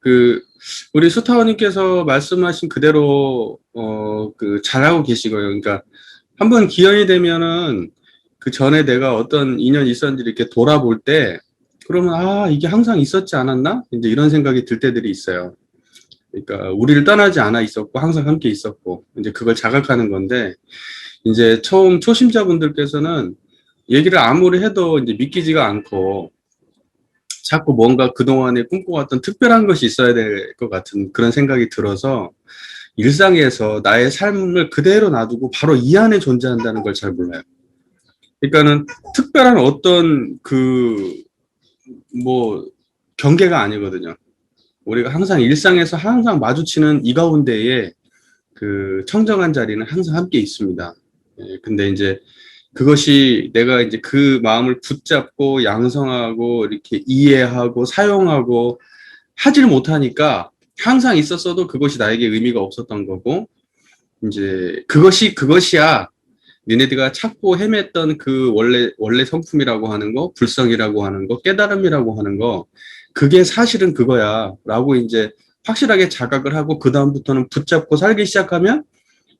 그 우리 수타원님께서 말씀하신 그대로 잘하고 계시고요. 그러니까 한번 기현이 되면은 그 전에 내가 어떤 인연이 있었는지 이렇게 돌아볼 때 그러면 이게 항상 있었지 않았나? 이제 이런 생각이 들 때들이 있어요. 그러니까 우리를 떠나지 않아 있었고 항상 함께 있었고 이제 그걸 자각하는 건데 이제 처음 초심자분들께서는 얘기를 아무리 해도 이제 믿기지가 않고 자꾸 뭔가 그동안에 꿈꿔왔던 특별한 것이 있어야 될 것 같은 그런 생각이 들어서 일상에서 나의 삶을 그대로 놔두고 바로 이 안에 존재한다는 걸 잘 몰라요. 그러니까는 특별한 어떤 뭐 경계가 아니거든요. 우리가 항상 일상에서 항상 마주치는 이 가운데에 그 청정한 자리는 항상 함께 있습니다. 근데 이제 그것이 내가 이제 그 마음을 붙잡고 양성하고 이렇게 이해하고 사용하고 하지를 못하니까 항상 있었어도 그것이 나에게 의미가 없었던 거고 이제 그것이야 니네들가 찾고 헤맸던 그 원래 성품이라고 하는 거, 불성이라고 하는 거, 깨달음이라고 하는 거 그게 사실은 그거야 라고 이제 확실하게 자각을 하고 그 다음부터는 붙잡고 살기 시작하면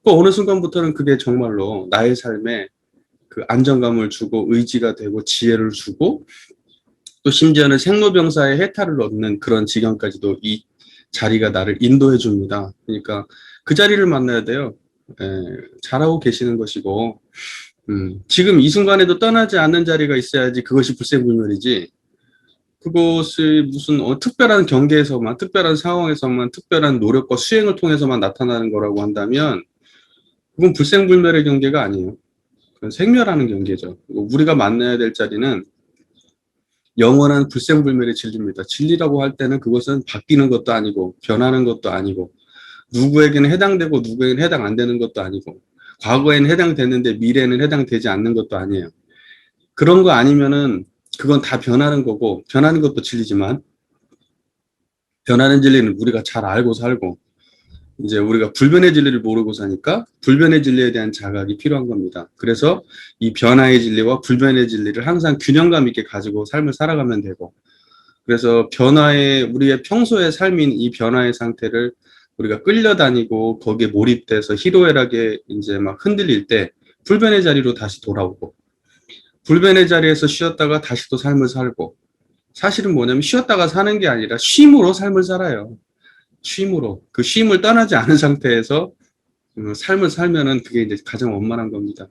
또 어느 순간부터는 그게 정말로 나의 삶에 그 안정감을 주고 의지가 되고 지혜를 주고 또 심지어는 생로병사의 해탈을 얻는 그런 지경까지도 이 자리가 나를 인도해 줍니다. 그러니까 그 자리를 만나야 돼요. 잘하고 계시는 것이고 지금 이 순간에도 떠나지 않는 자리가 있어야지 그것이 불생불멸이지 그것이 무슨 특별한 경계에서만 특별한 상황에서만 특별한 노력과 수행을 통해서만 나타나는 거라고 한다면 그건 불생불멸의 경계가 아니에요. 그건 생멸하는 경계죠. 우리가 만나야 될 자리는 영원한 불생불멸의 진리입니다. 진리라고 할 때는 그것은 바뀌는 것도 아니고 변하는 것도 아니고 누구에게는 해당되고 누구에게는 해당 안 되는 것도 아니고 과거에는 해당됐는데 미래에는 해당되지 않는 것도 아니에요. 그런 거 아니면은 그건 다 변하는 거고 변하는 것도 진리지만 변하는 진리는 우리가 잘 알고 살고 이제 우리가 불변의 진리를 모르고 사니까 불변의 진리에 대한 자각이 필요한 겁니다. 그래서 이 변화의 진리와 불변의 진리를 항상 균형감 있게 가지고 삶을 살아가면 되고 그래서 우리의 평소의 삶인 이 변화의 상태를 우리가 끌려다니고 거기에 몰입돼서 희로애락에 이제 막 흔들릴 때 불변의 자리로 다시 돌아오고 불변의 자리에서 쉬었다가 다시 또 삶을 살고 사실은 뭐냐면 쉬었다가 사는 게 아니라 쉼으로 삶을 살아요. 쉼으로. 그 쉼을 떠나지 않은 상태에서 삶을 살면은 그게 이제 가장 원만한 겁니다.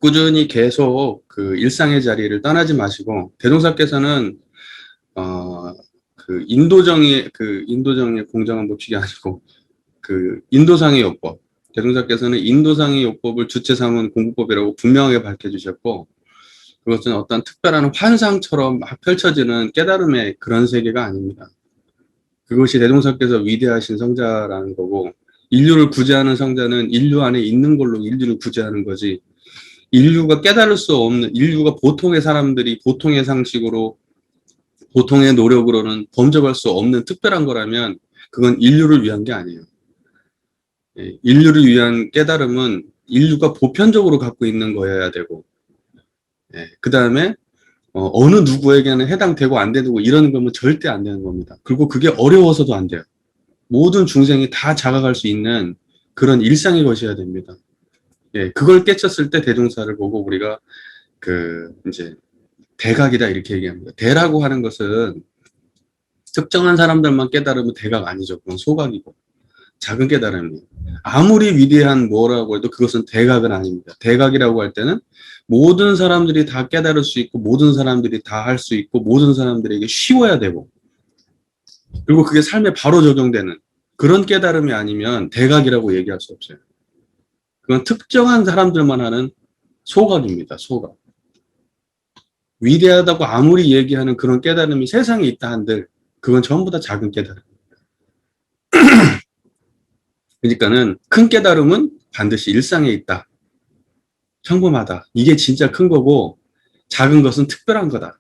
꾸준히 계속 그 일상의 자리를 떠나지 마시고 대종사께서는 인도정의 공정한 법칙이 아니고 그 인도상의 요법 대종사께서는 인도상의 요법을 주체 삼은 공부법이라고 분명하게 밝혀주셨고 그것은 어떤 특별한 환상처럼 막 펼쳐지는 깨달음의 그런 세계가 아닙니다. 그것이 대종사께서 위대하신 성자라는 거고 인류를 구제하는 성자는 인류 안에 있는 걸로 인류를 구제하는 거지 인류가 깨달을 수 없는 인류가 보통의 사람들이 보통의 상식으로 보통의 노력으로는 범접할 수 없는 특별한 거라면 그건 인류를 위한 게 아니에요. 인류를 위한 깨달음은 인류가 보편적으로 갖고 있는 거여야 되고 그 다음에 어느 누구에게는 해당되고 안 되고 이런 거면 절대 안 되는 겁니다. 그리고 그게 어려워서도 안 돼요. 모든 중생이 다 자각할 수 있는 그런 일상의 것이어야 됩니다. 그걸 깨쳤을 때 대종사를 보고 우리가 이제 대각이다 이렇게 얘기합니다. 대라고 하는 것은 특정한 사람들만 깨달으면 대각 아니죠. 그건 소각이고 작은 깨달음이에요. 아무리 위대한 뭐라고 해도 그것은 대각은 아닙니다. 대각이라고 할 때는 모든 사람들이 다 깨달을 수 있고 모든 사람들이 다 할 수 있고 모든 사람들에게 쉬워야 되고 그리고 그게 삶에 바로 적용되는 그런 깨달음이 아니면 대각이라고 얘기할 수 없어요. 그건 특정한 사람들만 하는 소각입니다. 소각. 위대하다고 아무리 얘기하는 그런 깨달음이 세상에 있다 한들 그건 전부 다 작은 깨달음. 그러니까는 큰 깨달음은 반드시 일상에 있다. 평범하다. 이게 진짜 큰 거고 작은 것은 특별한 거다.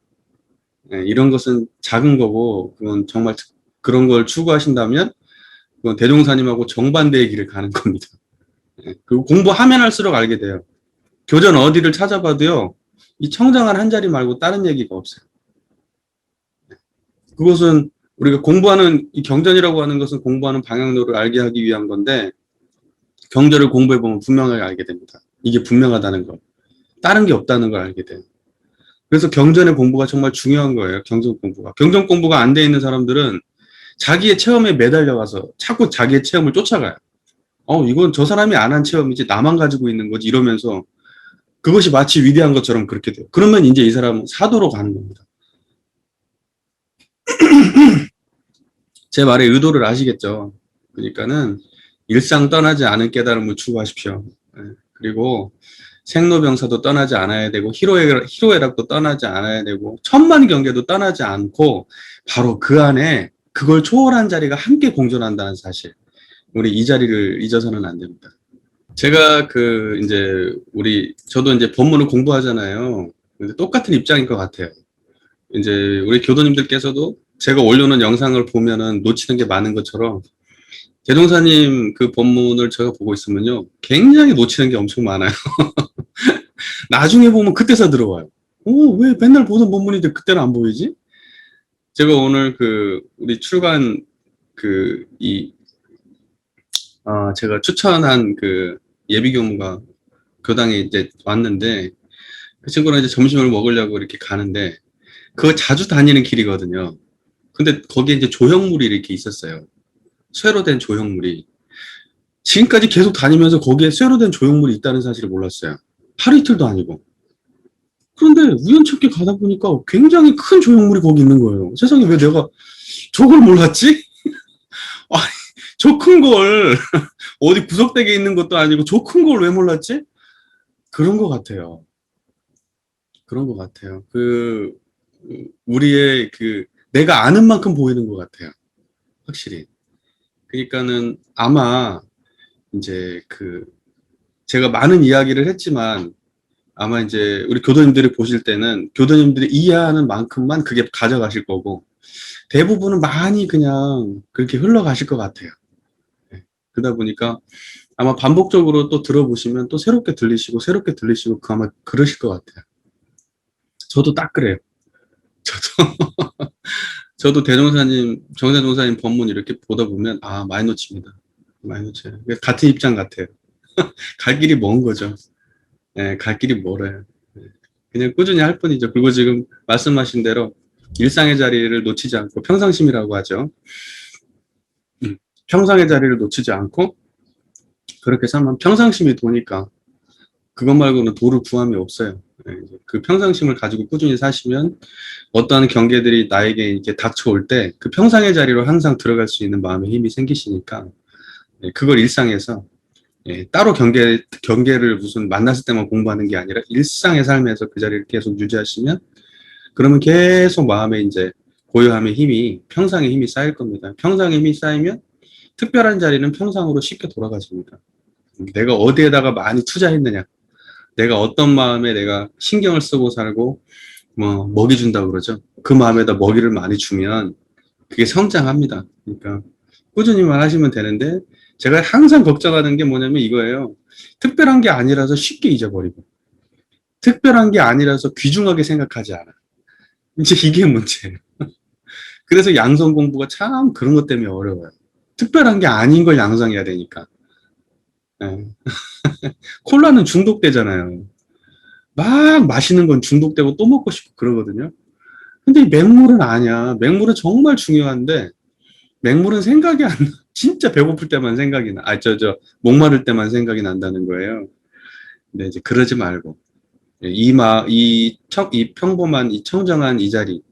이런 것은 작은 거고 그건 정말 그런 걸 추구하신다면 그건 대종사님하고 정반대의 길을 가는 겁니다. 그리고 공부하면 할수록 알게 돼요. 교전 어디를 찾아봐도요. 이 청정한 한 자리 말고 다른 얘기가 없어요. 그것은 우리가 공부하는, 이 경전이라고 하는 것은 공부하는 방향로를 알게 하기 위한 건데, 경전을 공부해보면 분명하게 알게 됩니다. 이게 분명하다는 거. 다른 게 없다는 걸 알게 돼요. 그래서 경전의 공부가 정말 중요한 거예요. 경전 공부가. 경전 공부가 안 돼 있는 사람들은 자기의 체험에 매달려가서 자꾸 자기의 체험을 쫓아가요. 이건 저 사람이 안 한 체험이지 나만 가지고 있는 거지 이러면서 그것이 마치 위대한 것처럼 그렇게 돼요. 그러면 이제 이 사람은 사도로 가는 겁니다. 제 말의 의도를 아시겠죠? 그러니까는 일상 떠나지 않은 깨달음을 추구하십시오. 그리고 생로병사도 떠나지 않아야 되고 희로애락도 떠나지 않아야 되고 천만 경계도 떠나지 않고 바로 그 안에 그걸 초월한 자리가 함께 공존한다는 사실. 우리 이 자리를 잊어서는 안 됩니다. 제가 저도 이제 법문을 공부하잖아요. 근데 똑같은 입장인 것 같아요. 이제 우리 교도님들께서도 제가 올려놓은 영상을 보면은 놓치는 게 많은 것처럼 대종사님 그 법문을 제가 보고 있으면요. 굉장히 놓치는 게 엄청 많아요. 나중에 보면 그때서 들어와요. 왜 맨날 보던 법문인데 그때는 안 보이지? 제가 오늘 우리 출간 제가 추천한 예비 교무가 교당에 이제 왔는데 그 친구랑 이제 점심을 먹으려고 이렇게 가는데 그거 자주 다니는 길이거든요. 근데 거기에 이제 조형물이 이렇게 있었어요. 쇠로 된 조형물이. 지금까지 계속 다니면서 거기에 쇠로 된 조형물이 있다는 사실을 몰랐어요. 하루 이틀도 아니고. 그런데 우연찮게 가다 보니까 굉장히 큰 조형물이 거기 있는 거예요. 세상에 왜 내가 저걸 몰랐지? 아니, 저 큰 걸, 어디 구석대기에 있는 것도 아니고 저 큰 걸 왜 몰랐지? 그런 것 같아요. 그런 것 같아요. 우리의 내가 아는 만큼 보이는 것 같아요. 확실히. 그러니까는 아마 이제 제가 많은 이야기를 했지만 아마 이제 우리 교도님들이 보실 때는 교도님들이 이해하는 만큼만 그게 가져가실 거고 대부분은 많이 그냥 그렇게 흘러가실 것 같아요. 네. 그러다 보니까 아마 반복적으로 또 들어보시면 또 새롭게 들리시고 아마 그러실 것 같아요. 저도 딱 그래요. 저도 정대종사님 법문 이렇게 보다 보면 많이 놓칩니다. 많이 놓쳐요. 같은 입장 같아요. 갈 길이 먼 거죠. 네, 갈 길이 멀어요. 네. 그냥 꾸준히 할 뿐이죠. 그리고 지금 말씀하신 대로 일상의 자리를 놓치지 않고 평상심이라고 하죠. 평상의 자리를 놓치지 않고 그렇게 살면 평상심이 도니까 그것 말고는 도를 구함이 없어요. 네, 그 평상심을 가지고 꾸준히 사시면 어떠한 경계들이 나에게 이렇게 닥쳐올 때 그 평상의 자리로 항상 들어갈 수 있는 마음의 힘이 생기시니까 그걸 일상에서 따로 경계를 무슨 만났을 때만 공부하는 게 아니라 일상의 삶에서 그 자리를 계속 유지하시면 그러면 계속 마음에 이제 고요함의 힘이 평상의 힘이 쌓일 겁니다. 평상의 힘이 쌓이면 특별한 자리는 평상으로 쉽게 돌아가십니다. 내가 어디에다가 많이 투자했느냐, 내가 어떤 마음에 내가 신경을 쓰고 살고 먹이 준다고 그러죠. 그 마음에다 먹이를 많이 주면 그게 성장합니다. 그러니까 꾸준히만 하시면 되는데 제가 항상 걱정하는 게 뭐냐면 이거예요. 특별한 게 아니라서 쉽게 잊어버리고 특별한 게 아니라서 귀중하게 생각하지 않아. 이제 이게 문제예요. 그래서 양성 공부가 참 그런 것 때문에 어려워요. 특별한 게 아닌 걸 양성해야 되니까. 네. 콜라는 중독되잖아요. 막 마시는 건 중독되고 또 먹고 싶고 그러거든요. 근데 이 맹물은 아니야. 맹물은 정말 중요한데 맹물은 생각이 안 나. 진짜 배고플 때만 생각이 나. 목마를 때만 생각이 난다는 거예요. 근데 이제 그러지 말고 이 평범한 이 청정한 이 자리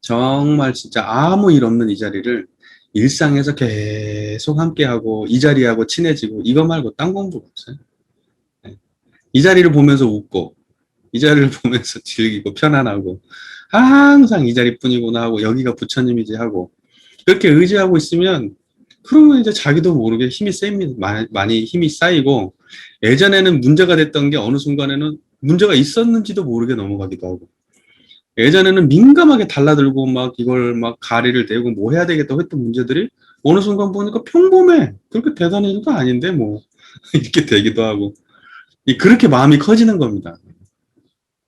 정말 진짜 아무 일 없는 이 자리를 일상에서 계속 함께하고 이 자리하고 친해지고 이거 말고 딴 공부가 없어요. 네. 이 자리를 보면서 웃고 이 자리를 보면서 즐기고 편안하고 항상 이 자리뿐이구나 하고 여기가 부처님이지 하고 그렇게 의지하고 있으면 그러면 이제 자기도 모르게 힘이 셉니다. 많이 힘이 쌓이고 예전에는 문제가 됐던 게 어느 순간에는 문제가 있었는지도 모르게 넘어가기도 하고 예전에는 민감하게 달라들고 막 이걸 막 가리를 대고 뭐 해야 되겠다고 했던 문제들이 어느 순간 보니까 평범해. 그렇게 대단한 일도 아닌데 뭐 이렇게 되기도 하고 그렇게 마음이 커지는 겁니다.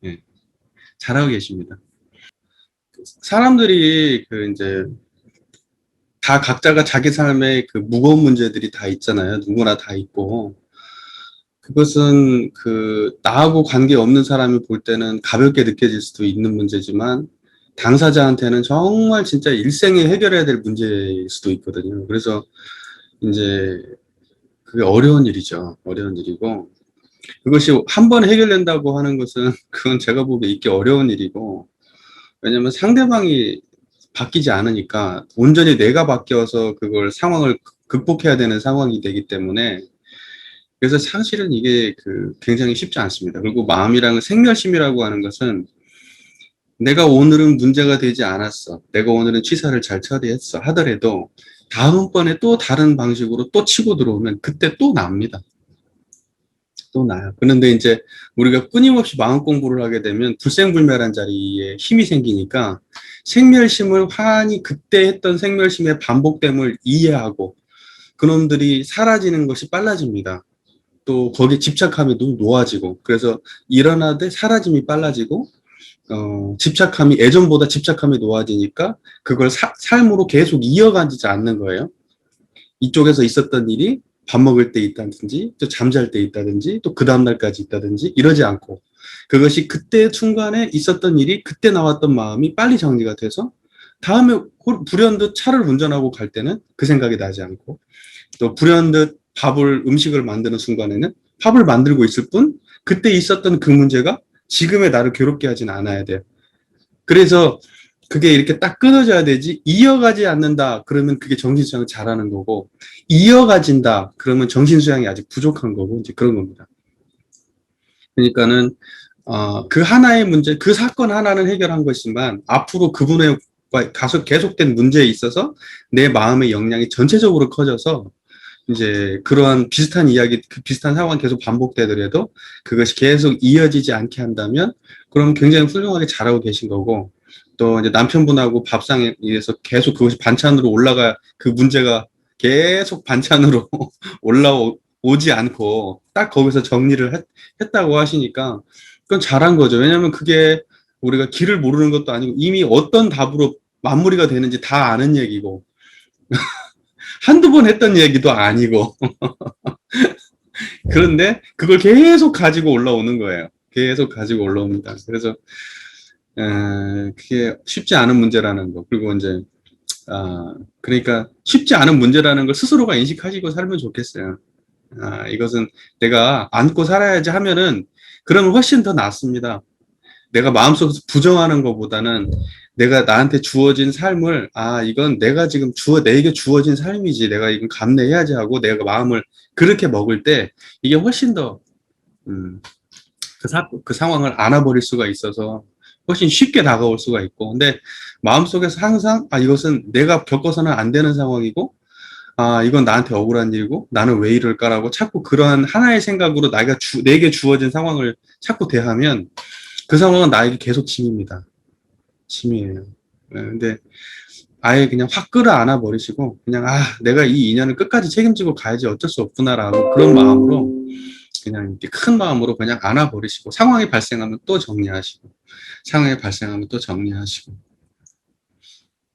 예, 잘하고 계십니다. 사람들이 그 이제 다 각자가 자기 삶에 그 무거운 문제들이 다 있잖아요. 누구나 다 있고. 그것은 그 나하고 관계 없는 사람이 볼 때는 가볍게 느껴질 수도 있는 문제지만 당사자한테는 정말 진짜 일생에 해결해야 될 문제일 수도 있거든요. 그래서 이제 그게 어려운 일이죠. 어려운 일이고 그것이 한 번에 해결된다고 하는 것은 그건 제가 보기에 있기 어려운 일이고 왜냐면 상대방이 바뀌지 않으니까 온전히 내가 바뀌어서 그걸 상황을 극복해야 되는 상황이 되기 때문에 그래서 사실은 이게 그 굉장히 쉽지 않습니다. 그리고 마음이랑 생멸심이라고 하는 것은 내가 오늘은 문제가 되지 않았어. 내가 오늘은 취사를 잘 처리했어. 하더라도 다음번에 또 다른 방식으로 또 치고 들어오면 그때 또 납니다. 또 나요. 그런데 이제 우리가 끊임없이 마음 공부를 하게 되면 불생불멸한 자리에 힘이 생기니까 생멸심을 환히 그때 했던 생멸심의 반복됨을 이해하고 그놈들이 사라지는 것이 빨라집니다. 또 거기에 집착함이 놓아지고 그래서 일어나되 사라짐이 빨라지고 집착함이 예전보다 집착함이 놓아지니까 그걸 삶으로 계속 이어가지 않는 거예요. 이쪽에서 있었던 일이 밥 먹을 때 있다든지 또 잠잘 때 있다든지 또 그 다음날까지 있다든지 이러지 않고 그것이 그때 순간에 있었던 일이 그때 나왔던 마음이 빨리 정리가 돼서 다음에 불현듯 차를 운전하고 갈 때는 그 생각이 나지 않고 또 불현듯 음식을 만드는 순간에는 밥을 만들고 있을 뿐 그때 있었던 그 문제가 지금의 나를 괴롭게 하진 않아야 돼요. 그래서 그게 이렇게 딱 끊어져야 되지 이어가지 않는다 그러면 그게 정신수양을 잘하는 거고 이어가진다 그러면 정신수양이 아직 부족한 거고 이제 그런 겁니다. 그러니까는 그 하나의 문제 그 사건 하나는 해결한 것이지만 앞으로 그분의 계속된 문제에 있어서 내 마음의 역량이 전체적으로 커져서 이제 그러한 비슷한 이야기, 비슷한 상황이 계속 반복되더라도 그것이 계속 이어지지 않게 한다면 그럼 굉장히 훌륭하게 잘하고 계신 거고 또 이제 남편분하고 밥상에 의해서 계속 그것이 반찬으로 그 문제가 계속 반찬으로 올라오지 않고 딱 거기서 정리를 했다고 하시니까 그건 잘한 거죠. 왜냐하면 그게 우리가 길을 모르는 것도 아니고 이미 어떤 답으로 마무리가 되는지 다 아는 얘기고 한두 번 했던 얘기도 아니고 그런데 그걸 계속 가지고 올라오는 거예요. 계속 가지고 올라옵니다. 그래서 그게 쉽지 않은 문제라는 거. 그리고 이제 그러니까 쉽지 않은 문제라는 걸 스스로가 인식하시고 살면 좋겠어요. 이것은 내가 안고 살아야지 하면은 그러면 훨씬 더 낫습니다. 내가 마음속에서 부정하는 것보다는 내가 나한테 주어진 삶을 이건 내가 지금 내게 주어진 삶이지 내가 이건 감내해야지 하고 내가 마음을 그렇게 먹을 때 이게 훨씬 더 그 상황을 안아버릴 수가 있어서 훨씬 쉽게 다가올 수가 있고 근데 마음속에서 항상 이것은 내가 겪어서는 안 되는 상황이고 이건 나한테 억울한 일이고 나는 왜 이럴까라고 자꾸 그러한 하나의 생각으로 내게 주어진 상황을 자꾸 대하면 그 상황은 나에게 계속 짐입니다. 짐이에요. 근데 아예 그냥 확 끌어안아 버리시고 그냥 내가 이 인연을 끝까지 책임지고 가야지 어쩔 수 없구나라고 그런 마음으로 그냥 이렇게 큰 마음으로 그냥 안아 버리시고 상황이 발생하면 또 정리하시고 상황이 발생하면 또 정리하시고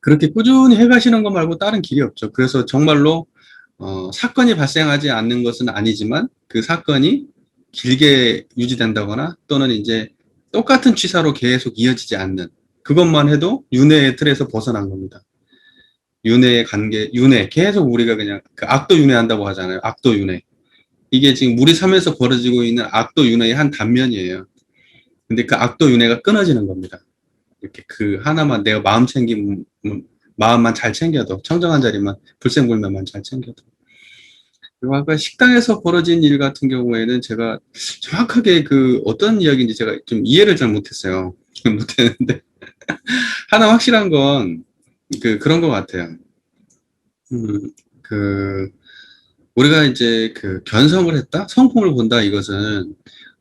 그렇게 꾸준히 해가시는 것 말고 다른 길이 없죠. 그래서 정말로 사건이 발생하지 않는 것은 아니지만 그 사건이 길게 유지된다거나 또는 이제 똑같은 취사로 계속 이어지지 않는 그것만 해도 윤회의 틀에서 벗어난 겁니다. 윤회의 관계, 윤회 계속 우리가 그냥 그 악도 윤회한다고 하잖아요. 악도 윤회. 이게 지금 우리 삶에서 벌어지고 있는 악도 윤회의 한 단면이에요. 근데 그 악도 윤회가 끊어지는 겁니다. 이렇게 그 하나만 내가 마음만 잘 챙겨도 청정한 자리만 불생불멸만 잘 챙겨도 그리고 아까 식당에서 벌어진 일 같은 경우에는 제가 정확하게 그 어떤 이야기인지 제가 좀 이해를 잘 못했어요. 못했는데 하나 확실한 건 그런 것 같아요. 우리가 이제 그 견성을 했다, 성품을 본다 이것은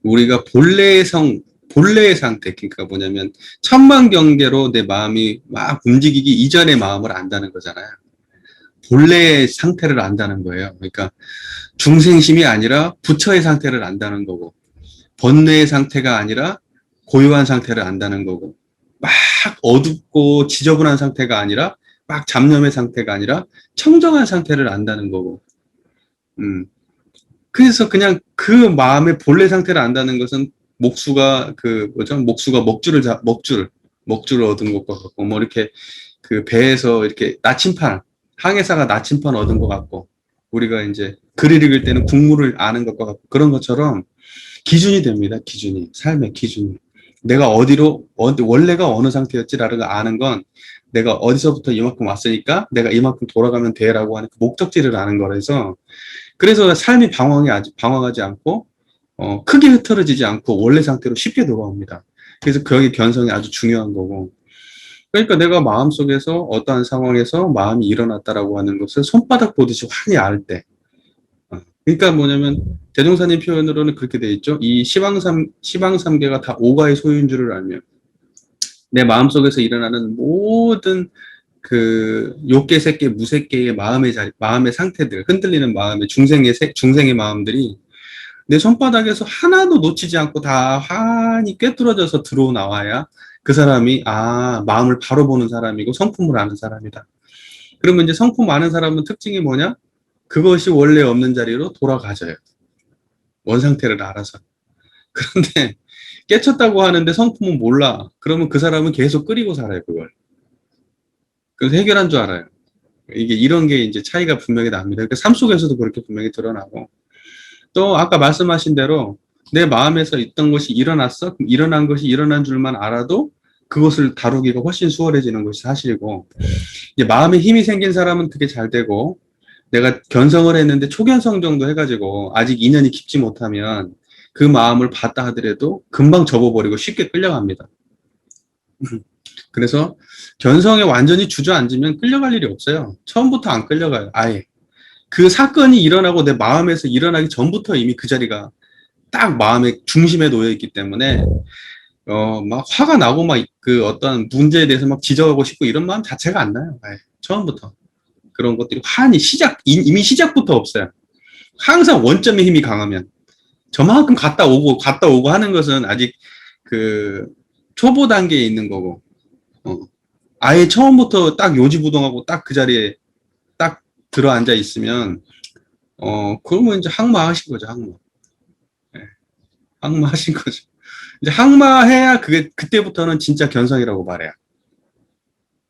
우리가 본래의 상태, 그러니까 뭐냐면 천만경계로 내 마음이 막 움직이기 이전의 마음을 안다는 거잖아요. 본래의 상태를 안다는 거예요. 그러니까 중생심이 아니라 부처의 상태를 안다는 거고 번뇌의 상태가 아니라 고요한 상태를 안다는 거고 어둡고 지저분한 상태가 아니라 막 잡념의 상태가 아니라 청정한 상태를 안다는 거고. 그래서 그냥 그 마음의 본래 상태를 안다는 것은 목수가 그 뭐죠? 목수가 먹줄을 얻은 것과 같고, 뭐 이렇게 그 배에서 이렇게 나침판, 항해사가 나침판 얻은 것 같고, 우리가 이제 글을 읽을 때는 국물을 아는 것과 같고, 그런 것처럼 기준이 됩니다. 기준이. 삶의 기준이. 내가 원래가 어느 상태였지라는 걸 아는 건 내가 어디서부터 이만큼 왔으니까 내가 이만큼 돌아가면 돼라고 하는 그 목적지를 아는 거라서, 그래서 삶이 방황하지 않고, 크게 흐트러지지 않고 원래 상태로 쉽게 돌아옵니다. 그래서 거기 견성이 아주 중요한 거고. 그러니까 내가 마음속에서 어떠한 상황에서 마음이 일어났다라고 하는 것을 손바닥 보듯이 환히 알 때. 그러니까 뭐냐면, 대종사님 표현으로는 그렇게 돼 있죠. 이 시방삼계가 다 오가의 소유인 줄을 알면, 내 마음속에서 일어나는 모든 그 욕계, 색계, 무색계의 마음의 상태들, 흔들리는 마음의 중생의 마음들이 내 손바닥에서 하나도 놓치지 않고 다 환히 꿰뚫어져서 나와야 그 사람이 마음을 바로 보는 사람이고 성품을 아는 사람이다. 그러면 이제 성품 아는 사람은 특징이 뭐냐? 그것이 원래 없는 자리로 돌아가져요. 원상태를 알아서. 그런데 깨쳤다고 하는데 성품은 몰라. 그러면 그 사람은 계속 끓이고 살아요, 그걸. 그래서 해결한 줄 알아요. 이런 게 이제 차이가 분명히 납니다. 그러니까 삶 속에서도 그렇게 분명히 드러나고. 또 아까 말씀하신 대로 내 마음에서 있던 것이 일어났어? 그럼 일어난 것이 일어난 줄만 알아도 그것을 다루기가 훨씬 수월해지는 것이 사실이고, 이제 마음에 힘이 생긴 사람은 그게 잘 되고, 내가 견성을 했는데 초견성 정도 해가지고 아직 인연이 깊지 못하면 그 마음을 봤다 하더라도 금방 접어버리고 쉽게 끌려갑니다. 그래서 견성에 완전히 주저앉으면 끌려갈 일이 없어요. 처음부터 안 끌려가요. 아예. 그 사건이 일어나고 내 마음에서 일어나기 전부터 이미 그 자리가 딱 마음의 중심에 놓여 있기 때문에 막 화가 나고 막 그 어떤 문제에 대해서 막 지적하고 싶고 이런 마음 자체가 안 나요. 아예. 처음부터. 그런 것들이 환히 이미 시작부터 없어요. 항상 원점의 힘이 강하면. 저만큼 갔다 오고 하는 것은 아직 그 초보 단계에 있는 거고, 아예 처음부터 딱 요지부동하고 딱 그 자리에 딱 들어앉아 있으면, 그러면 이제 항마하신 거죠, 항마. 네, 항마하신 거죠. 이제 항마해야 그때부터는 진짜 견성이라고 말해요.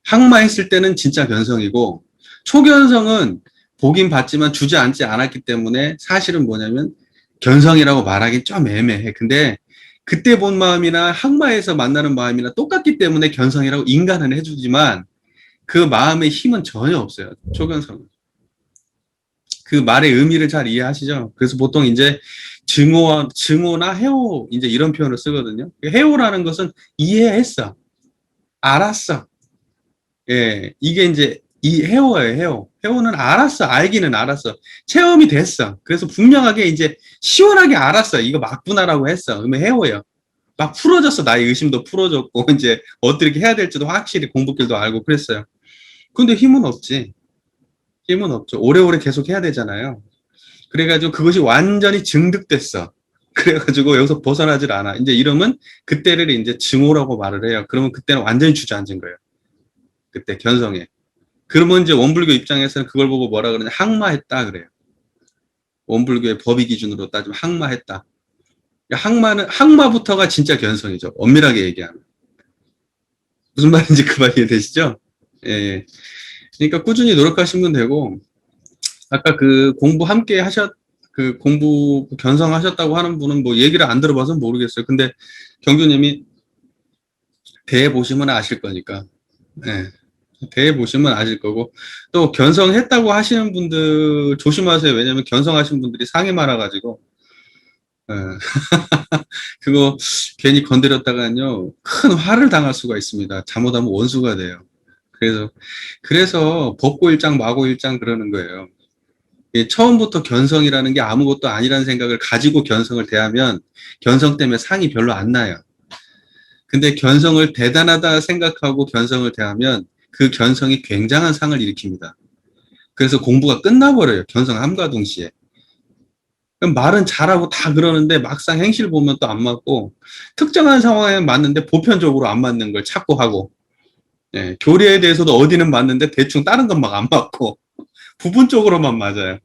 항마했을 때는 진짜 견성이고, 초견성은 보긴 봤지만 주저앉지 않았기 때문에 사실은 뭐냐면 견성이라고 말하기 좀 애매해. 근데 그때 본 마음이나 항마에서 만나는 마음이나 똑같기 때문에 견성이라고 인간은 해주지만 그 마음의 힘은 전혀 없어요. 초견성은. 그 말의 의미를 잘 이해하시죠? 그래서 보통 이제 증오나 해오 이제 이런 표현을 쓰거든요. 해오라는 것은 이해했어. 알았어. 예, 이게 이제 이 해오예요, 해오. 해오는 알았어, 알기는 알았어. 체험이 됐어. 그래서 분명하게 이제 시원하게 알았어. 이거 맞구나라고 했어. 그러면 해오예요. 막 풀어졌어. 나의 의심도 풀어졌고, 이제 어떻게 해야 될지도 확실히 공부길도 알고 그랬어요. 근데 힘은 없지. 힘은 없죠. 오래오래 계속 해야 되잖아요. 그래가지고 그것이 완전히 증득됐어. 그래가지고 여기서 벗어나질 않아. 이제 이러면 그때를 이제 증오라고 말을 해요. 그러면 그때는 완전히 주저앉은 거예요. 그때 견성에. 그러면 이제 원불교 입장에서는 그걸 보고 뭐라 그러냐, 항마했다 그래요. 원불교의 법의 기준으로 따지면 항마했다. 항마부터가 진짜 견성이죠. 엄밀하게 얘기하면. 무슨 말인지 그 말 이해되시죠? 예, 예. 그러니까 꾸준히 노력하시면 되고, 아까 그 공부 견성하셨다고 하는 분은 뭐 얘기를 안 들어봐서 모르겠어요. 근데 경주님이 대해 보시면 아실 거니까. 예. 대해 보시면 아실 거고, 또 견성했다고 하시는 분들 조심하세요. 왜냐면 견성하신 분들이 상이 많아가지고, 예. 그거 괜히 건드렸다가요 큰 화를 당할 수가 있습니다. 잘못하면 원수가 돼요. 그래서 법고일장 마고일장 그러는 거예요. 처음부터 견성이라는 게 아무것도 아니라는 생각을 가지고 견성을 대하면 견성 때문에 상이 별로 안 나요. 근데 견성을 대단하다 생각하고 견성을 대하면 그 견성이 굉장한 상을 일으킵니다. 그래서 공부가 끝나버려요. 견성함과 동시에. 그럼 말은 잘하고 다 그러는데 막상 행실 보면 또 안 맞고, 특정한 상황에 맞는데 보편적으로 안 맞는 걸 찾고 하고, 예, 교리에 대해서도 어디는 맞는데 대충 다른 건 막 안 맞고, 부분적으로만 맞아요.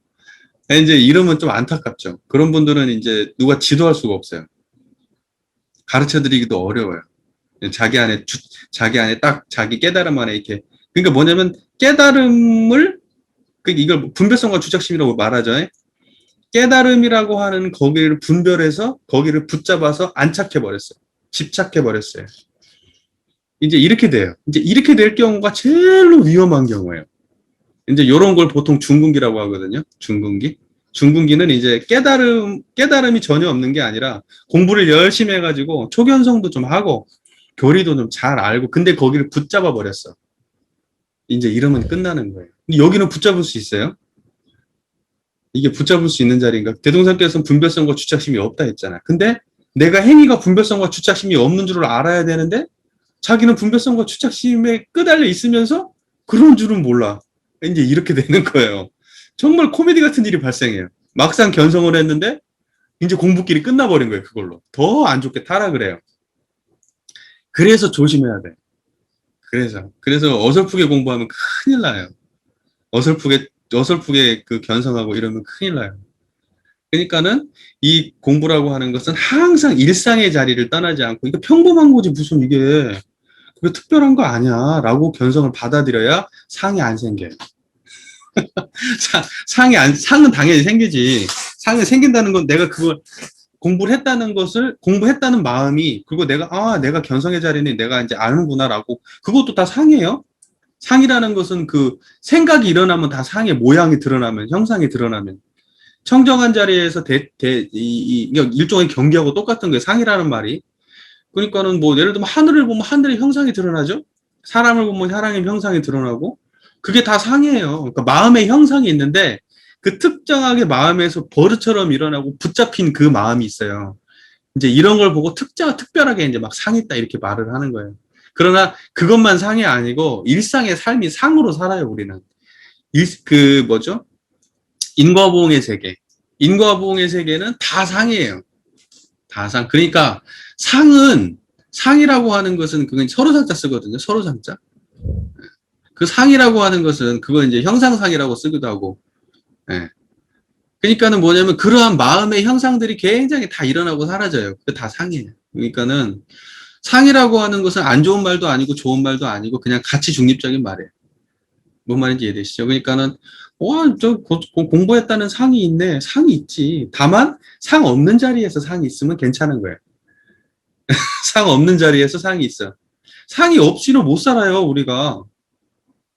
이제 이러면 좀 안타깝죠. 그런 분들은 이제 누가 지도할 수가 없어요. 가르쳐 드리기도 어려워요. 자기 안에 딱 자기 깨달음 안에 이렇게. 그러니까 뭐냐면 깨달음을, 이걸 분별성과 주착심이라고 말하죠. 깨달음이라고 하는 거기를 분별해서 거기를 붙잡아서 안착해 버렸어요. 집착해 버렸어요. 이제 이렇게 돼요. 이제 이렇게 될 경우가 제일로 위험한 경우예요. 이제 이런 걸 보통 중군기라고 하거든요. 중군기. 중군기는 이제 깨달음이 전혀 없는 게 아니라 공부를 열심히 해가지고 초견성도 좀 하고 교리도 좀 잘 알고 근데 거기를 붙잡아 버렸어. 이제 이러면 끝나는 거예요. 근데 여기는 붙잡을 수 있어요? 이게 붙잡을 수 있는 자리인가? 대동사께서는 분별성과 주착심이 없다 했잖아. 근데 내가 행위가 분별성과 주착심이 없는 줄을 알아야 되는데 자기는 분별성과 주착심에 끄달려 있으면서 그런 줄은 몰라. 이제 이렇게 되는 거예요. 정말 코미디 같은 일이 발생해요. 막상 견성을 했는데 이제 공부길이 끝나버린 거예요. 그걸로. 더 안 좋게 타락을 해요. 그래서 조심해야 돼. 그래서 어설프게 공부하면 큰일 나요. 어설프게 그 견성하고 이러면 큰일 나요. 그러니까는 이 공부라고 하는 것은 항상 일상의 자리를 떠나지 않고 이거 평범한 거지 무슨 이게 그게 특별한 거 아니야 라고 견성을 받아들여야 상이 안 생겨요. 상은 당연히 생기지. 상이 생긴다는 건 내가 그걸 공부를 했다는 것을 공부했다는 마음이 그리고 내가 견성의 자리는 내가 이제 아는구나라고 그것도 다 상이에요. 상이라는 것은 그 생각이 일어나면 다 상의 모양이 드러나면 형상이 드러나면 청정한 자리에서 일종의 경계하고 똑같은 거예요. 상이라는 말이. 그러니까는 뭐 예를 들면 하늘을 보면 하늘의 형상이 드러나죠. 사람을 보면 사람의 형상이 드러나고 그게 다 상이에요. 그러니까 마음의 형상이 있는데 그 특정하게 마음에서 버릇처럼 일어나고 붙잡힌 그 마음이 있어요. 이제 이런 걸 보고 특별하게 이제 막 상했다 이렇게 말을 하는 거예요. 그러나 그것만 상이 아니고 일상의 삶이 상으로 살아요, 우리는. 그 뭐죠? 인과보응의 세계. 인과보응의 세계는 다 상이에요. 다 상. 그러니까 상이라고 하는 것은 그건 서로상자 쓰거든요. 서로상자. 그 상이라고 하는 것은 그거 이제 형상상이라고 쓰기도 하고. 예. 그러니까는 뭐냐면 그러한 마음의 형상들이 굉장히 다 일어나고 사라져요. 그게 다 상이에요. 그러니까는 상이라고 하는 것은 안 좋은 말도 아니고 좋은 말도 아니고 그냥 가치 중립적인 말이에요. 뭔 말인지 이해되시죠? 그러니까는 공부했다는 상이 있네. 상이 있지. 다만 상 없는 자리에서 상이 있으면 괜찮은 거예요. 상 없는 자리에서 상이 있어. 상이 없이는 못 살아요, 우리가.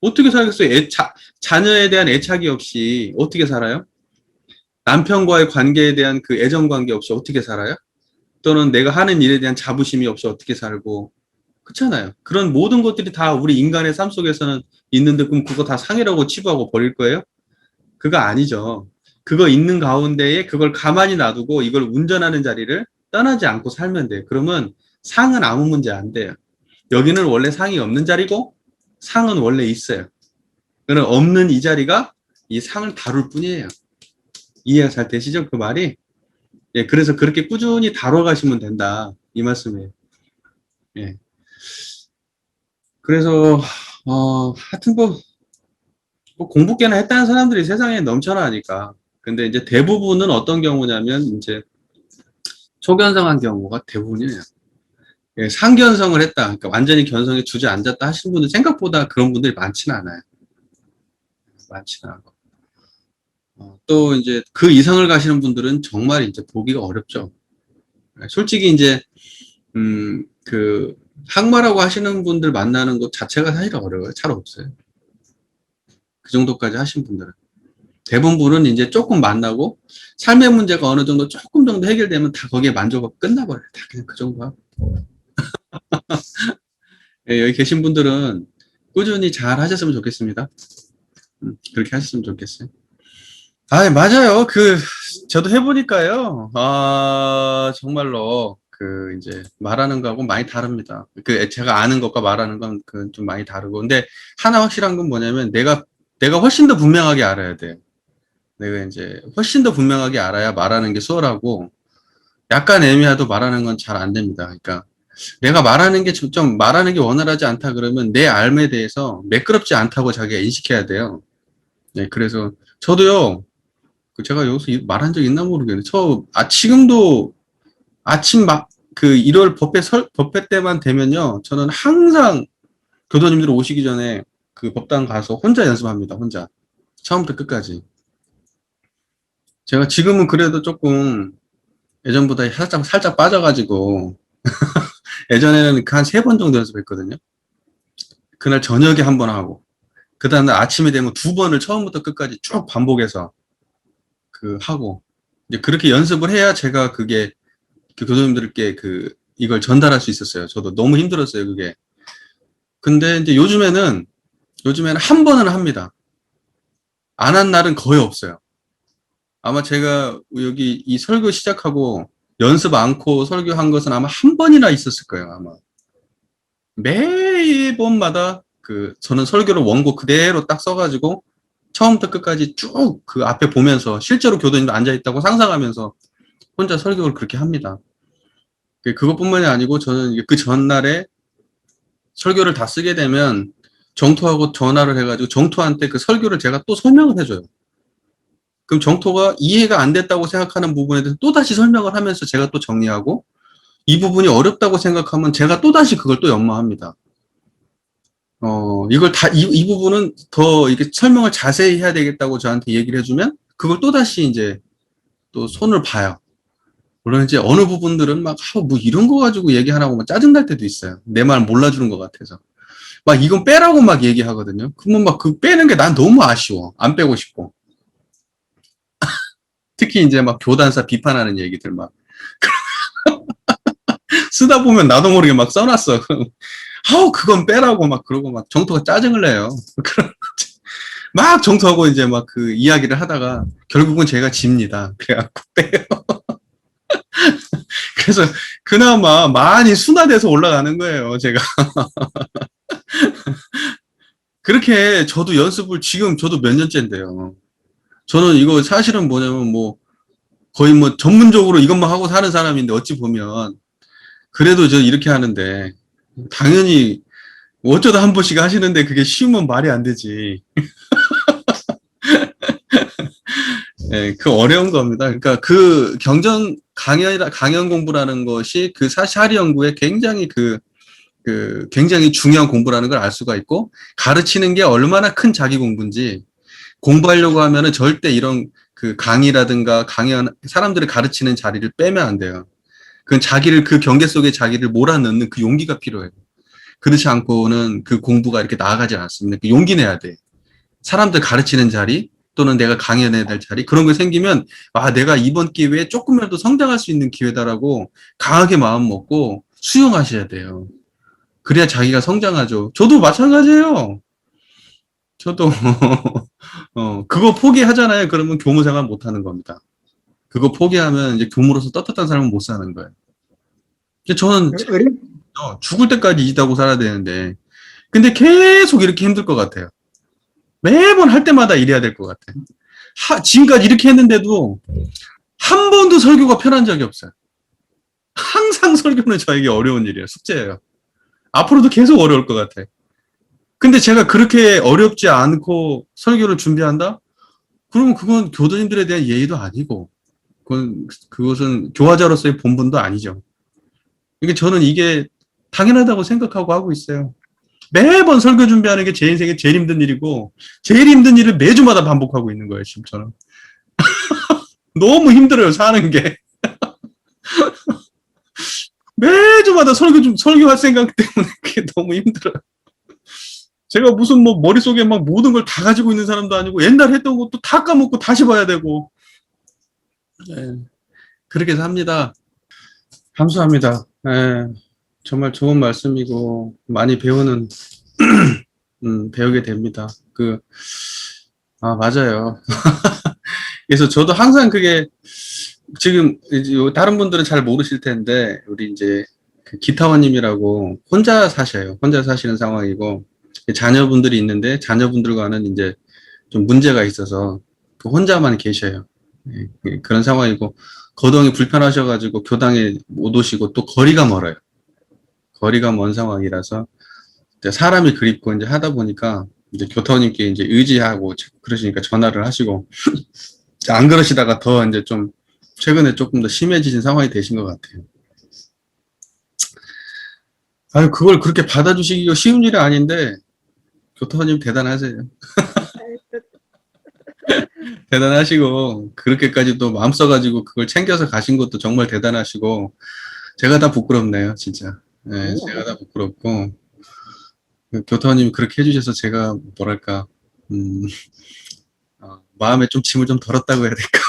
어떻게 살겠어요? 자녀에 대한 애착이 없이 어떻게 살아요? 남편과의 관계에 대한 그 애정 관계 없이 어떻게 살아요? 또는 내가 하는 일에 대한 자부심이 없이 어떻게 살고. 그렇잖아요. 그런 모든 것들이 다 우리 인간의 삶 속에서는 있는데 그럼 그거 다 상이라고 치부하고 버릴 거예요? 그거 아니죠. 그거 있는 가운데에 그걸 가만히 놔두고 이걸 운전하는 자리를 떠나지 않고 살면 돼요. 그러면 상은 아무 문제 안 돼요. 여기는 원래 상이 없는 자리고 상은 원래 있어요. 그럼 없는 이 자리가 이 상을 다룰 뿐이에요. 이해가 잘 되시죠? 그 말이? 예, 그래서 그렇게 꾸준히 다뤄가시면 된다. 이 말씀이에요. 예. 그래서, 하여튼 뭐 공부 꽤나 했다는 사람들이 세상에 넘쳐나니까. 근데 이제 대부분은 어떤 경우냐면, 이제 초견성한 경우가 대부분이에요. 예, 상견성을 했다. 그러니까 완전히 견성에 주저앉았다 하시는 분들 생각보다 그런 분들이 많지는 않아요. 많지는 않고. 또 이제 그 이상을 가시는 분들은 정말 이제 보기가 어렵죠. 솔직히 이제, 그, 항마라고 하시는 분들 만나는 것 자체가 사실 어려워요. 잘 없어요. 그 정도까지 하신 분들은. 대부분은 이제 조금 만나고, 삶의 문제가 어느 정도 조금 정도 해결되면 다 거기에 만족하고 끝나버려요. 다 그냥 그 정도 하고. 예, 여기 계신 분들은 꾸준히 잘 하셨으면 좋겠습니다. 그렇게 하셨으면 좋겠어요. 아, 맞아요. 저도 해보니까요. 정말로, 이제, 말하는 거하고 많이 다릅니다. 제가 아는 것과 말하는 건, 좀 많이 다르고. 근데, 하나 확실한 건 뭐냐면, 내가 훨씬 더 분명하게 알아야 돼요. 내가 이제 훨씬 더 분명하게 알아야 말하는 게 수월하고, 약간 애매해도 말하는 건 잘 안 됩니다. 그러니까 내가 말하는 게 좀 말하는 게 원활하지 않다 그러면 내 삶에 대해서 매끄럽지 않다고 자기가 인식해야 돼요. 네, 그래서 저도요, 제가 여기서 말한 적 있나 모르겠는데, 지금도 아침 그 1월 법회 때만 되면요, 저는 항상 교도님들 오시기 전에 그 법당 가서 혼자 연습합니다, 혼자. 처음부터 끝까지. 제가 지금은 그래도 조금 예전보다 살짝 빠져가지고, 예전에는 그 한 3번 정도 연습했거든요. 그날 저녁에 한 번 하고, 그 다음날 아침에 되면 2번을 처음부터 끝까지 쭉 반복해서 하고, 이제 그렇게 연습을 해야 제가 그게 그 교도님들께 이걸 전달할 수 있었어요. 저도 너무 힘들었어요, 그게. 근데 이제 요즘에는 한 번은 합니다. 안 한 날은 거의 없어요. 아마 제가 여기 이 설교 시작하고 연습 않고 설교한 것은 아마 한 번이나 있었을 거예요, 아마. 매번마다 저는 설교를 원고 그대로 딱 써가지고 처음부터 끝까지 쭉 그 앞에 보면서 실제로 교도님도 앉아있다고 상상하면서 혼자 설교를 그렇게 합니다. 그것뿐만이 아니고 저는 그 전날에 설교를 다 쓰게 되면 정토하고 전화를 해가지고 정토한테 그 설교를 제가 또 설명을 해줘요. 그럼 정토가 이해가 안 됐다고 생각하는 부분에 대해서 또다시 설명을 하면서 제가 또 정리하고, 이 부분이 어렵다고 생각하면 제가 또다시 그걸 또 연마합니다. 이 부분은 더 이렇게 설명을 자세히 해야 되겠다고 저한테 얘기를 해주면 그걸 또다시 이제 또 손을 봐요. 물론 이제 어느 부분들은 뭐 이런 거 가지고 얘기하라고 막 짜증날 때도 있어요. 내 말 몰라주는 것 같아서. 막 이건 빼라고 막 얘기하거든요. 그러면 막 빼는 게 난 너무 아쉬워. 안 빼고 싶고. 특히 이제 막 교단사 비판하는 얘기들 막 쓰다 보면 나도 모르게 막 써놨어. 그건 빼라고 막 그러고 막 정토가 짜증을 내요. 막 정토하고 이제 막 이야기를 하다가 결국은 제가 집니다. 그래갖고 빼요. 그래서 그나마 많이 순화돼서 올라가는 거예요, 제가. 그렇게 저도 연습을 지금 저도 몇 년째인데요. 저는 이거 사실은 뭐냐면 거의 전문적으로 이것만 하고 사는 사람인데 어찌 보면 그래도 저 이렇게 하는데 당연히 어쩌다 한 번씩 하시는데 그게 쉬우면 말이 안 되지. 네, 어려운 겁니다. 그러니까 강연 공부라는 것이 사리 연구에 굉장히 중요한 공부라는 걸 알 수가 있고, 가르치는 게 얼마나 큰 자기 공부인지, 공부하려고 하면은 절대 이런 강의라든가 사람들을 가르치는 자리를 빼면 안 돼요. 그건 그 경계 속에 자기를 몰아넣는 그 용기가 필요해요. 그렇지 않고는 그 공부가 이렇게 나아가지 않습니다. 용기 내야 돼. 사람들 가르치는 자리, 또는 내가 강연해야 될 자리, 그런 게 생기면, 내가 이번 기회에 조금이라도 성장할 수 있는 기회다라고 강하게 마음 먹고 수용하셔야 돼요. 그래야 자기가 성장하죠. 저도 마찬가지예요. 저도, 그거 포기하잖아요. 그러면 교무생활 못 하는 겁니다. 그거 포기하면 이제 교무로서 떳떳한 사람은 못 사는 거예요. 저는 죽을 때까지 이다고 살아야 되는데, 근데 계속 이렇게 힘들 것 같아요. 매번 할 때마다 이래야 될 것 같아요. 지금까지 이렇게 했는데도 한 번도 설교가 편한 적이 없어요. 항상 설교는 저에게 어려운 일이에요. 숙제예요. 앞으로도 계속 어려울 것 같아요. 근데 제가 그렇게 어렵지 않고 설교를 준비한다? 그러면 그건 교도님들에 대한 예의도 아니고, 그것은 교화자로서의 본분도 아니죠. 그러니까 저는 이게 당연하다고 생각하고 하고 있어요. 매번 설교 준비하는 게 제 인생에 제일 힘든 일이고, 제일 힘든 일을 매주마다 반복하고 있는 거예요, 지금 저는. 너무 힘들어요, 사는 게. 매주마다 설교할 생각 때문에 그게 너무 힘들어요. 제가 무슨 머릿속에 막 모든 걸 다 가지고 있는 사람도 아니고, 옛날 했던 것도 다 까먹고 다시 봐야 되고. 네, 그렇게 삽니다. 감사합니다. 네, 정말 좋은 말씀이고, 많이 배우게 됩니다. 맞아요. 그래서 저도 항상 지금, 다른 분들은 잘 모르실 텐데, 우리 이제, 기타원님이라고 혼자 사셔요. 혼자 사시는 상황이고, 자녀분들이 있는데, 자녀분들과는 이제 좀 문제가 있어서, 혼자만 계셔요. 그런 상황이고, 거동이 불편하셔가지고 교당에 못 오시고 또 거리가 멀어요. 거리가 먼 상황이라서 이제 사람이 그립고 이제 하다 보니까 이제 교토님께 이제 의지하고 그러시니까 전화를 하시고 안 그러시다가 더 이제 좀 최근에 조금 더 심해지신 상황이 되신 것 같아요. 아유, 그걸 그렇게 받아주시기가 쉬운 일이 아닌데 교토님 대단하세요. 대단하시고 그렇게까지 또 마음 써가지고 그걸 챙겨서 가신 것도 정말 대단하시고 제가 다 부끄럽네요, 진짜. 네, 제가 다 부끄럽고 교토님 그렇게 해주셔서 제가 뭐랄까 마음에 좀 짐을 좀 덜었다고 해야 될까?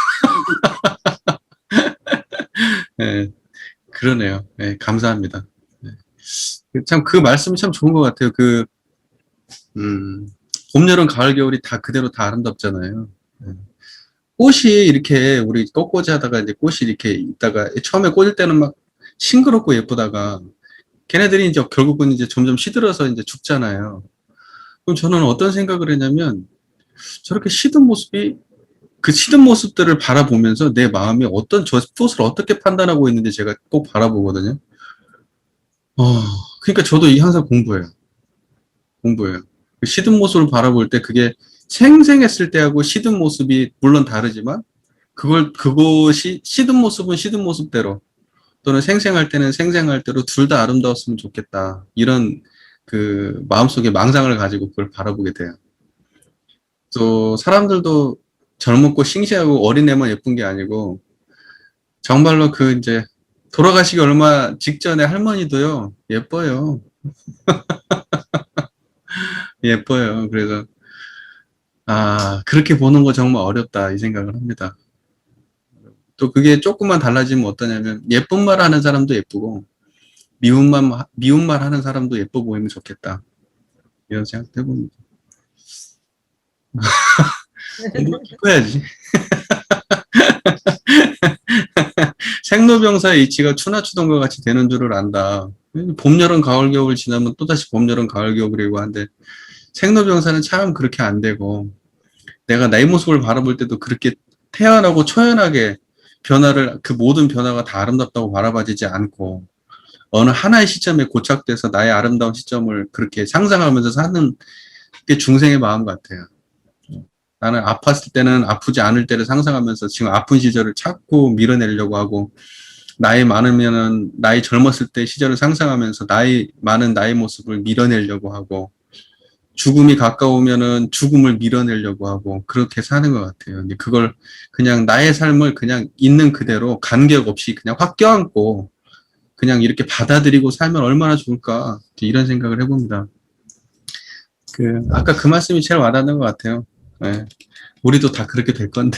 네, 그러네요. 네, 감사합니다. 네. 참 그 말씀이 참 좋은 것 같아요. 음, 봄, 여름, 가을, 겨울이 다 그대로 다 아름답잖아요. 네. 꽃이 이렇게 우리 꽃꽂이 하다가 이제 꽃이 이렇게 있다가 처음에 꽂을 때는 막 싱그럽고 예쁘다가 걔네들이 이제 결국은 이제 점점 시들어서 이제 죽잖아요. 그럼 저는 어떤 생각을 했냐면 저렇게 시든 모습이 그 시든 모습들을 바라보면서 내 마음이 어떤 저 꽃을 어떻게 판단하고 있는지 제가 꼭 바라보거든요. 어, 그러니까 저도 이 항상 공부해요. 공부해요. 그 시든 모습을 바라볼 때 그게 생생했을 때하고 시든 모습이 물론 다르지만 그것이 시든 모습은 시든 모습대로 또는 생생할 때는 생생할 대로 둘 다 아름다웠으면 좋겠다. 이런 그 마음속에 망상을 가지고 그걸 바라보게 돼요. 또 사람들도 젊고 싱싱하고 어린애만 예쁜 게 아니고 정말로 그 이제 돌아가시기 얼마 직전에 할머니도요 예뻐요. 예뻐요. 그래서 아 그렇게 보는 거 정말 어렵다 이 생각을 합니다. 또 그게 조금만 달라지면 어떠냐면 예쁜 말 하는 사람도 예쁘고 미운 말 하는 사람도 예뻐 보이면 좋겠다 이런 생각도 해봅니다. 공부 깊어야지. 생로병사의 이치가 추나추동과 같이 되는 줄을 안다. 봄, 여름, 가을, 겨울 지나면 또다시 봄, 여름, 가을, 겨울이고 한데 생로병사는 참 그렇게 안 되고 내가 내 모습을 바라볼 때도 그렇게 태연하고 초연하게 변화를 그 모든 변화가 다 아름답다고 바라봐지지 않고 어느 하나의 시점에 고착돼서 나의 아름다운 시점을 그렇게 상상하면서 사는 게 중생의 마음 같아요. 나는 아팠을 때는 아프지 않을 때를 상상하면서 지금 아픈 시절을 찾고 밀어내려고 하고 나이 많으면은 나이 젊었을 때 시절을 상상하면서 나이 많은 나의 모습을 밀어내려고 하고 죽음이 가까우면은 죽음을 밀어내려고 하고 그렇게 사는 것 같아요. 근데 그걸 그냥 나의 삶을 그냥 있는 그대로 간격 없이 그냥 확 껴안고 그냥 이렇게 받아들이고 살면 얼마나 좋을까 이런 생각을 해봅니다. 아까 그 말씀이 제일 와닿는 것 같아요. 네. 우리도 다 그렇게 될 건데.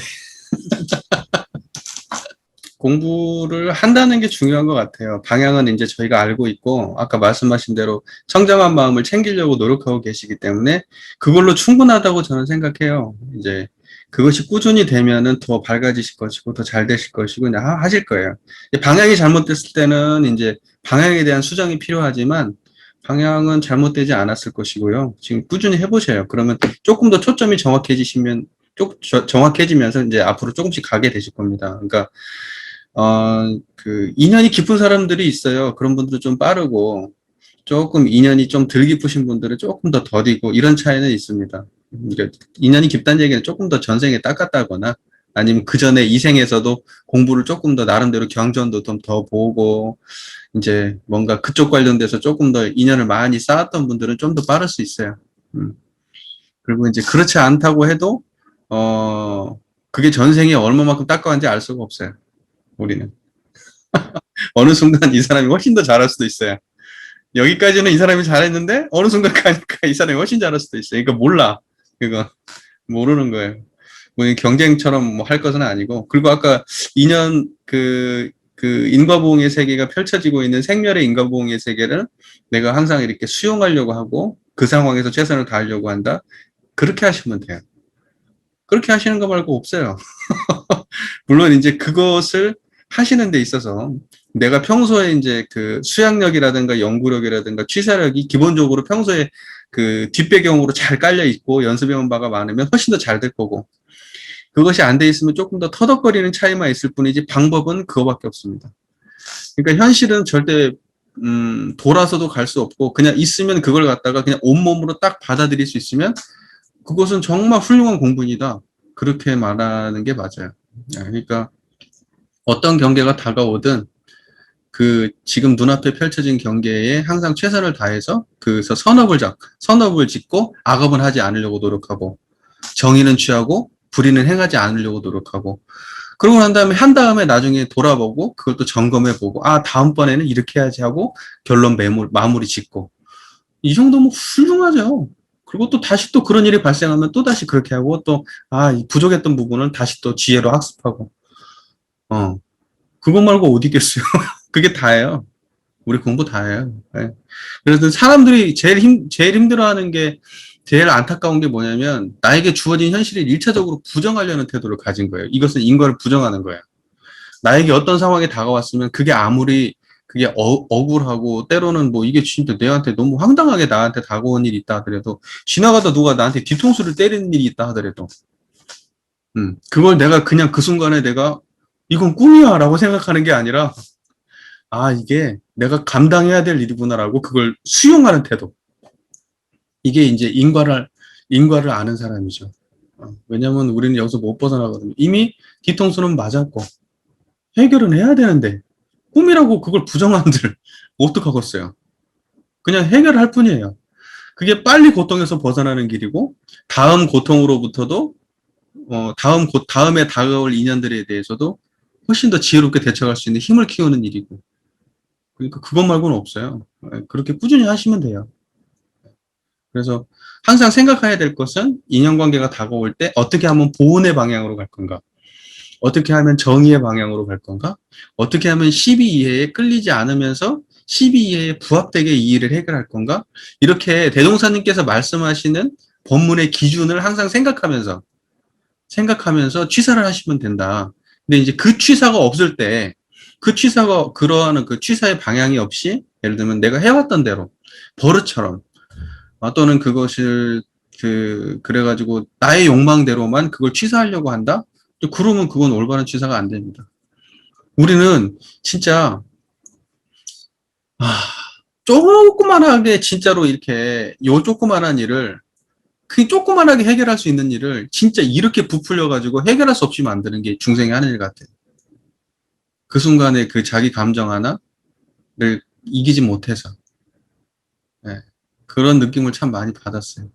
공부를 한다는 게 중요한 것 같아요. 방향은 이제 저희가 알고 있고, 아까 말씀하신 대로 청정한 마음을 챙기려고 노력하고 계시기 때문에 그걸로 충분하다고 저는 생각해요. 이제 그것이 꾸준히 되면은 더 밝아지실 것이고, 더 잘 되실 것이고, 이제 하실 거예요. 방향이 잘못됐을 때는 이제 방향에 대한 수정이 필요하지만, 방향은 잘못되지 않았을 것이고요. 지금 꾸준히 해보셔요. 그러면 조금 더 초점이 정확해지시면, 정확해지면서 이제 앞으로 조금씩 가게 되실 겁니다. 그러니까, 인연이 깊은 사람들이 있어요. 그런 분들은 좀 빠르고, 조금 인연이 좀 덜 깊으신 분들은 조금 더 더디고, 이런 차이는 있습니다. 그러니까 인연이 깊다는 얘기는 조금 더 전생에 닦았다거나, 아니면 그 전에 이생에서도 공부를 조금 더 나름대로 경전도 좀 더 보고, 이제 뭔가 그쪽 관련돼서 조금 더 인연을 많이 쌓았던 분들은 좀 더 빠를 수 있어요. 그리고 이제 그렇지 않다고 해도, 그게 전생에 얼마만큼 닦아왔는지 알 수가 없어요. 우리는. 어느 순간 이 사람이 훨씬 더 잘할 수도 있어요. 여기까지는 이 사람이 잘했는데 어느 순간 가니까 이 사람이 훨씬 잘할 수도 있어요. 그러니까 몰라. 그거 모르는 거예요. 뭐 경쟁처럼 뭐 할 것은 아니고. 그리고 아까 인연 그 인과보응의 세계가 펼쳐지고 있는 생멸의 인과보응의 세계를 내가 항상 이렇게 수용하려고 하고 그 상황에서 최선을 다하려고 한다. 그렇게 하시면 돼요. 그렇게 하시는 거 말고 없어요. 물론 이제 그것을 하시는 데 있어서 내가 평소에 이제 그 수양력이라든가 연구력이라든가 취사력이 기본적으로 평소에 그 뒷배경으로 잘 깔려 있고 연습해온 바가 많으면 훨씬 더 잘 될 거고 그것이 안 돼 있으면 조금 더 터덕거리는 차이만 있을 뿐이지 방법은 그거밖에 없습니다. 그러니까 현실은 절대 돌아서도 갈 수 없고 그냥 있으면 그걸 갖다가 그냥 온몸으로 딱 받아들일 수 있으면 그것은 정말 훌륭한 공부이다. 그렇게 말하는 게 맞아요. 그러니까 어떤 경계가 다가오든 그 지금 눈앞에 펼쳐진 경계에 항상 최선을 다해서 그래서 선업을 짓고 악업은 하지 않으려고 노력하고 정의는 취하고 불의는 행하지 않으려고 노력하고 그러고 난 다음에 한 다음에 나중에 돌아보고 그걸 또 점검해 보고 아 다음번에는 이렇게 해야지 하고 결론 마무리 짓고 이 정도면 훌륭하죠. 그리고 또 다시 또 그런 일이 발생하면 또 다시 그렇게 하고 또 부족했던 부분은 다시 또 지혜로 학습하고 그거 말고 어디 있겠어요. 그게 다예요. 우리 공부 다예요. 네. 그래서 사람들이 제일 힘들어하는 게 제일 안타까운 게 뭐냐면 나에게 주어진 현실을 1차적으로 부정하려는 태도를 가진 거예요. 이것은 인과를 부정하는 거예요. 나에게 어떤 상황이 다가왔으면 그게 아무리 그게 억울하고 때로는 뭐 이게 진짜 내한테 너무 황당하게 나한테 다가온 일이 있다 하더라도 지나가다 누가 나한테 뒤통수를 때리는 일이 있다 하더라도 그걸 내가 그냥 그 순간에 내가 이건 꿈이야 라고 생각하는 게 아니라 이게 내가 감당해야 될 일이구나라고 그걸 수용하는 태도. 이게 이제 인과를 아는 사람이죠. 왜냐면 우리는 여기서 못 벗어나거든요. 이미 뒤통수는 맞았고, 해결은 해야 되는데, 꿈이라고 그걸 부정한들, 어떡하겠어요. 그냥 해결할 뿐이에요. 그게 빨리 고통에서 벗어나는 길이고, 다음 고통으로부터도, 다음에 다가올 인연들에 대해서도 훨씬 더 지혜롭게 대처할 수 있는 힘을 키우는 일이고, 그러니까 그것 말고는 없어요. 그렇게 꾸준히 하시면 돼요. 그래서 항상 생각해야 될 것은 인연관계가 다가올 때 어떻게 하면 보온의 방향으로 갈 건가? 어떻게 하면 정의의 방향으로 갈 건가? 어떻게 하면 12이해에 끌리지 않으면서 12이해에 부합되게 이 일을 해결할 건가? 이렇게 대종사님께서 말씀하시는 법문의 기준을 항상 생각하면서 취사를 하시면 된다. 근데 이제 그 취사가 없을 때, 그 취사가 그러한 그 취사의 방향이 없이, 예를 들면 내가 해왔던 대로, 버릇처럼, 또는 그것을, 그래가지고 나의 욕망대로만 그걸 취사하려고 한다? 그러면 그건 올바른 취사가 안 됩니다. 우리는 진짜, 조그만하게 진짜로 이렇게, 요 조그만한 일을 그 조그만하게 해결할 수 있는 일을 진짜 이렇게 부풀려가지고 해결할 수 없이 만드는 게 중생이 하는 일 같아요. 그 순간에 그 자기 감정 하나를 이기지 못해서. 네. 그런 느낌을 참 많이 받았어요.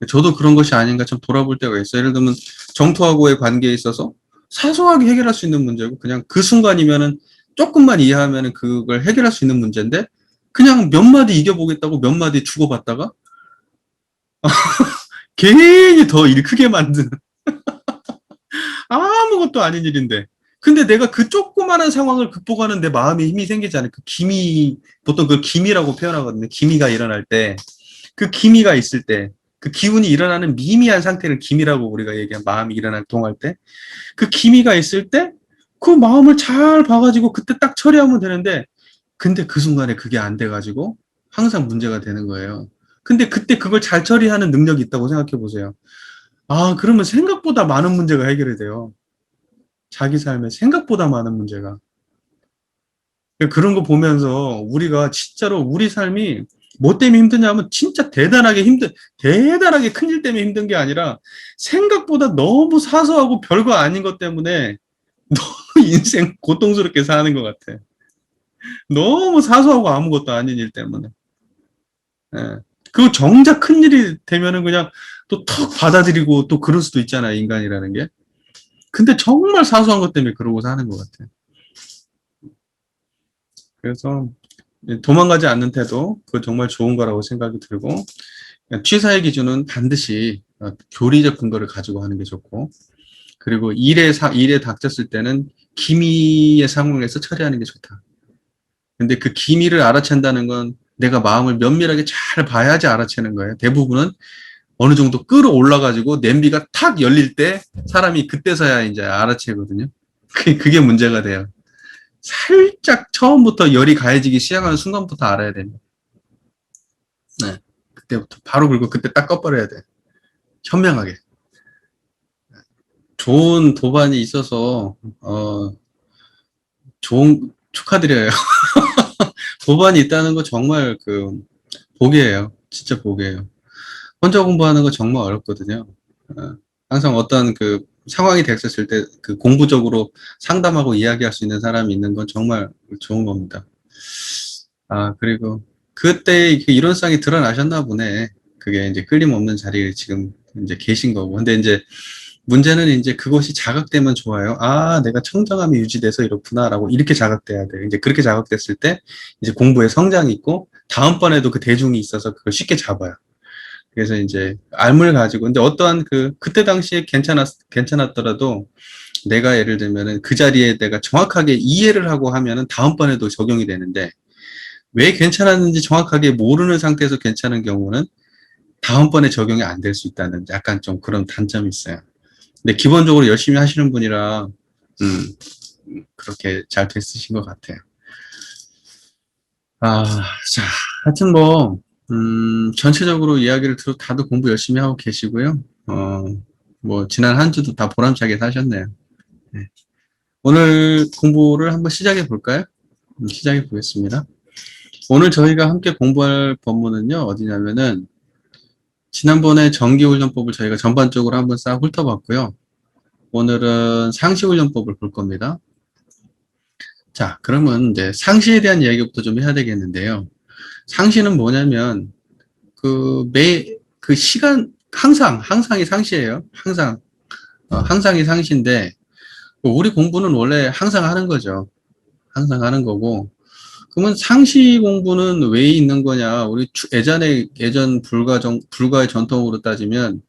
저도 그런 것이 아닌가 좀 돌아볼 때가 있어요. 예를 들면 정토하고의 관계에 있어서 사소하게 해결할 수 있는 문제고 그냥 그 순간이면은 조금만 이해하면은 그걸 해결할 수 있는 문제인데 그냥 몇 마디 이겨보겠다고 몇 마디 주고받다가 괜히 더 일 크게 만드는 아무것도 아닌 일인데. 근데 내가 그 조그마한 상황을 극복하는 내 마음에 힘이 생기잖아요. 그 기미, 보통 그 기미라고 표현하거든요. 기미가 일어날 때. 그 기미가 있을 때. 그 기운이 일어나는 미미한 상태를 기미라고 우리가 얘기한 마음이 일어날 동할 때. 그 기미가 있을 때, 그 마음을 잘 봐가지고 그때 딱 처리하면 되는데, 근데 그 순간에 그게 안 돼가지고 항상 문제가 되는 거예요. 근데 그때 그걸 잘 처리하는 능력이 있다고 생각해 보세요. 그러면 생각보다 많은 문제가 해결이 돼요. 자기 삶에 생각보다 많은 문제가. 그런 거 보면서 우리가 진짜로 우리 삶이 뭐 때문에 힘드냐면 진짜 대단하게 큰 일 때문에 힘든 게 아니라 생각보다 너무 사소하고 별거 아닌 것 때문에 너무 인생 고통스럽게 사는 것 같아. 너무 사소하고 아무것도 아닌 일 때문에. 예. 그 정작 큰 일이 되면은 그냥 또 턱 받아들이고 또 그럴 수도 있잖아요, 인간이라는 게. 근데 정말 사소한 것 때문에 그러고 사는 것 같아요. 그래서 도망가지 않는 태도, 그거 정말 좋은 거라고 생각이 들고, 취사의 기준은 반드시 교리적 근거를 가지고 하는 게 좋고, 그리고 일에 닥쳤을 때는 기미의 상황에서 처리하는 게 좋다. 근데 그 기미를 알아챈다는 건 내가 마음을 면밀하게 잘 봐야지 알아채는 거예요. 대부분은 어느 정도 끌어올라가지고 냄비가 탁 열릴 때 사람이 그때서야 이제 알아채거든요. 그게 문제가 돼요. 살짝 처음부터 열이 가해지기 시작하는 순간부터 알아야 됩니다. 네. 그때부터 바로 그리고 그때 딱 꺼버려야 돼. 현명하게. 좋은 도반이 있어서, 축하드려요. 도반이 있다는 거 정말 복이에요. 진짜 복이에요. 혼자 공부하는 거 정말 어렵거든요. 항상 어떤 상황이 됐었을 때 공부적으로 상담하고 이야기할 수 있는 사람이 있는 건 정말 좋은 겁니다. 그리고 그때 이론상이 드러나셨나 보네. 그게 이제 끊임없는 자리에 지금 이제 계신 거고. 근데 이제 문제는 이제 그것이 자각되면 좋아요. 내가 청정함이 유지돼서 이렇구나라고 이렇게 자각돼야 돼요. 이제 그렇게 자각됐을 때 이제 공부에 성장이 있고 다음번에도 그 대중이 있어서 그걸 쉽게 잡아요. 그래서 이제 알물 가지고 근데 어떠한 그때 당시에 괜찮았더라도 내가 예를 들면은 그 자리에 내가 정확하게 이해를 하고 하면은 다음번에도 적용이 되는데 왜 괜찮았는지 정확하게 모르는 상태에서 괜찮은 경우는 다음번에 적용이 안 될 수 있다는 약간 좀 그런 단점이 있어요. 근데 기본적으로 열심히 하시는 분이라 그렇게 잘 됐으신 것 같아요. 자, 하여튼 전체적으로 이야기를 들어 다들 공부 열심히 하고 계시고요. 지난 한 주도 다 보람차게 사셨네요. 네. 오늘 공부를 한번 시작해 볼까요? 시작해 보겠습니다. 오늘 저희가 함께 공부할 본문은요, 어디냐면은, 지난번에 정기훈련법을 저희가 전반적으로 한번 싹 훑어봤고요. 오늘은 상시훈련법을 볼 겁니다. 자, 그러면 이제 상시에 대한 이야기부터 좀 해야 되겠는데요. 상시는 뭐냐면, 시간, 항상이 상시예요. 항상이 상시인데, 우리 공부는 원래 항상 하는 거죠. 항상 하는 거고, 그러면 상시 공부는 왜 있는 거냐? 우리 예전 불가의 전통으로 따지면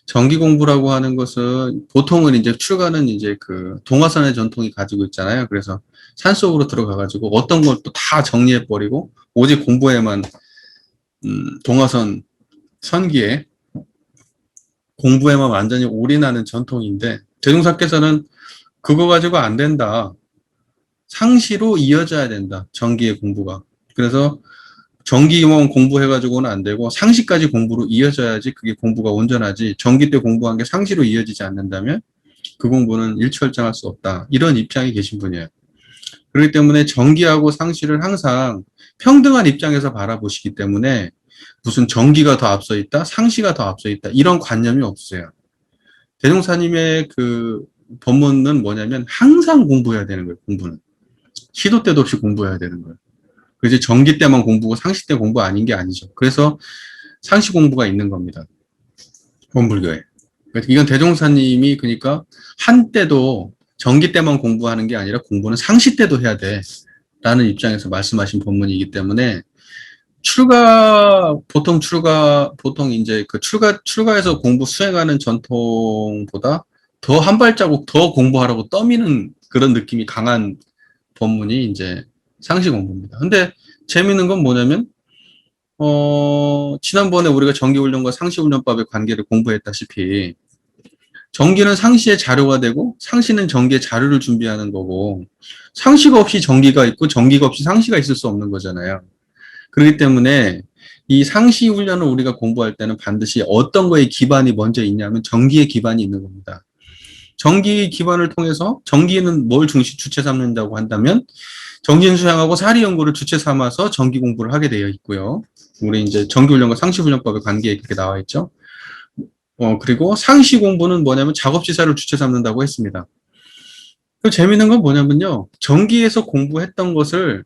정기 공부라고 하는 것은 보통은 이제 출가는 이제 동화선의 전통이 가지고 있잖아요. 그래서 산속으로 들어가가지고 어떤 걸 또 다 정리해버리고 오직 공부에만 동화선 선기에 공부에만 완전히 올인하는 전통인데 대중사께서는 그거 가지고 안 된다. 상시로 이어져야 된다. 정기의 공부가. 그래서 정기만 공부해가지고는 안 되고 상시까지 공부로 이어져야지 그게 공부가 온전하지. 정기 때 공부한 게 상시로 이어지지 않는다면 그 공부는 일취월장할 수 없다. 이런 입장이 계신 분이에요. 그렇기 때문에 정기하고 상시를 항상 평등한 입장에서 바라보시기 때문에 무슨 정기가 더 앞서 있다, 상시가 더 앞서 있다 이런 관념이 없어요. 대종사님의 법문은 뭐냐면 항상 공부해야 되는 거예요. 공부는 시도 때도 없이 공부해야 되는 거예요. 그래서 정기 때만 공부고 상시 때 공부 아닌 게 아니죠. 그래서 상시 공부가 있는 겁니다. 원불교에. 이건 대종사님이 그러니까 한때도 정기 때만 공부하는 게 아니라 공부는 상시 때도 해야 돼. 라는 입장에서 말씀하신 본문이기 때문에 보통 이제 출가해서 공부 수행하는 전통보다 더 한 발자국 더 공부하라고 떠미는 그런 느낌이 강한 본문이 이제 상시 공부입니다. 근데 재미있는 건 뭐냐면, 지난번에 우리가 정기훈련과 상시훈련법의 관계를 공부했다시피, 정기는 상시의 자료가 되고, 상시는 정기의 자료를 준비하는 거고, 상시가 없이 정기가 있고, 정기가 없이 상시가 있을 수 없는 거잖아요. 그렇기 때문에 이 상시 훈련을 우리가 공부할 때는 반드시 어떤 거에 기반이 먼저 있냐면 정기의 기반이 있는 겁니다. 정기 기반을 통해서 정기는 뭘 주체 삼는다고 한다면 정진 수양하고 사리 연구를 주체 삼아서 정기 공부를 하게 되어 있고요. 우리 이제 정기 훈련과 상시 훈련법의 관계에 그렇게 나와 있죠. 그리고 상시 공부는 뭐냐면 작업 지사를 주체 삼는다고 했습니다. 그 재미있는 건 뭐냐면요. 정기에서 공부했던 것을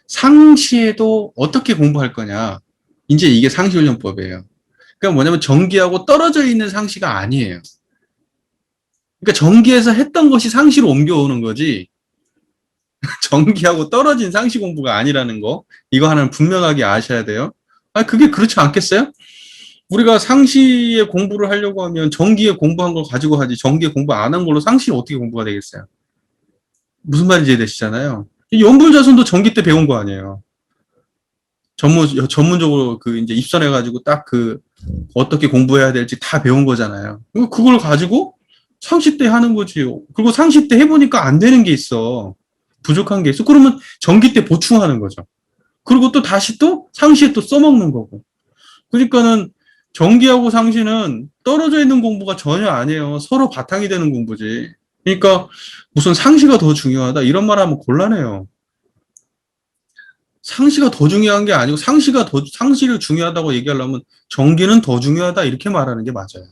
상시에도 어떻게 공부할 거냐. 이제 이게 상시 훈련법이에요. 그러니까 뭐냐면 정기하고 떨어져 있는 상시가 아니에요. 그러니까 정기에서 했던 것이 상시로 옮겨오는 거지 정기하고 떨어진 상시 공부가 아니라는 거 이거 하나는 분명하게 아셔야 돼요. 그게 그렇지 않겠어요? 우리가 상시에 공부를 하려고 하면 정기에 공부한 걸 가지고 하지 정기에 공부 안 한 걸로 상시는 어떻게 공부가 되겠어요? 무슨 말인지 이해되시잖아요. 연불자손도 정기 때 배운 거 아니에요. 전문적으로 이제 입선해가지고 딱 어떻게 공부해야 될지 다 배운 거잖아요. 그걸 가지고 상시 때 하는 거지. 그리고 상시 때 해보니까 안 되는 게 있어. 부족한 게 있어. 그러면 정기 때 보충하는 거죠. 그리고 또 다시 또 상시에 또 써먹는 거고. 그러니까는 정기하고 상시는 떨어져 있는 공부가 전혀 아니에요. 서로 바탕이 되는 공부지. 그러니까 무슨 상시가 더 중요하다 이런 말 하면 곤란해요. 상시가 더 중요한 게 아니고 상시를 중요하다고 얘기하려면 정기는 더 중요하다 이렇게 말하는 게 맞아요.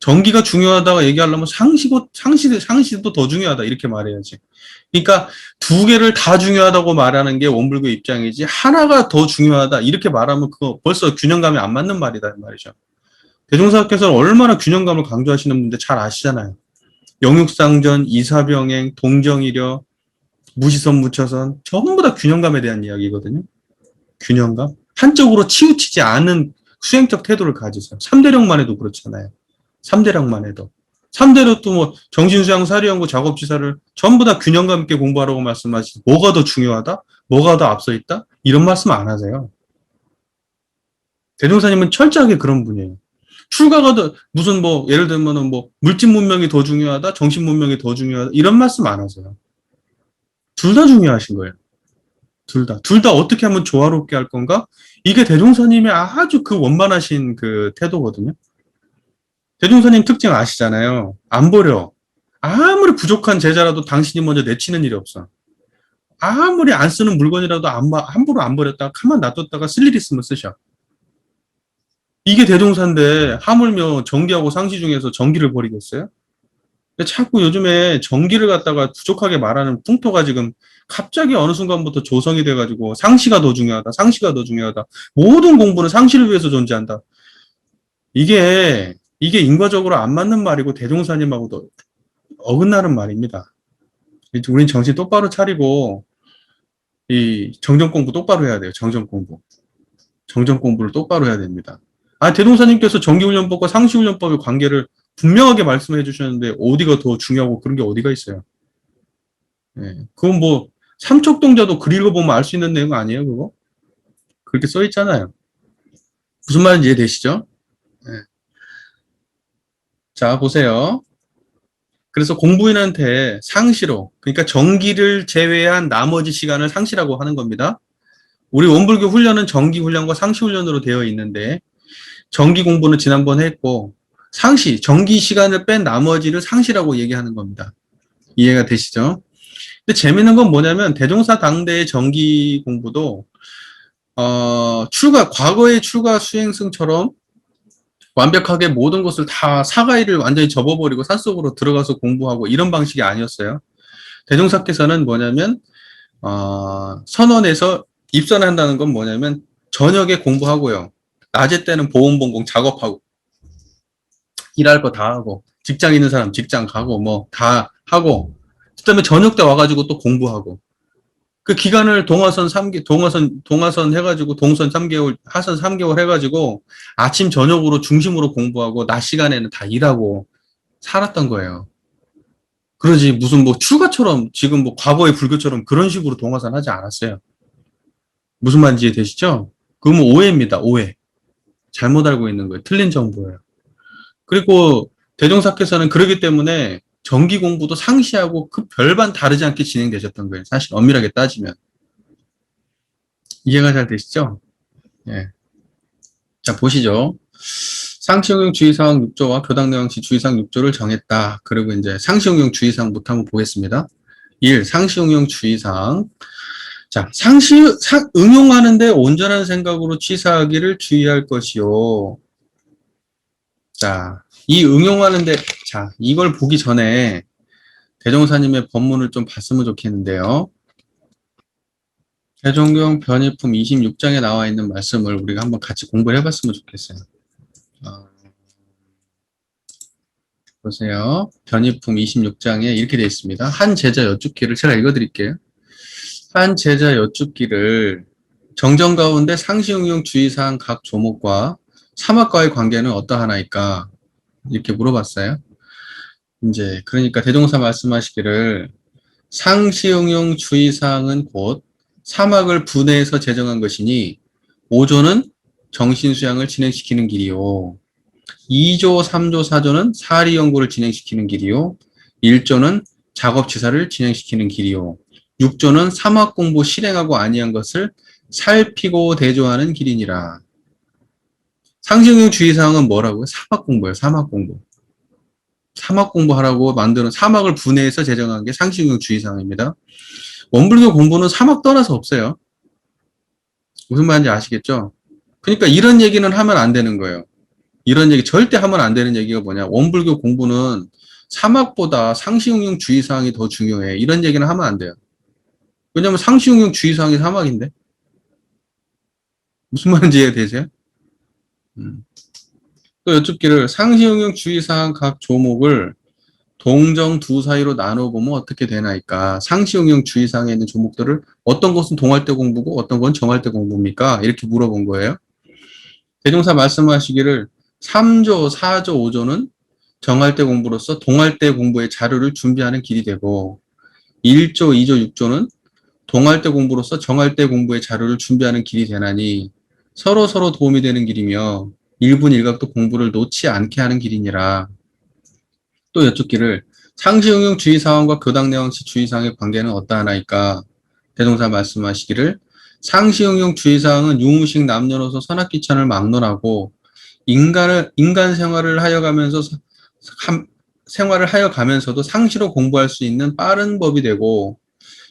정기가 중요하다고 얘기하려면 상시도 더 중요하다 이렇게 말해야지. 그러니까 두 개를 다 중요하다고 말하는 게 원불교 입장이지 하나가 더 중요하다 이렇게 말하면 그거 벌써 균형감이 안 맞는 말이다 이 말이죠. 대종사께서는 얼마나 균형감을 강조하시는 분인데 잘 아시잖아요. 영육상전, 이사병행, 동정이려, 무시선, 무처선 전부 다 균형감에 대한 이야기거든요. 균형감. 한쪽으로 치우치지 않은 수행적 태도를 가지세요. 3대령만 해도 그렇잖아요. 3대령만 해도. 3대력도 뭐 정신수양, 사리연구, 작업지사를 전부 다 균형감 있게 공부하라고 말씀하시고 뭐가 더 중요하다? 뭐가 더 앞서 있다? 이런 말씀 안 하세요. 대종사님은 철저하게 그런 분이에요. 출가가 더 무슨 뭐 예를 들면은 뭐 물질 문명이 더 중요하다, 정신 문명이 더 중요하다 이런 말씀 안 하세요. 둘 다 중요하신 거예요. 둘 다 어떻게 하면 조화롭게 할 건가? 이게 대종사님의 아주 그 원만하신 그 태도거든요. 대종사님 특징 아시잖아요. 안 버려. 아무리 부족한 제자라도 당신이 먼저 내치는 일이 없어. 아무리 안 쓰는 물건이라도 함부로 안 버렸다가 가만 놔뒀다가 쓸 일 있으면 쓰셔. 이게 대종사인데 하물며 정기하고 상시 중에서 정기를 버리겠어요? 자꾸 요즘에 정기를 갖다가 부족하게 말하는 풍토가 지금 갑자기 어느 순간부터 조성이 돼가지고 상시가 더 중요하다, 상시가 더 중요하다. 모든 공부는 상시를 위해서 존재한다. 이게 인과적으로 안 맞는 말이고 대종사님하고도 어긋나는 말입니다. 우린 정신 똑바로 차리고 이 정정 공부 똑바로 해야 돼요. 정정 공부. 정정 공부를 똑바로 해야 됩니다. 대종사님께서 정기훈련법과 상시훈련법의 관계를 분명하게 말씀해 주셨는데 어디가 더 중요하고 그런 게 어디가 있어요. 예, 그건 뭐 삼척동자도 글 읽어보면 알 수 있는 내용 아니에요, 그거? 그렇게 써 있잖아요. 무슨 말인지 이해되시죠? 예. 자, 보세요. 그래서 공부인한테 상시로, 그러니까 정기를 제외한 나머지 시간을 상시라고 하는 겁니다. 우리 원불교 훈련은 정기 훈련과 상시 훈련으로 되어 있는데 정기 공부는 지난번에 했고 정기 시간을 뺀 나머지를 상시라고 얘기하는 겁니다. 이해가 되시죠? 근데 재밌는 건 뭐냐면 대종사 당대의 정기 공부도 과거의 출가 수행승처럼 완벽하게 모든 것을 다 사가이를 완전히 접어버리고 산속으로 들어가서 공부하고 이런 방식이 아니었어요. 대종사께서는 뭐냐면 선원에서 입선한다는 건 뭐냐면 저녁에 공부하고요. 낮에 때는 보온봉공 작업하고 일할 거 다 하고 직장 있는 사람 직장 가고 뭐 다 하고 그다음에 저녁 때 와가지고 또 공부하고 그 기간을 동화선 해가지고 동선 3개월 하선 3개월 해가지고 아침 저녁으로 중심으로 공부하고 낮 시간에는 다 일하고 살았던 거예요. 그러지 무슨 뭐 출가처럼 지금 뭐 과거의 불교처럼 그런 식으로 동화선 하지 않았어요. 무슨 말인지 이해되시죠? 그건 뭐 오해입니다. 오해. 잘못 알고 있는 거예요. 틀린 정보예요. 그리고 대종사께서는 그러기 때문에 정기 공부도 상시하고 그 별반 다르지 않게 진행되셨던 거예요. 사실 엄밀하게 따지면. 이해가 잘 되시죠? 예. 자, 보시죠. 상시응용 주의사항 6조와 교당 내용시 주의사항 6조를 정했다. 그리고 이제 상시응용 주의사항부터 한번 보겠습니다. 1. 상시응용 주의사항. 자, 응용하는데 온전한 생각으로 취사하기를 주의할 것이요. 자, 이 응용하는데, 자, 이걸 보기 전에 대종사님의 법문을 좀 봤으면 좋겠는데요. 대종경 변의품 26장에 나와 있는 말씀을 우리가 한번 같이 공부를 해봤으면 좋겠어요. 보세요. 변의품 26장에 이렇게 되어 있습니다. 한 제자 여쭙기를 제가 읽어드릴게요. 한 제자 여쭙기를 정정 가운데 상시응용 주의사항 각 조목과 사막과의 관계는 어떠하나이까? 이렇게 물어봤어요. 이제 그러니까 대종사 말씀하시기를 상시응용 주의사항은 곧 사막을 분해해서 제정한 것이니 5조는 정신수양을 진행시키는 길이요. 2조, 3조, 4조는 사리 연구를 진행시키는 길이요. 1조는 작업치사를 진행시키는 길이요. 6조는 사막 공부 실행하고 아니한 것을 살피고 대조하는 길이니라. 상시응용 주의사항은 뭐라고요? 사막 공부예요. 사막 공부. 사막 공부하라고 만드는 사막을 분해해서 제정한 게 상시응용 주의사항입니다. 원불교 공부는 사막 떠나서 없어요. 무슨 말인지 아시겠죠? 그러니까 이런 얘기는 하면 안 되는 거예요. 이런 얘기 절대 하면 안 되는 얘기가 뭐냐? 원불교 공부는 사막보다 상시응용 주의사항이 더 중요해. 이런 얘기는 하면 안 돼요. 왜냐면 상시응용 주의사항이 사막인데. 무슨 말인지 이해되세요? 또 여쭙기를 상시응용 주의사항 각 조목을 동정 두 사이로 나눠보면 어떻게 되나이까? 상시응용 주의사항에 있는 조목들을 어떤 것은 동할 때 공부고 어떤 건 정할 때 공부입니까? 이렇게 물어본 거예요. 대종사 말씀하시기를 3조, 4조, 5조는 정할 때 공부로서 동할 때 공부의 자료를 준비하는 길이 되고 1조, 2조, 6조는 동할 때 공부로서 정할 때 공부의 자료를 준비하는 길이 되나니 서로 도움이 되는 길이며 일분 일각도 공부를 놓지 않게 하는 길이니라. 또 여쭙기를 상시응용 주의사항과 교당내왕시 주의사항의 관계는 어떠하나이까? 대종사 말씀하시기를 상시응용 주의사항은 유무식 남녀노소 선악귀천을 막론하고 인간 생활을 하여가면서 생활을 하여가면서도 상시로 공부할 수 있는 빠른 법이 되고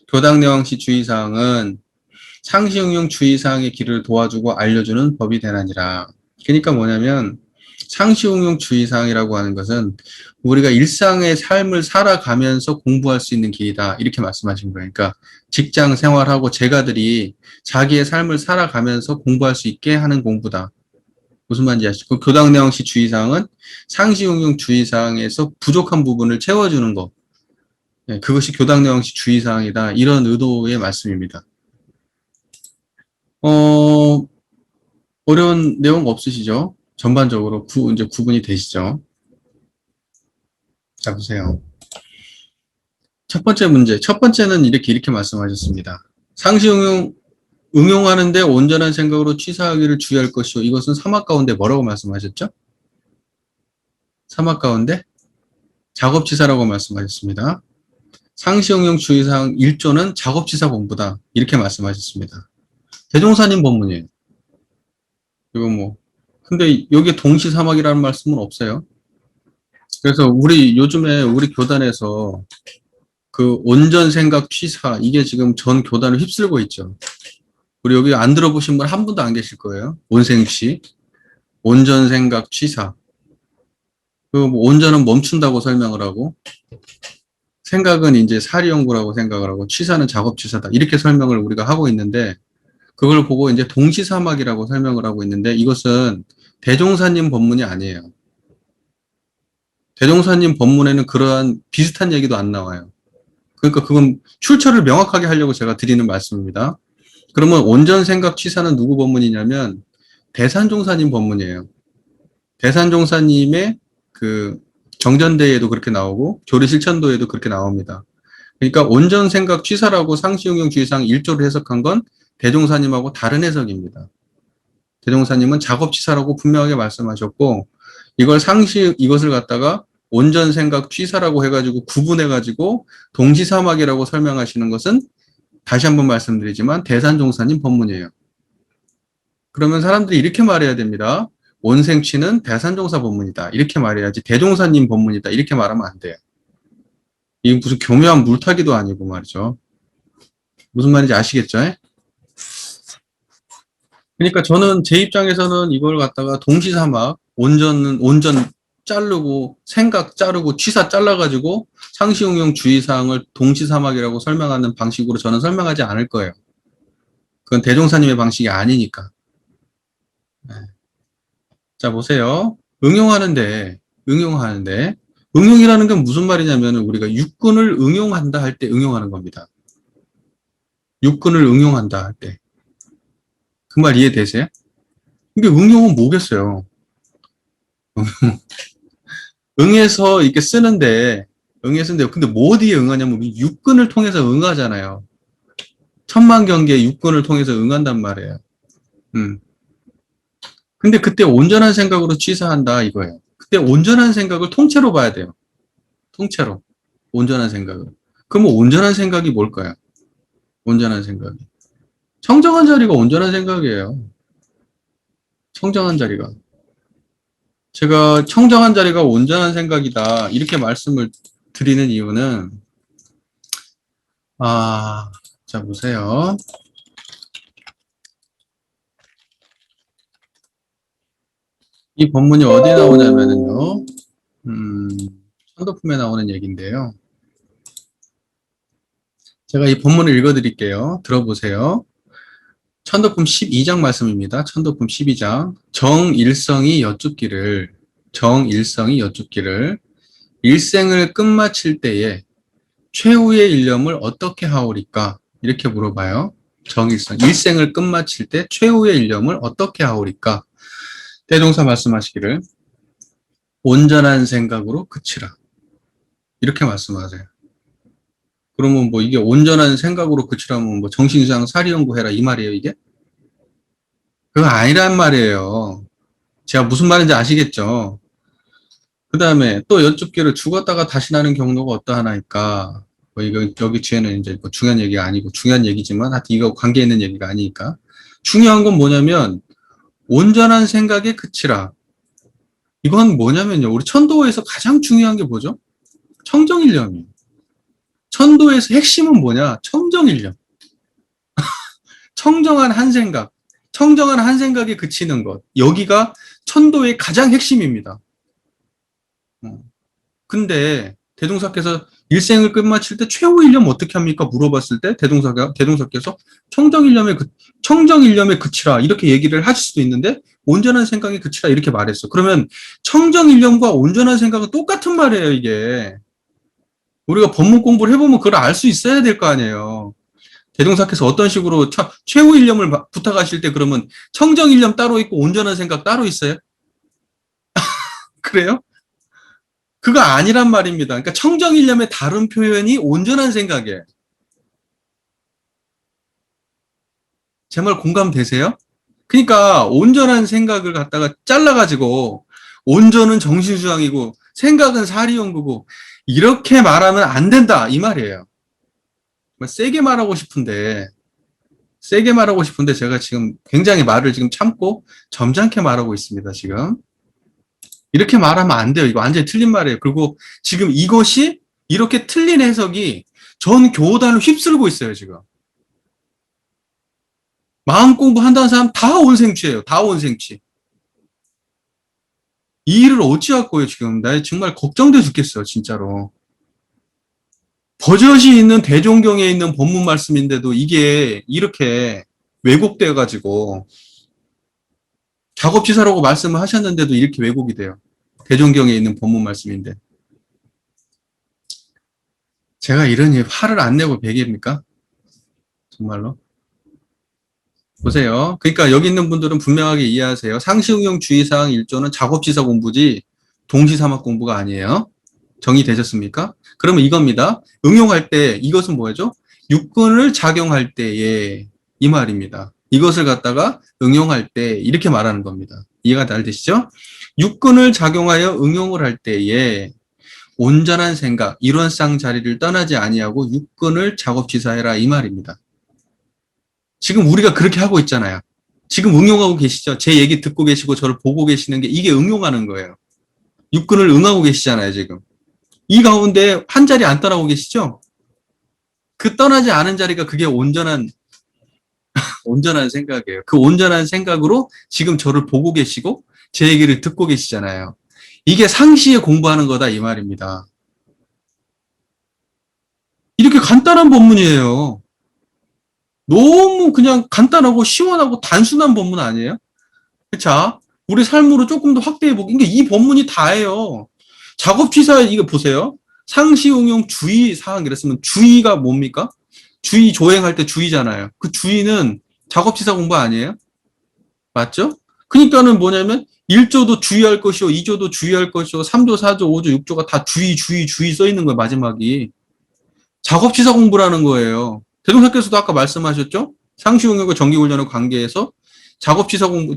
교당내왕시 주의사항은 상시응용 주의사항의 길을 도와주고 알려주는 법이 되나니라. 그러니까 뭐냐면 상시응용 주의사항이라고 하는 것은 우리가 일상의 삶을 살아가면서 공부할 수 있는 길이다. 이렇게 말씀하신 거예요. 그러니까 직장 생활하고 제가들이 자기의 삶을 살아가면서 공부할 수 있게 하는 공부다. 무슨 말인지 아시죠? 교당내왕시 주의사항은 상시응용 주의사항에서 부족한 부분을 채워주는 것. 네, 그것이 교당내왕시 주의사항이다. 이런 의도의 말씀입니다. 어려운 내용 없으시죠? 전반적으로 이제 구분이 되시죠? 자, 보세요. 첫 번째 문제. 첫 번째는 이렇게 말씀하셨습니다. 응용하는데 온전한 생각으로 취사하기를 주의할 것이요. 이것은 사막 가운데 뭐라고 말씀하셨죠? 사막 가운데 작업치사라고 말씀하셨습니다. 상시응용 주의사항 1조는 작업치사 공부다. 이렇게 말씀하셨습니다. 대종사님 본문이에요. 이거 뭐. 근데 여기에 동시사막이라는 말씀은 없어요. 그래서 요즘에 우리 교단에서 그 온전생각 취사, 이게 지금 전 교단을 휩쓸고 있죠. 우리 여기 안 들어보신 분 한 분도 안 계실 거예요. 온생시. 온전생각 취사. 뭐 온전은 멈춘다고 설명을 하고, 생각은 이제 사리연구라고 생각을 하고, 취사는 작업취사다. 이렇게 설명을 우리가 하고 있는데, 그걸 보고 이제 동시사막이라고 설명을 하고 있는데, 이것은 대종사님 법문이 아니에요. 대종사님 법문에는 그러한 비슷한 얘기도 안 나와요. 그러니까 그건 출처를 명확하게 하려고 제가 드리는 말씀입니다. 그러면 온전생각 취사는 누구 법문이냐면 대산종사님 법문이에요. 대산종사님의 그 정전대에도 그렇게 나오고 교리실천도에도 그렇게 나옵니다. 그러니까 온전생각 취사라고 상시응용 주의사항 1조를 해석한 건 대종사님하고 다른 해석입니다. 대종사님은 작업치사라고 분명하게 말씀하셨고 이것을 갖다가 온전생각 취사라고 해가지고 구분해가지고 동시사막이라고 설명하시는 것은 다시 한번 말씀드리지만 대산종사님 법문이에요. 그러면 사람들이 이렇게 말해야 됩니다. 온생취는 대산종사 법문이다. 이렇게 말해야지 대종사님 법문이다. 이렇게 말하면 안 돼요. 이게 무슨 교묘한 물타기도 아니고 말이죠. 무슨 말인지 아시겠죠? 그러니까 저는 제 입장에서는 이걸 갖다가 동시사막, 온전 자르고 생각 자르고 취사 잘라가지고 상시응용 주의사항을 동시사막이라고 설명하는 방식으로 저는 설명하지 않을 거예요. 그건 대종사님의 방식이 아니니까. 네. 자, 보세요. 응용이라는 건 무슨 말이냐면 우리가 육군을 응용한다 할 때 응용하는 겁니다. 육군을 응용한다 할 때. 그 말 이해되세요? 이게 응용은 뭐겠어요? 응해서 이렇게 쓰는데, 근데 뭐 어디에 응하냐면 육군을 통해서 응하잖아요. 천만경계의 육군을 통해서 응한단 말이에요. 근데 그때 온전한 생각으로 취사한다 이거예요. 그때 온전한 생각을 통째로 봐야 돼요. 통째로. 온전한 생각을. 그러면 온전한 생각이 뭘까요? 온전한 생각이. 청정한 자리가 온전한 생각이에요. 청정한 자리가. 제가 청정한 자리가 온전한 생각이다 이렇게 말씀을 드리는 이유는 자 보세요. 이 본문이 어디에 나오냐면은요. 천도품에 나오는 얘기인데요. 제가 이 본문을 읽어드릴게요. 들어보세요. 천도품 12장 말씀입니다. 천도품 12장. 정일성이 여쭙기를 일생을 끝마칠 때에 최후의 일념을 어떻게 하오리까? 이렇게 물어봐요. 정일성. 일생을 끝마칠 때 최후의 일념을 어떻게 하오리까? 대동사 말씀하시기를 온전한 생각으로 그치라. 이렇게 말씀하세요. 그러면 뭐 이게 온전한 생각으로 그치라면 뭐 정신이상 사리연구해라 이 말이에요, 이게? 그거 아니란 말이에요. 제가 무슨 말인지 아시겠죠? 그 다음에 또 여쭙기를 죽었다가 다시 나는 경로가 어떠하나이까? 뭐 이거 여기 뒤에는 이제 뭐 중요한 얘기가 아니고 중요한 얘기지만 하여튼 이거 관계 있는 얘기가 아니니까 중요한 건 뭐냐면 온전한 생각에 그치라. 이건 뭐냐면요. 우리 천도에서 가장 중요한 게 뭐죠? 청정일념이에요. 천도에서 핵심은 뭐냐? 청정일념. 청정한 한 생각. 청정한 한 생각에 그치는 것. 여기가 천도의 가장 핵심입니다. 근데 대동사께서 일생을 끝마칠 때 최후 일념 어떻게 합니까? 물어봤을 때 대동사께서 청정일념에 그치라 이렇게 얘기를 하실 수도 있는데 온전한 생각에 그치라 이렇게 말했어. 그러면 청정일념과 온전한 생각은 똑같은 말이에요, 이게. 우리가 법문 공부를 해보면 그걸 알 수 있어야 될 거 아니에요. 대동사께서 어떤 식으로 최후 일념을 부탁하실 때 그러면 청정일념 따로 있고 온전한 생각 따로 있어요? 그래요? 그거 아니란 말입니다. 그러니까 청정일념의 다른 표현이 온전한 생각이에요. 제 말 공감되세요? 그러니까 온전한 생각을 갖다가 잘라가지고 온전은 정신수양이고 생각은 사리연구고 이렇게 말하면 안 된다 이 말이에요. 세게 말하고 싶은데 제가 지금 굉장히 말을 지금 참고 점잖게 말하고 있습니다. 지금 이렇게 말하면 안 돼요. 이거 완전히 틀린 말이에요. 그리고 지금 이것이 이렇게 틀린 해석이 전 교단을 휩쓸고 있어요. 지금 마음 공부한다는 사람 다 온생취예요. 다 온생취. 이 일을 어찌할 거예요, 지금. 나 정말 걱정돼 죽겠어요, 진짜로. 버젓이 있는 대종경에 있는 본문 말씀인데도 이게 이렇게 왜곡돼가지고 작업지사라고 말씀을 하셨는데도 이렇게 왜곡이 돼요. 대종경에 있는 본문 말씀인데. 제가 이러니 화를 안 내고 베개입니까? 정말로? 보세요. 그러니까 여기 있는 분들은 분명하게 이해하세요. 상시응용 주의사항 1조는 작업지사 공부지 동시사막 공부가 아니에요. 정의되셨습니까? 그러면 이겁니다. 응용할 때 이것은 뭐죠? 육군을 작용할 때에 이 말입니다. 이것을 갖다가 응용할 때 이렇게 말하는 겁니다. 이해가 잘 되시죠? 육군을 작용하여 응용을 할 때에 온전한 생각, 일원상 자리를 떠나지 아니하고 육군을 작업지사해라 이 말입니다. 지금 우리가 그렇게 하고 있잖아요. 지금 응용하고 계시죠? 제 얘기 듣고 계시고 저를 보고 계시는 게 이게 응용하는 거예요. 육군을 응하고 계시잖아요, 지금. 이 가운데 한 자리 안 떠나고 계시죠? 그 떠나지 않은 자리가 그게 온전한 생각이에요. 그 온전한 생각으로 지금 저를 보고 계시고 제 얘기를 듣고 계시잖아요. 이게 상시에 공부하는 거다 이 말입니다. 이렇게 간단한 본문이에요. 너무 그냥 간단하고 시원하고 단순한 본문 아니에요? 자, 우리 삶으로 조금 더 확대해보고, 이게 이 본문이 다예요. 작업지사, 이거 보세요. 상시응용 주의 사항 이랬으면 주의가 뭡니까? 주의 조행할 때 주의잖아요. 그 주의는 작업지사 공부 아니에요? 맞죠? 그러니까는 뭐냐면 1조도 주의할 것이요, 2조도 주의할 것이요, 3조, 4조, 5조, 6조가 다 주의 써 있는 거예요, 마지막이. 작업지사 공부라는 거예요. 대동사께서도 아까 말씀하셨죠? 상시응용과 정기훈련의 관계에서 작업지사 공부,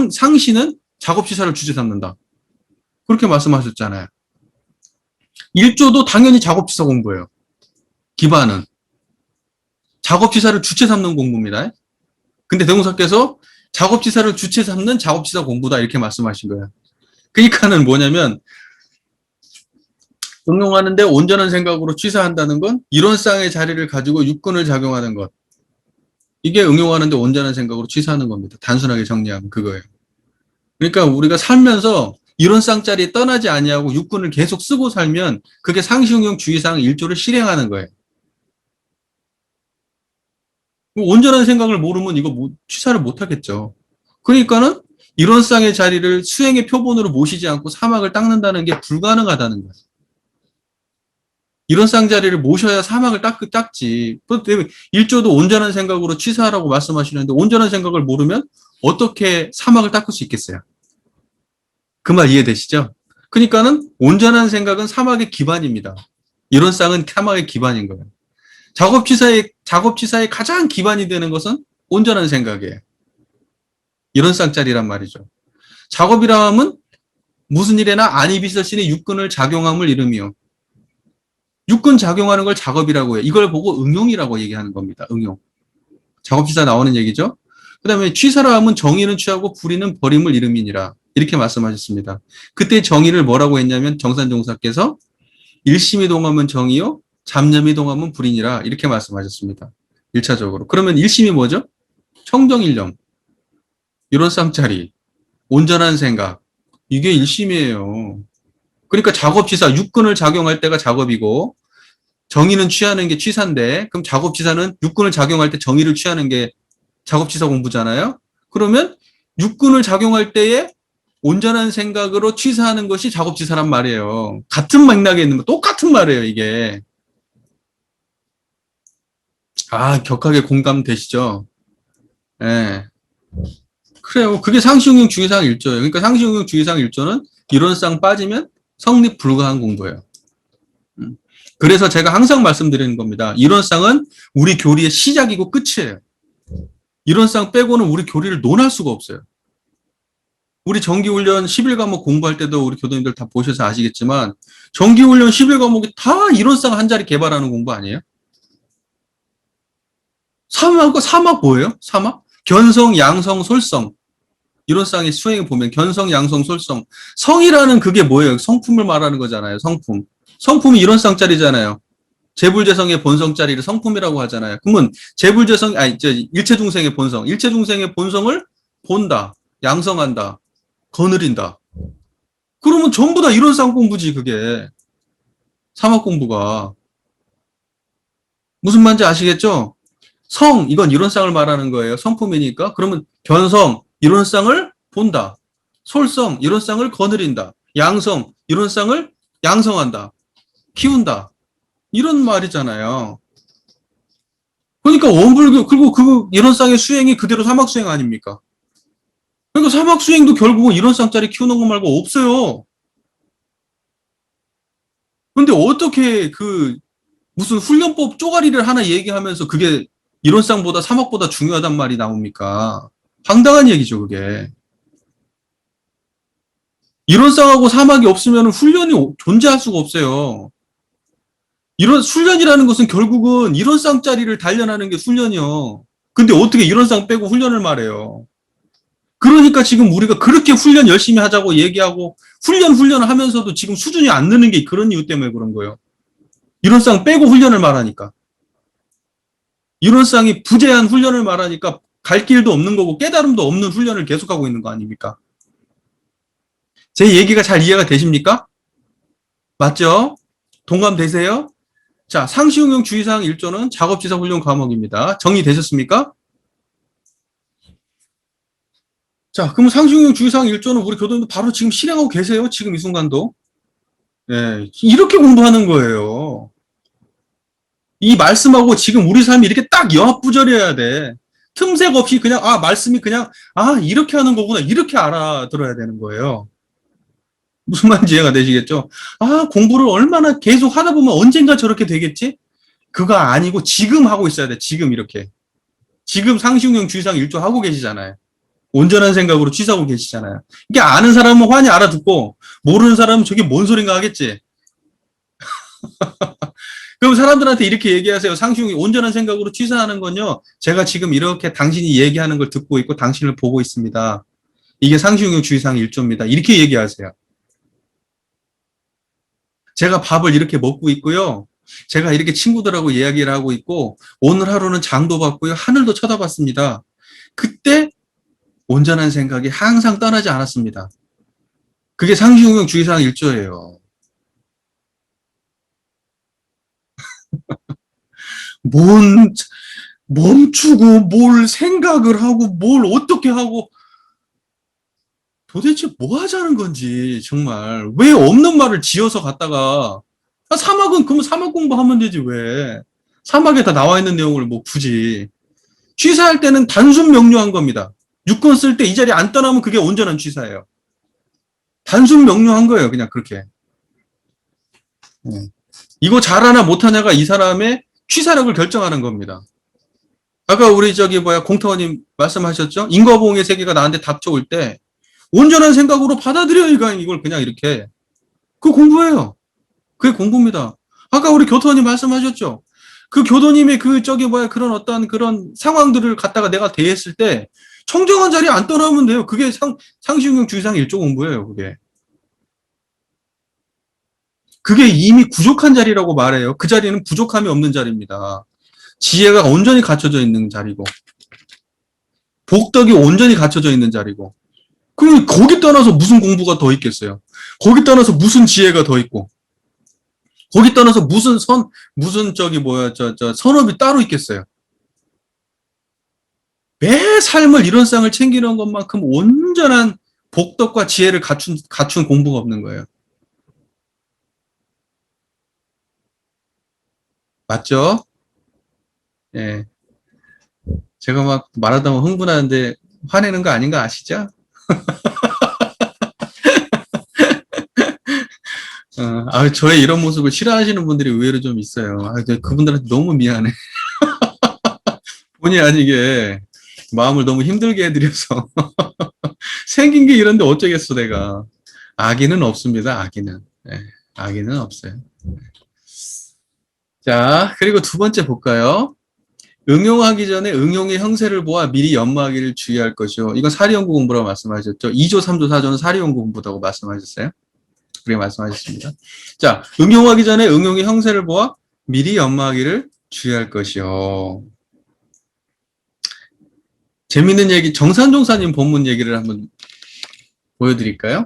상시는 작업지사를 주제 삼는다. 그렇게 말씀하셨잖아요. 1조도 당연히 작업지사 공부예요. 기반은. 작업지사를 주체 삼는 공부입니다. 근데 대동사께서 작업지사를 주체 삼는 작업지사 공부다. 이렇게 말씀하신 거예요. 그러니까는 뭐냐면 응용하는데 온전한 생각으로 취사한다는 건 이론상의 자리를 가지고 육근을 작용하는 것. 이게 응용하는데 온전한 생각으로 취사하는 겁니다. 단순하게 정리하면 그거예요. 그러니까 우리가 살면서 이론상 자리에 떠나지 아니하고 육근을 계속 쓰고 살면 그게 상시응용 주의사항 1조를 실행하는 거예요. 온전한 생각을 모르면 이거 취사를 못 하겠죠. 그러니까는 이론상의 자리를 수행의 표본으로 모시지 않고 사막을 닦는다는 게 불가능하다는 거예요. 이론상 자리를 모셔야 사막을 닦지. 1조도 온전한 생각으로 취사하라고 말씀하시는데 온전한 생각을 모르면 어떻게 사막을 닦을 수 있겠어요? 그 말 이해되시죠? 그러니까는 온전한 생각은 사막의 기반입니다. 이론상은 사막의 기반인 거예요. 작업치사의 가장 기반이 되는 것은 온전한 생각이에요. 이론상짜리란 말이죠. 작업이라 하면 무슨 일에나 안이비설신의 육근을 작용함을 이름이요. 육근 작용하는 걸 작업이라고 해요. 이걸 보고 응용이라고 얘기하는 겁니다. 응용. 작업치사 나오는 얘기죠. 그 다음에 취사라 하면 정의는 취하고 불의는 버림을 이름이니라. 이렇게 말씀하셨습니다. 그때 정의를 뭐라고 했냐면 정산종사께서 일심이 동하면 정의요, 잡념이 동하면 불이니라 이렇게 말씀하셨습니다. 1차적으로. 그러면 일심이 뭐죠? 청정일념, 이론상짜리, 온전한 생각. 이게 일심이에요. 그러니까 작업치사, 육근을 작용할 때가 작업이고 정의는 취하는 게 취사인데 그럼 작업치사는 육근을 작용할 때 정의를 취하는 게 작업치사 공부잖아요. 그러면 육근을 작용할 때에 온전한 생각으로 취사하는 것이 작업치사란 말이에요. 같은 맥락에 있는 거 똑같은 말이에요, 이게. 격하게 공감되시죠? 예. 네. 그래요. 그게 상시응용 주의사항 1조예요. 그러니까 상시응용 주의사항 1조는 이론상 빠지면 성립 불가한 공부예요. 그래서 제가 항상 말씀드리는 겁니다. 이론상은 우리 교리의 시작이고 끝이에요. 이론상 빼고는 우리 교리를 논할 수가 없어요. 우리 정기훈련 11과목 공부할 때도 우리 교도님들 다 보셔서 아시겠지만 정기훈련 11과목이 다 이론상 한 자리 개발하는 공부 아니에요? 사막 뭐예요? 사막? 견성, 양성, 솔성. 이론상의 수행에 보면 견성, 양성, 솔성. 성이라는 그게 뭐예요? 성품을 말하는 거잖아요. 성품. 성품이 이론상짜리잖아요. 재불재성의 본성짜리를 성품이라고 하잖아요. 그러면 일체중생의 본성. 일체중생의 본성을 본다. 양성한다. 거느린다. 그러면 전부 다 이론상 공부지, 그게. 사막 공부가. 무슨 말인지 아시겠죠? 성, 이건 이론상을 말하는 거예요. 성품이니까. 그러면 견성, 이론상을 본다. 솔성, 이론상을 거느린다. 양성, 이론상을 양성한다. 키운다. 이런 말이잖아요. 그러니까 원불교, 그리고 그 이론상의 수행이 그대로 사막 수행 아닙니까? 그러니까 사막 수행도 결국은 이론상짜리 키우는 거 말고 없어요. 근데 어떻게 무슨 훈련법 쪼가리를 하나 얘기하면서 그게 이론상보다 사막보다 중요하단 말이 나옵니까? 황당한 얘기죠, 그게. 이론상하고 사막이 없으면 훈련이 존재할 수가 없어요. 훈련이라는 것은 결국은 이론상짜리를 단련하는 게 훈련이요. 근데 어떻게 이론상 빼고 훈련을 말해요? 그러니까 지금 우리가 그렇게 훈련 열심히 하자고 얘기하고 훈련을 하면서도 지금 수준이 안 느는 게 그런 이유 때문에 그런 거예요. 이론상 빼고 훈련을 말하니까. 이론상이 부재한 훈련을 말하니까 갈 길도 없는 거고 깨달음도 없는 훈련을 계속하고 있는 거 아닙니까? 제 얘기가 잘 이해가 되십니까? 맞죠? 동감되세요? 자, 상시응용 주의사항 1조는 작업지사 훈련 과목입니다. 정리되셨습니까? 자, 그럼 상시응용 주의사항 1조는 우리 교도님도 바로 지금 실행하고 계세요. 지금 이 순간도. 네, 이렇게 공부하는 거예요. 이 말씀하고 지금 우리 삶이 이렇게 딱 연합부절해야 돼. 틈색 없이 그냥 말씀이 그냥 이렇게 하는 거구나 이렇게 알아들어야 되는 거예요. 무슨 말인지 이해가 되시겠죠? 공부를 얼마나 계속 하다 보면 언젠가 저렇게 되겠지? 그거 아니고 지금 하고 있어야 돼. 지금 이렇게. 지금 상시응용 주의사항 1조 하고 계시잖아요. 온전한 생각으로 취사하고 계시잖아요. 이게 아는 사람은 환히 알아듣고 모르는 사람은 저게 뭔 소린가 하겠지? 그럼 사람들한테 이렇게 얘기하세요. 상시응이 온전한 생각으로 취사하는 건요. 제가 지금 이렇게 당신이 얘기하는 걸 듣고 있고 당신을 보고 있습니다. 이게 상시응용 주의사항 1조입니다. 이렇게 얘기하세요. 제가 밥을 이렇게 먹고 있고요. 제가 이렇게 친구들하고 이야기를 하고 있고 오늘 하루는 장도 봤고요. 하늘도 쳐다봤습니다. 그때 온전한 생각이 항상 떠나지 않았습니다. 그게 상시응용 주의사항 1조예요. 뭔 멈추고 뭘 생각을 하고 뭘 어떻게 하고 도대체 뭐 하자는 건지 정말 왜 없는 말을 지어서 갖다가 사막은 그러면 사막 공부하면 되지 왜 사막에 다 나와 있는 내용을 뭐 굳이 취사할 때는 단순 명료한 겁니다. 유권 쓸 때 이 자리에 안 떠나면 그게 온전한 취사예요. 단순 명료한 거예요. 그냥 그렇게. 이거 잘하나 못하냐가 이 사람의 취사력을 결정하는 겁니다. 아까 우리 저기 공타원님 말씀하셨죠? 인과보응의 세계가 나한테 닥쳐올 때 온전한 생각으로 받아들여 이걸 그냥 이렇게 그 공부예요. 그게 공부입니다. 아까 우리 교토님 말씀하셨죠? 그 교도님의 그런 어떤 그런 상황들을 갖다가 내가 대했을 때 청정한 자리에 안 떠나면 돼요. 그게 상시응용 주의사항 1조 공부예요. 그게 이미 부족한 자리라고 말해요. 그 자리는 부족함이 없는 자리입니다. 지혜가 온전히 갖춰져 있는 자리고 복덕이 온전히 갖춰져 있는 자리고 그럼 거기 떠나서 무슨 공부가 더 있겠어요? 거기 떠나서 무슨 지혜가 더 있고 거기 떠나서 무슨 선업이 따로 있겠어요? 매 삶을 일원상을 챙기는 것만큼 온전한 복덕과 지혜를 갖춘 공부가 없는 거예요. 맞죠? 예. 제가 막 말하다 보면 흥분하는데 화내는 거 아닌 거 아시죠? 저의 이런 모습을 싫어하시는 분들이 의외로 좀 있어요. 그분들한테 너무 미안해. 본의 아니게 마음을 너무 힘들게 해드려서. 생긴 게 이런데 어쩌겠어, 내가. 악의는 없습니다, 악의는. 네, 악의는 없어요. 자, 그리고 두 번째 볼까요? 응용하기 전에 응용의 형세를 보아 미리 연마하기를 주의할 것이요. 이건 사리연구 공부라고 말씀하셨죠. 2조, 3조, 4조는 사리연구 공부라고 말씀하셨어요. 그렇게 말씀하셨습니다. 자, 응용하기 전에 응용의 형세를 보아 미리 연마하기를 주의할 것이요. 재밌는 얘기, 정산종사님 본문 얘기를 한번 보여드릴까요?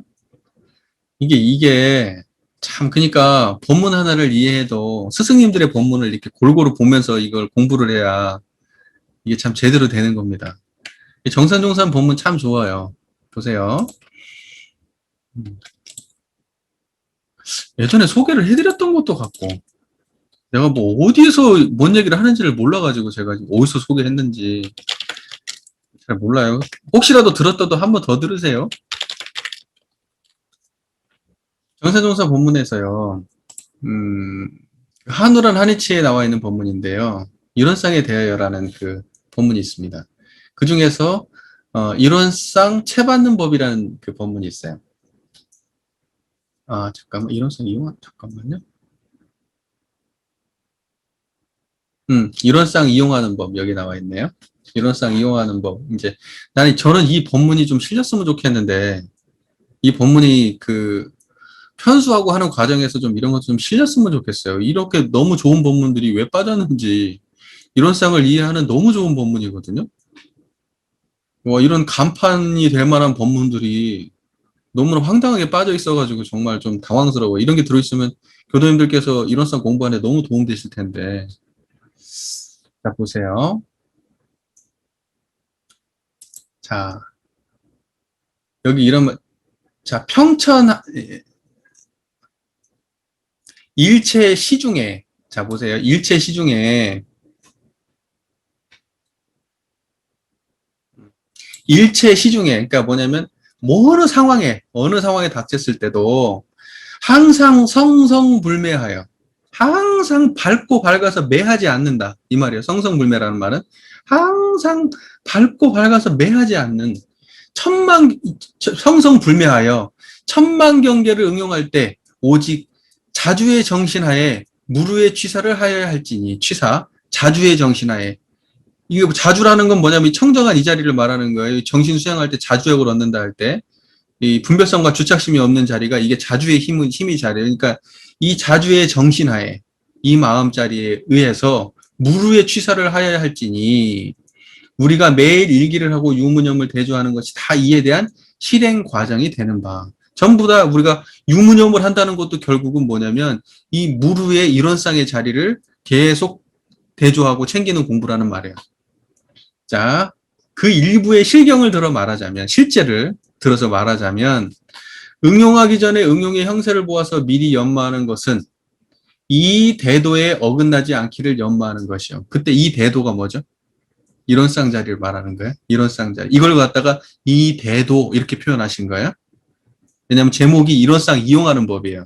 이게 참 그러니까 본문 하나를 이해해도 스승님들의 본문을 이렇게 골고루 보면서 이걸 공부를 해야 이게 참 제대로 되는 겁니다. 정산종산 본문 참 좋아요. 보세요. 예전에 소개를 해드렸던 것도 같고 내가 뭐 어디에서 뭔 얘기를 하는지를 몰라가지고 제가 어디서 소개했는지 잘 몰라요. 혹시라도 들었다도 한 번 더 들으세요. 정산종사 본문에서요. 한우란 한이치에 나와 있는 본문인데요. 이론상에 대하여라는 그 본문이 있습니다. 그 중에서 이론상 채받는 법이라는 그 본문이 있어요. 잠깐만, 이론상 이용, 잠깐만요. 이론상 이용하는 법, 여기 나와 있네요. 이론상 이용하는 법. 저는 이 본문이 좀 실렸으면 좋겠는데, 이 본문이 편수하고 하는 과정에서 좀 이런 것 좀 실렸으면 좋겠어요. 이렇게 너무 좋은 본문들이 왜 빠졌는지, 이론상을 이해하는 너무 좋은 본문이거든요. 이런 간판이 될 만한 본문들이 너무나 황당하게 빠져 있어가지고 정말 좀 당황스러워요. 이런 게 들어있으면 교도님들께서 이론상 공부하는데 너무 도움되실 텐데. 자, 보세요. 자, 여기 자, 일체 시중에, 자, 보세요. 일체 시중에, 그러니까 뭐냐면, 어느 상황에 닥쳤을 때도 항상 성성불매하여, 항상 밝고 밝아서 매하지 않는다. 이 말이에요. 성성불매라는 말은 항상 밝고 밝아서 매하지 않는 성성불매하여 천만경계를 응용할 때 오직 자주의 정신하에 무루의 취사를 하여야 할지니 자주의 정신하에 이게 자주라는 건 뭐냐면 이 청정한 이 자리를 말하는 거예요. 정신 수양할 때 자주역을 얻는다 할 때 이 분별성과 주착심이 없는 자리가 이게 자주의 힘이 자리예요. 그러니까 이 자주의 정신하에 이 마음자리에 의해서 무르의 취사를 하여야 할지니 우리가 매일 일기를 하고 유무념을 대조하는 것이 다 이에 대한 실행 과정이 되는 바. 전부 다 우리가 유무념을 한다는 것도 결국은 뭐냐면 이 무르의 이론상의 자리를 계속 대조하고 챙기는 공부라는 말이에요. 자, 그 일부의 실경을 들어 말하자면, 실제를 들어서 말하자면, 응용하기 전에 응용의 형세를 보아서 미리 연마하는 것은 이 대도에 어긋나지 않기를 연마하는 것이요. 그때 이 대도가 뭐죠? 이론상 자리를 말하는 거예요. 이론상 자리. 이걸 갖다가 이 대도 이렇게 표현하신 거예요. 왜냐하면 제목이 이론상 이용하는 법이에요.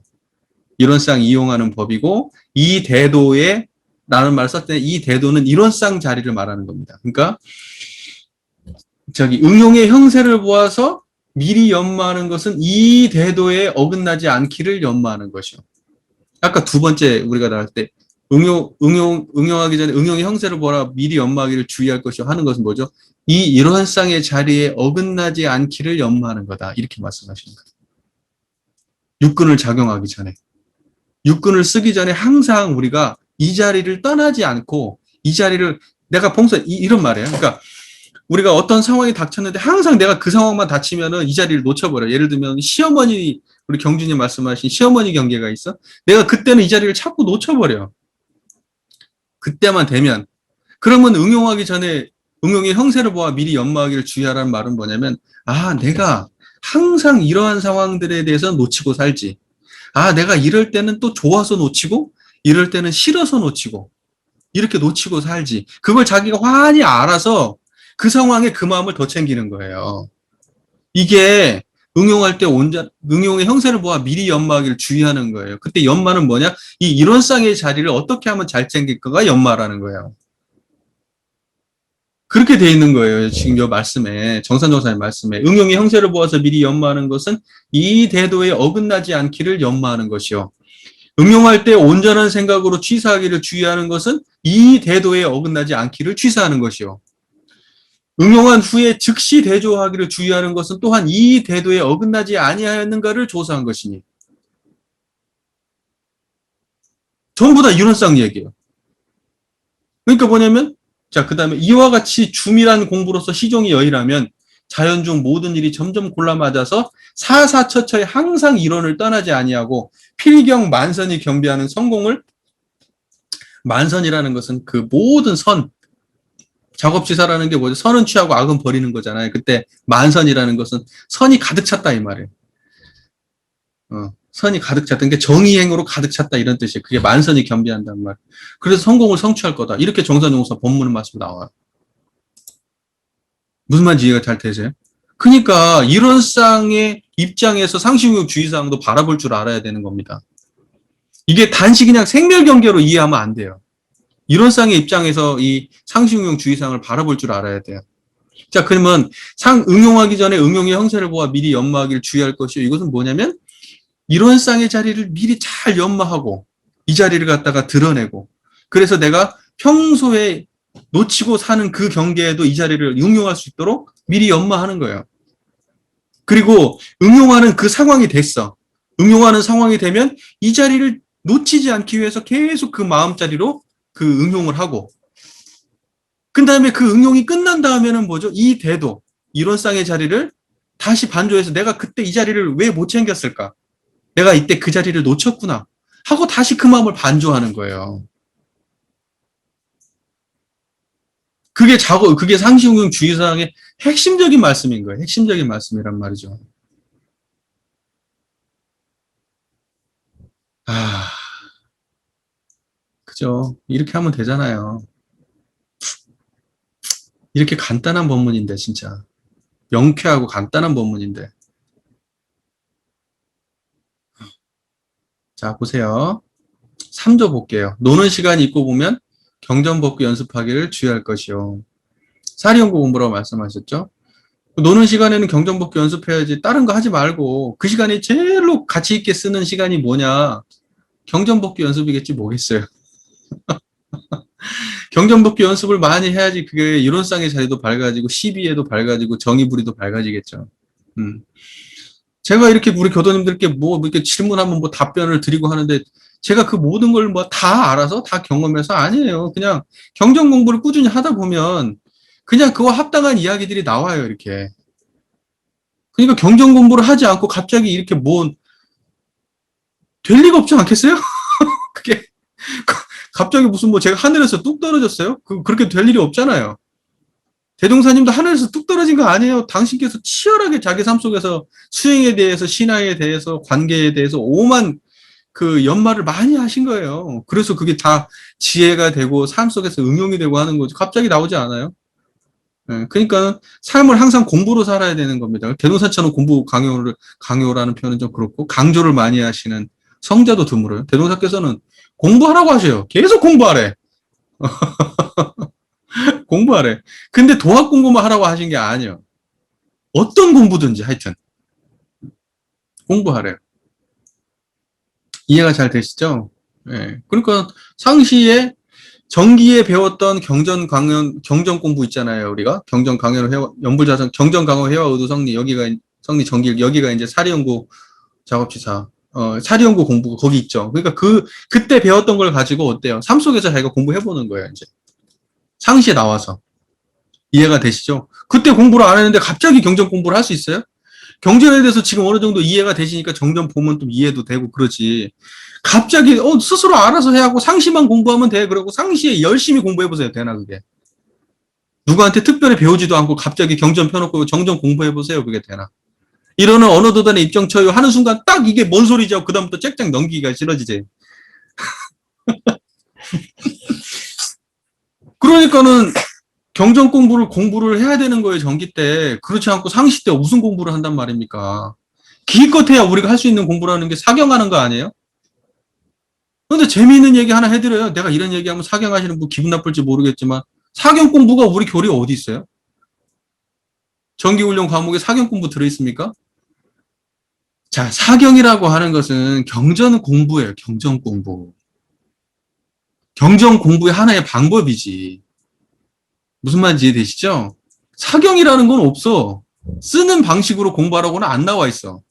이론상 이용하는 법이고 이 대도에 라는 말을 썼을 때 이 대도는 이론상 자리를 말하는 겁니다. 그러니까 응용의 형세를 보아서 미리 연마하는 것은 이 대도에 어긋나지 않기를 연마하는 것이요. 아까 두 번째 우리가 나올 때 응용하기 전에 응용의 형세를 보라 미리 연마하기를 주의할 것이요 하는 것은 뭐죠? 이 이론상의 자리에 어긋나지 않기를 연마하는 거다. 이렇게 말씀하시는 거예요. 육근을 작용하기 전에. 육근을 쓰기 전에 항상 우리가 이 자리를 떠나지 않고 이 자리를 내가 이런 말이에요. 그러니까 우리가 어떤 상황이 닥쳤는데 항상 내가 그 상황만 닥치면은 이 자리를 놓쳐버려. 예를 들면 시어머니 우리 경준이 말씀하신 시어머니 경계가 있어. 내가 그때는 이 자리를 자꾸 놓쳐버려. 그때만 되면 그러면 응용하기 전에 응용의 형세를 보아 미리 연마하기를 주의하라는 말은 뭐냐면 내가 항상 이러한 상황들에 대해서 놓치고 살지. 내가 이럴 때는 또 좋아서 놓치고 이럴 때는 싫어서 놓치고 이렇게 놓치고 살지. 그걸 자기가 환히 알아서 그 상황에 그 마음을 더 챙기는 거예요. 이게 응용할 때 응용의 형세를 보아 미리 연마하기를 주의하는 거예요. 그때 연마는 뭐냐? 이 이론상의 자리를 어떻게 하면 잘 챙길까가 연마라는 거예요. 그렇게 돼 있는 거예요. 지금 이 말씀에 정산정사의 말씀에 응용의 형세를 보아서 미리 연마하는 것은 이 대도에 어긋나지 않기를 연마하는 것이요. 응용할 때 온전한 생각으로 취사하기를 주의하는 것은 이 대도에 어긋나지 않기를 취사하는 것이요. 응용한 후에 즉시 대조하기를 주의하는 것은 또한 이 대도에 어긋나지 아니하였는가를 조사한 것이니. 전부 다 이론상 얘기예요. 그러니까 뭐냐면 그 다음에 이와 같이 줌이란 공부로서 시종이 여의라면 자연 중 모든 일이 점점 골라맞아서 사사처처에 항상 이론을 떠나지 아니하고 필경 만선이 경비하는 성공을 만선이라는 것은 그 모든 작업지사라는 게 뭐죠? 선은 취하고 악은 버리는 거잖아요. 그때 만선이라는 것은 선이 가득 찼다 이 말이에요. 선이 가득 찼다. 그러니까 정의행으로 가득 찼다 이런 뜻이에요. 그게 만선이 겸비한단 말이에요. 그래서 성공을 성취할 거다. 이렇게 정산용사 본문 말씀 나와요. 무슨 말인지 이해가 잘 되세요? 그러니까 이론상의 입장에서 상식용 주의사항도 바라볼 줄 알아야 되는 겁니다. 이게 단지 그냥 생멸경계로 이해하면 안 돼요. 이론상의 입장에서 이 상식용 주의사항을 바라볼 줄 알아야 돼요. 자, 그러면 응용하기 전에 응용의 형세를 보아 미리 연마하기를 주의할 것이요. 이것은 뭐냐면 이론상의 자리를 미리 잘 연마하고 이 자리를 갖다가 드러내고 그래서 내가 평소에 놓치고 사는 그 경계에도 이 자리를 응용할 수 있도록 미리 연마하는 거예요. 그리고 응용하는 그 상황이 됐어. 응용하는 상황이 되면 이 자리를 놓치지 않기 위해서 계속 그 마음자리로 그 응용을 하고 그 다음에 그 응용이 끝난 다음에는 뭐죠? 이 대도, 이론상의 자리를 다시 반조해서 내가 그때 이 자리를 왜 못 챙겼을까? 내가 이때 그 자리를 놓쳤구나 하고 다시 그 마음을 반조하는 거예요. 그게 상식용 주의사항의 핵심적인 말씀인 거예요. 핵심적인 말씀이란 말이죠. 그죠. 이렇게 하면 되잖아요. 이렇게 간단한 법문인데, 진짜. 명쾌하고 간단한 법문인데. 자, 보세요. 3조 볼게요. 노는 시간이 있고 보면 경전법규 연습하기를 주의할 것이요. 사리연구 공부라고 말씀하셨죠? 노는 시간에는 경전법규 연습해야지 다른 거 하지 말고 그 시간에 제일로 가치 있게 쓰는 시간이 뭐냐? 경전법규 연습이겠지 뭐겠어요. 경전독기 연습을 많이 해야지 그게 이론상의 자리도 밝아지고 시비에도 밝아지고 정의부리도 밝아지겠죠. 음. 제가 이렇게 우리 교도님들께 뭐 이렇게 질문하면 뭐 답변을 드리고 하는데 제가 그 모든 걸 뭐 다 알아서 다 경험해서 아니에요. 그냥 경전 공부를 꾸준히 하다 보면 그냥 그와 합당한 이야기들이 나와요, 이렇게. 그러니까 경전 공부를 하지 않고 갑자기 이렇게 뭐 될 리가 없지 않겠어요? 그게 갑자기 무슨 뭐 제가 하늘에서 뚝 떨어졌어요? 그렇게 될 일이 없잖아요. 대종사님도 하늘에서 뚝 떨어진 거 아니에요. 당신께서 치열하게 자기 삶 속에서 수행에 대해서, 신앙에 대해서, 관계에 대해서 오만 그 연말을 많이 하신 거예요. 그래서 그게 다 지혜가 되고 삶 속에서 응용이 되고 하는 거죠. 갑자기 나오지 않아요. 예, 그러니까 삶을 항상 공부로 살아야 되는 겁니다. 대종사처럼 강요라는 표현은 좀 그렇고 강조를 많이 하시는 성자도 드물어요. 대종사께서는 공부하라고 하셔요. 계속 공부하래. 공부하래. 근데 도학 공부만 하라고 하신 게 아니에요. 어떤 공부든지 하여튼 공부하래요. 이해가 잘 되시죠? 예. 그러니까 상시에 정기에 배웠던 경전 공부 있잖아요. 우리가 경전 강연을 연불자성 경전 강호 회화 의도 성리 여기가 성리 정길 여기가 이제 사리연구 작업지사 사리연구 공부 거기 있죠. 그러니까 그때 배웠던 걸 가지고 어때요? 삶 속에서 자기가 공부해 보는 거예요. 이제 상시에 나와서 이해가 되시죠? 그때 공부를 안 했는데 갑자기 경전 공부를 할 수 있어요? 경전에 대해서 지금 어느 정도 이해가 되시니까 정전 보면 좀 이해도 되고 그러지. 갑자기 스스로 알아서 해야 하고 상시만 공부하면 돼. 그러고 상시에 열심히 공부해 보세요. 되나 그게? 누구한테 특별히 배우지도 않고 갑자기 경전 펴놓고 정전 공부해 보세요. 그게 되나? 이러는 언어도단에 입정 쳐요 하는 순간 딱 이게 뭔 소리죠? 그다음부터 짹짹 넘기기가 싫어지지. 그러니까는 경전 공부를 해야 되는 거예요. 정기 때. 그렇지 않고 상시 때 무슨 공부를 한단 말입니까? 기껏해야 우리가 할 수 있는 공부라는 게 사경하는 거 아니에요? 근데 재미있는 얘기 하나 해드려요. 내가 이런 얘기하면 사경하시는 분 기분 나쁠지 모르겠지만 사경 공부가 우리 교리에 어디 있어요? 정기훈련 과목에 사경 공부 들어있습니까? 자, 사경이라고 하는 것은 경전 공부예요. 경전 공부. 경전 공부의 하나의 방법이지. 무슨 말인지 이해되시죠? 사경이라는 건 없어. 쓰는 방식으로 공부하라고는 안 나와 있어.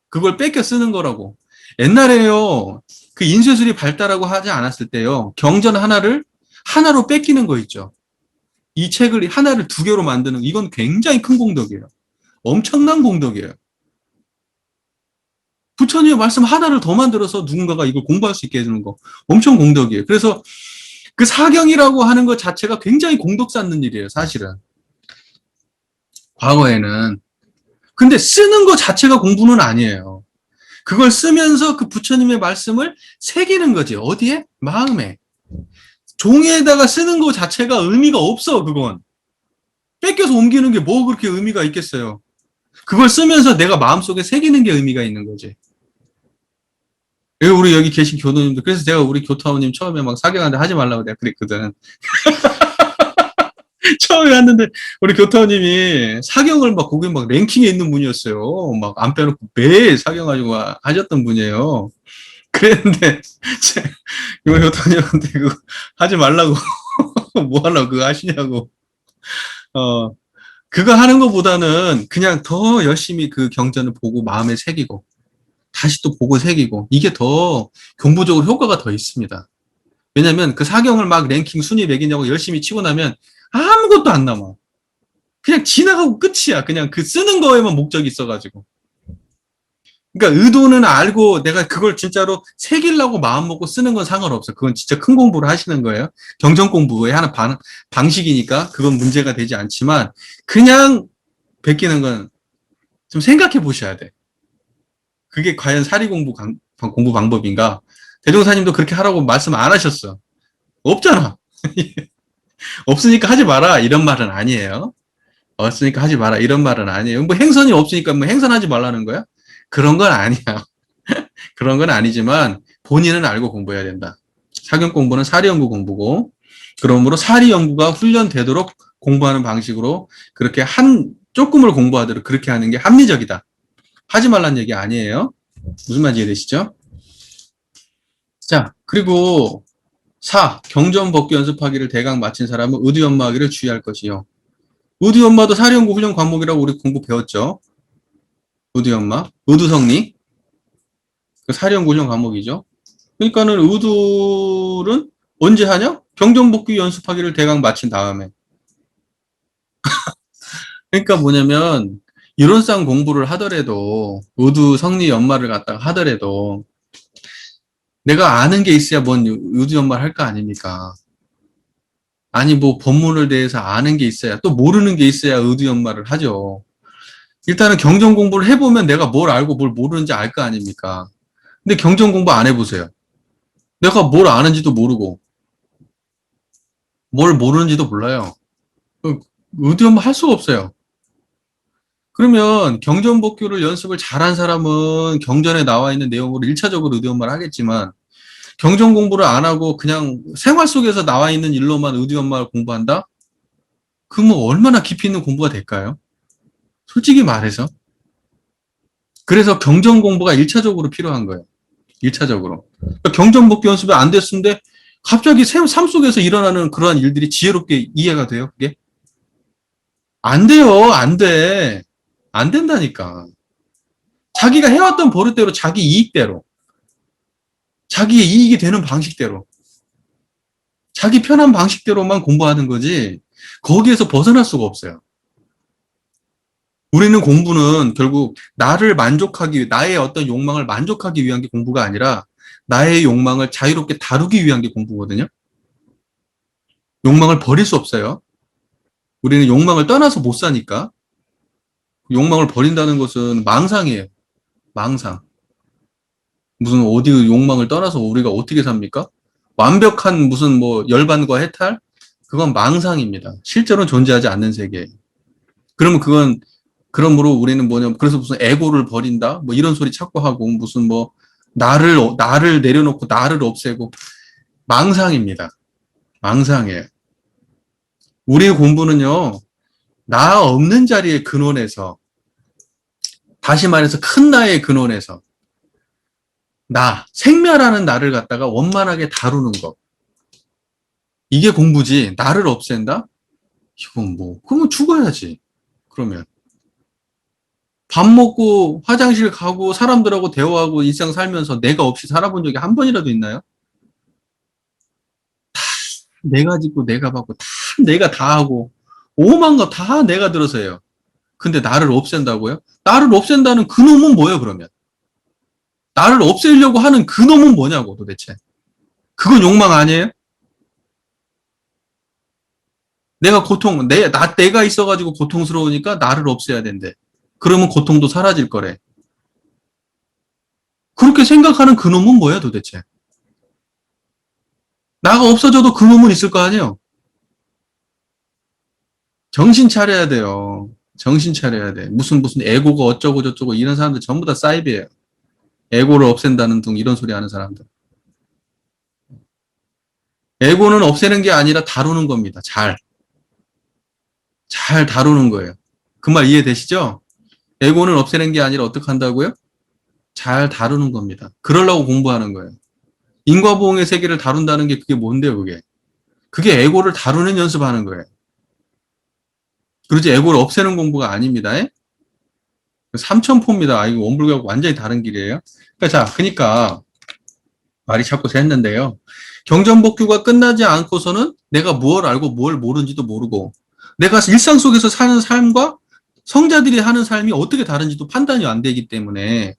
그걸 뺏겨 쓰는 거라고. 옛날에요, 그 인쇄술이 발달하고 하지 않았을 때요, 경전 하나로 뺏기는 거 있죠. 이 책을 하나를 두 개로 만드는, 이건 굉장히 큰 공덕이에요. 엄청난 공덕이에요. 부처님의 말씀 하나를 더 만들어서 누군가가 이걸 공부할 수 있게 해주는 거. 엄청 공덕이에요. 그래서 그 사경이라고 하는 것 자체가 굉장히 공덕 쌓는 일이에요, 사실은. 과거에는. 근데 쓰는 것 자체가 공부는 아니에요. 그걸 쓰면서 그 부처님의 말씀을 새기는 거지. 어디에? 마음에. 종이에다가 쓰는 것 자체가 의미가 없어, 그건. 뺏겨서 옮기는 게 뭐 그렇게 의미가 있겠어요. 그걸 쓰면서 내가 마음속에 새기는 게 의미가 있는 거지. 우리 여기 계신 교도님들, 그래서 제가 우리 교타원님 처음에 막 사경하는데 하지 말라고 내가 그랬거든. 처음에 왔는데 우리 교타원님이 사경을 막 거기 막 랭킹에 있는 분이었어요. 막 안 빼놓고 매일 사경가지고 하셨던 분이에요. 그랬는데 이거 교타원님한테 그거 하지 말라고 뭐 하려고 그거 하시냐고. 그거 하는 것보다는 그냥 더 열심히 그 경전을 보고 마음에 새기고 다시 또 보고 새기고 이게 더 공부적으로 효과가 더 있습니다. 왜냐면 그 사경을 막 랭킹 순위 매기냐고 열심히 치고 나면 아무것도 안 남아. 그냥 지나가고 끝이야. 그냥 그 쓰는 거에만 목적이 있어가지고. 그러니까 의도는 알고 내가 그걸 진짜로 새기려고 마음 먹고 쓰는 건 상관없어. 그건 진짜 큰 공부를 하시는 거예요. 경전 공부의 하나 방식이니까 그건 문제가 되지 않지만 그냥 베끼는 건 좀 생각해 보셔야 돼. 그게 과연 사리 공부 방법인가? 대종사님도 그렇게 하라고 말씀 안 하셨어. 없잖아. 없으니까 하지 마라 이런 말은 아니에요. 없으니까 하지 마라 이런 말은 아니에요. 뭐 행선이 없으니까 뭐 행선하지 말라는 거야? 그런 건 아니야. 그런 건 아니지만 본인은 알고 공부해야 된다. 사경 공부는 사리연구 공부고 그러므로 사리연구가 훈련되도록 공부하는 방식으로 그렇게 조금을 공부하도록 그렇게 하는 게 합리적이다. 하지 말라는 얘기 아니에요. 무슨 말인지 이해되시죠? 자, 그리고 4. 경전법규 연습하기를 대강 마친 사람은 의두연마하기를 주의할 것이요. 의두연마도 사리연구 훈련 과목이라고 우리 공부 배웠죠. 의두연마, 의두성리, 그 사리연구 훈련 과목이죠. 그러니까는 의두는 언제 하냐? 경전법규 연습하기를 대강 마친 다음에. 그러니까 뭐냐면 이론상 공부를 하더라도 의두 성리 연마를 갖다가 하더라도 내가 아는 게 있어야 뭔 의두 연마를 할 거 아닙니까? 아니 뭐 법문을 대해서 아는 게 있어야 또 모르는 게 있어야 의두 연마를 하죠. 일단은 경전 공부를 해보면 내가 뭘 알고 뭘 모르는지 알 거 아닙니까? 근데 경전 공부 안 해보세요. 내가 뭘 아는지도 모르고 뭘 모르는지도 몰라요. 의두 연마 할 수가 없어요. 그러면 경전법규를 연습을 잘한 사람은 경전에 나와 있는 내용으로 1차적으로 의두연마를 하겠지만 경전 공부를 안 하고 그냥 생활 속에서 나와 있는 일로만 의두연마를 공부한다? 그럼 뭐 얼마나 깊이 있는 공부가 될까요? 솔직히 말해서. 그래서 경전 공부가 1차적으로 필요한 거예요. 1차적으로. 그러니까 경전법규 연습이 안 됐는데 갑자기 삶 속에서 일어나는 그러한 일들이 지혜롭게 이해가 돼요? 그게? 안 돼요. 안 돼. 안 된다니까. 자기가 해왔던 버릇대로 자기 이익대로 자기의 이익이 되는 방식대로 자기 편한 방식대로만 공부하는 거지 거기에서 벗어날 수가 없어요. 우리는 공부는 결국 나를 만족하기 나의 어떤 욕망을 만족하기 위한 게 공부가 아니라 나의 욕망을 자유롭게 다루기 위한 게 공부거든요. 욕망을 버릴 수 없어요. 우리는 욕망을 떠나서 못 사니까. 욕망을 버린다는 것은 망상이에요. 망상. 무슨 어디 욕망을 떠나서 우리가 어떻게 삽니까? 완벽한 무슨 뭐 열반과 해탈? 그건 망상입니다. 실제로는 존재하지 않는 세계. 그러면 그건 그러므로 우리는 뭐냐 그래서 무슨 에고를 버린다? 뭐 이런 소리 자꾸 하고 무슨 뭐 나를 내려놓고 나를 없애고 망상입니다. 망상이에요. 우리의 공부는요. 나 없는 자리의 근원에서 다시 말해서 큰 나의 근원에서 생멸하는 나를 갖다가 원만하게 다루는 것. 이게 공부지. 나를 없앤다? 이건 뭐, 그러면 죽어야지. 그러면. 밥 먹고 화장실 가고 사람들하고 대화하고 일상 살면서 내가 없이 살아본 적이 한 번이라도 있나요? 내가 짓고 내가 받고 다 내가 다 하고 오만 거 다 내가 들어서 해요. 근데 나를 없앤다고요? 나를 없앤다는 그 놈은 뭐예요, 그러면? 나를 없애려고 하는 그 놈은 뭐냐고, 도대체. 그건 욕망 아니에요? 내가 있어가지고 고통스러우니까 나를 없애야 된대. 그러면 고통도 사라질 거래. 그렇게 생각하는 그 놈은 뭐야, 도대체? 나가 없어져도 그 놈은 있을 거 아니에요? 정신 차려야 돼요. 정신 차려야 돼. 무슨 에고가 어쩌고 저쩌고 이런 사람들 전부 다 사이비예요. 에고를 없앤다는 둥 이런 소리 하는 사람들. 에고는 없애는 게 아니라 다루는 겁니다. 잘 다루는 거예요. 그 말 이해되시죠? 에고는 없애는 게 아니라 어떻게 한다고요? 잘 다루는 겁니다. 그러려고 공부하는 거예요. 인과보응의 세계를 다룬다는 게 그게 뭔데요, 그게? 그게 에고를 다루는 연습하는 거예요. 그러지 에고를 없애는 공부가 아닙니다. 삼천포입니다. 이거 원불교하고 완전히 다른 길이에요. 그러니까 말이 자꾸 샜는데요. 경전법규가 끝나지 않고서는 내가 뭘 알고 뭘 모르는지도 모르고 내가 일상 속에서 사는 삶과 성자들이 하는 삶이 어떻게 다른지도 판단이 안 되기 때문에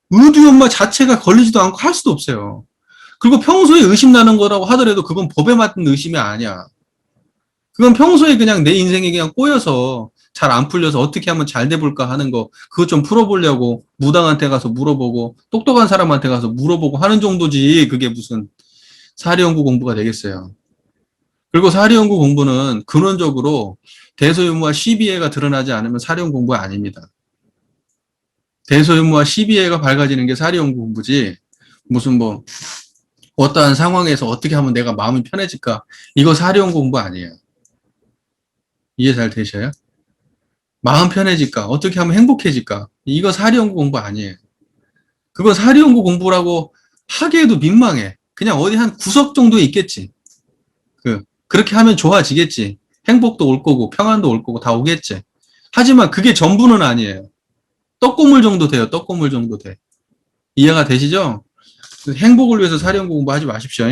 의두연마 자체가 걸리지도 않고 할 수도 없어요. 그리고 평소에 의심나는 거라고 하더라도 그건 법에 맞는 의심이 아니야. 그건 평소에 그냥 내 인생에 그냥 꼬여서 잘 안 풀려서 어떻게 하면 잘 돼볼까 하는 거 그거 좀 풀어보려고 무당한테 가서 물어보고 똑똑한 사람한테 가서 물어보고 하는 정도지 그게 무슨 사리연구 공부가 되겠어요. 그리고 사리연구 공부는 근원적으로 대소유무와 시비해가 드러나지 않으면 사리연구 공부가 아닙니다. 대소유무와 시비해가 밝아지는 게 사리연구 공부지 무슨 뭐 어떠한 상황에서 어떻게 하면 내가 마음이 편해질까 이거 사리연구 공부 아니에요. 이해 잘 되셔요? 마음 편해질까? 어떻게 하면 행복해질까? 이거 사리연구 공부 아니에요. 그거 사리연구 공부라고 하기에도 민망해. 그냥 어디 한 구석 정도에 있겠지. 그렇게 하면 좋아지겠지. 행복도 올 거고, 평안도 올 거고, 다 오겠지. 하지만 그게 전부는 아니에요. 떡고물 정도 돼요. 떡고물 정도 돼. 이해가 되시죠? 행복을 위해서 사령 공부하지 마십시오.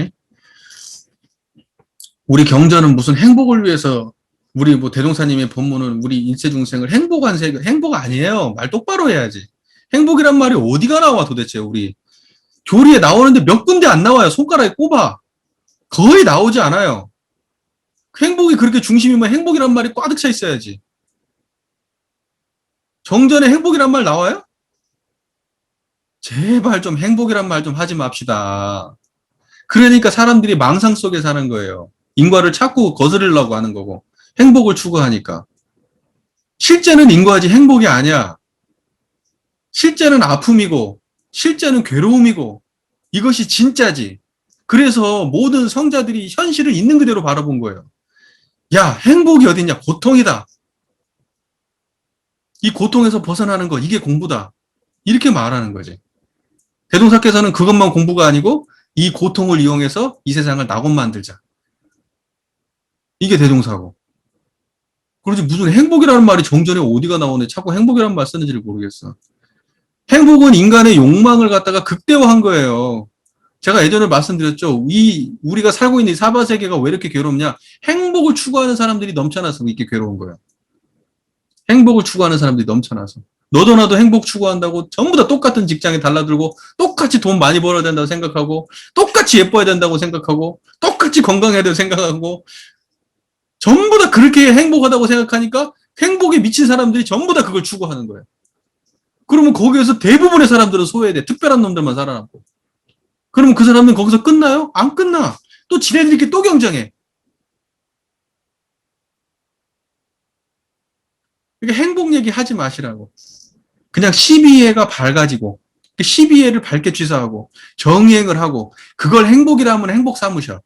우리 경전은 무슨 행복을 위해서 우리 뭐 대종사님의 법문은 우리 인세중생을 행복한 세계, 행복 아니에요. 말 똑바로 해야지. 행복이란 말이 어디가 나와 도대체 우리. 교리에 나오는데 몇 군데 안 나와요. 손가락에 꼽아. 거의 나오지 않아요. 행복이 그렇게 중심이면 행복이란 말이 꽉 차 있어야지. 정전에 행복이란 말 나와요? 제발 좀 행복이란 말 좀 하지 맙시다. 그러니까 사람들이 망상 속에 사는 거예요. 인과를 자꾸 거스르려고 하는 거고 행복을 추구하니까. 실제는 인과지 행복이 아니야. 실제는 아픔이고 실제는 괴로움이고 이것이 진짜지. 그래서 모든 성자들이 현실을 있는 그대로 바라본 거예요. 야, 행복이 어딨냐? 고통이다. 이 고통에서 벗어나는 거, 이게 공부다. 이렇게 말하는 거지. 대동사께서는 그것만 공부가 아니고 이 고통을 이용해서 이 세상을 낙원 만들자. 이게 대동사고. 그러지 무슨 행복이라는 말이 정전에 어디가 나오는데 자꾸 행복이라는 말 쓰는지를 모르겠어. 행복은 인간의 욕망을 갖다가 극대화한 거예요. 제가 예전에 말씀드렸죠. 우리가 살고 있는 이 사바세계가 왜 이렇게 괴롭냐? 행복을 추구하는 사람들이 넘쳐나서 이렇게 괴로운 거예요. 행복을 추구하는 사람들이 넘쳐나서. 너도 나도 행복 추구한다고 전부 다 똑같은 직장에 달라들고 똑같이 돈 많이 벌어야 된다고 생각하고 똑같이 예뻐야 된다고 생각하고 똑같이 건강해야 된다고 생각하고 전부 다 그렇게 행복하다고 생각하니까 행복에 미친 사람들이 전부 다 그걸 추구하는 거예요. 그러면 거기에서 대부분의 사람들은 소외돼. 특별한 놈들만 살아남고. 그러면 그 사람은 거기서 끝나요? 안 끝나. 또 지네들끼리 또 경쟁해. 그러니까 행복 얘기 하지 마시라고. 그냥 12회가 밝아지고 12회를 밝게 취사하고 정행을 하고 그걸 행복이라면 행복 삼으셔.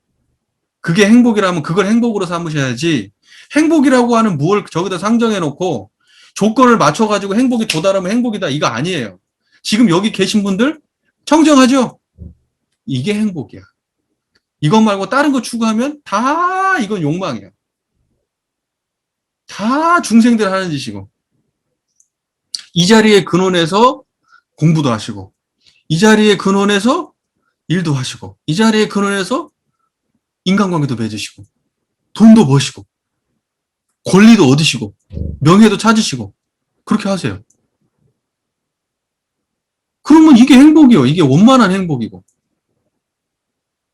그게 행복이라면 그걸 행복으로 삼으셔야지. 행복이라고 하는 무엇을 저기다 상정해 놓고 조건을 맞춰가지고 행복이 도달하면 행복이다. 이거 아니에요. 지금 여기 계신 분들 청정하죠? 이게 행복이야. 이것 말고 다른 거 추구하면 다 이건 욕망이야. 다 중생들 하는 짓이고. 이 자리에 근원해서 공부도 하시고, 이 자리에 근원해서 일도 하시고, 이 자리에 근원해서 인간관계도 맺으시고, 돈도 버시고, 권리도 얻으시고, 명예도 찾으시고, 그렇게 하세요. 그러면 이게 행복이요. 이게 원만한 행복이고.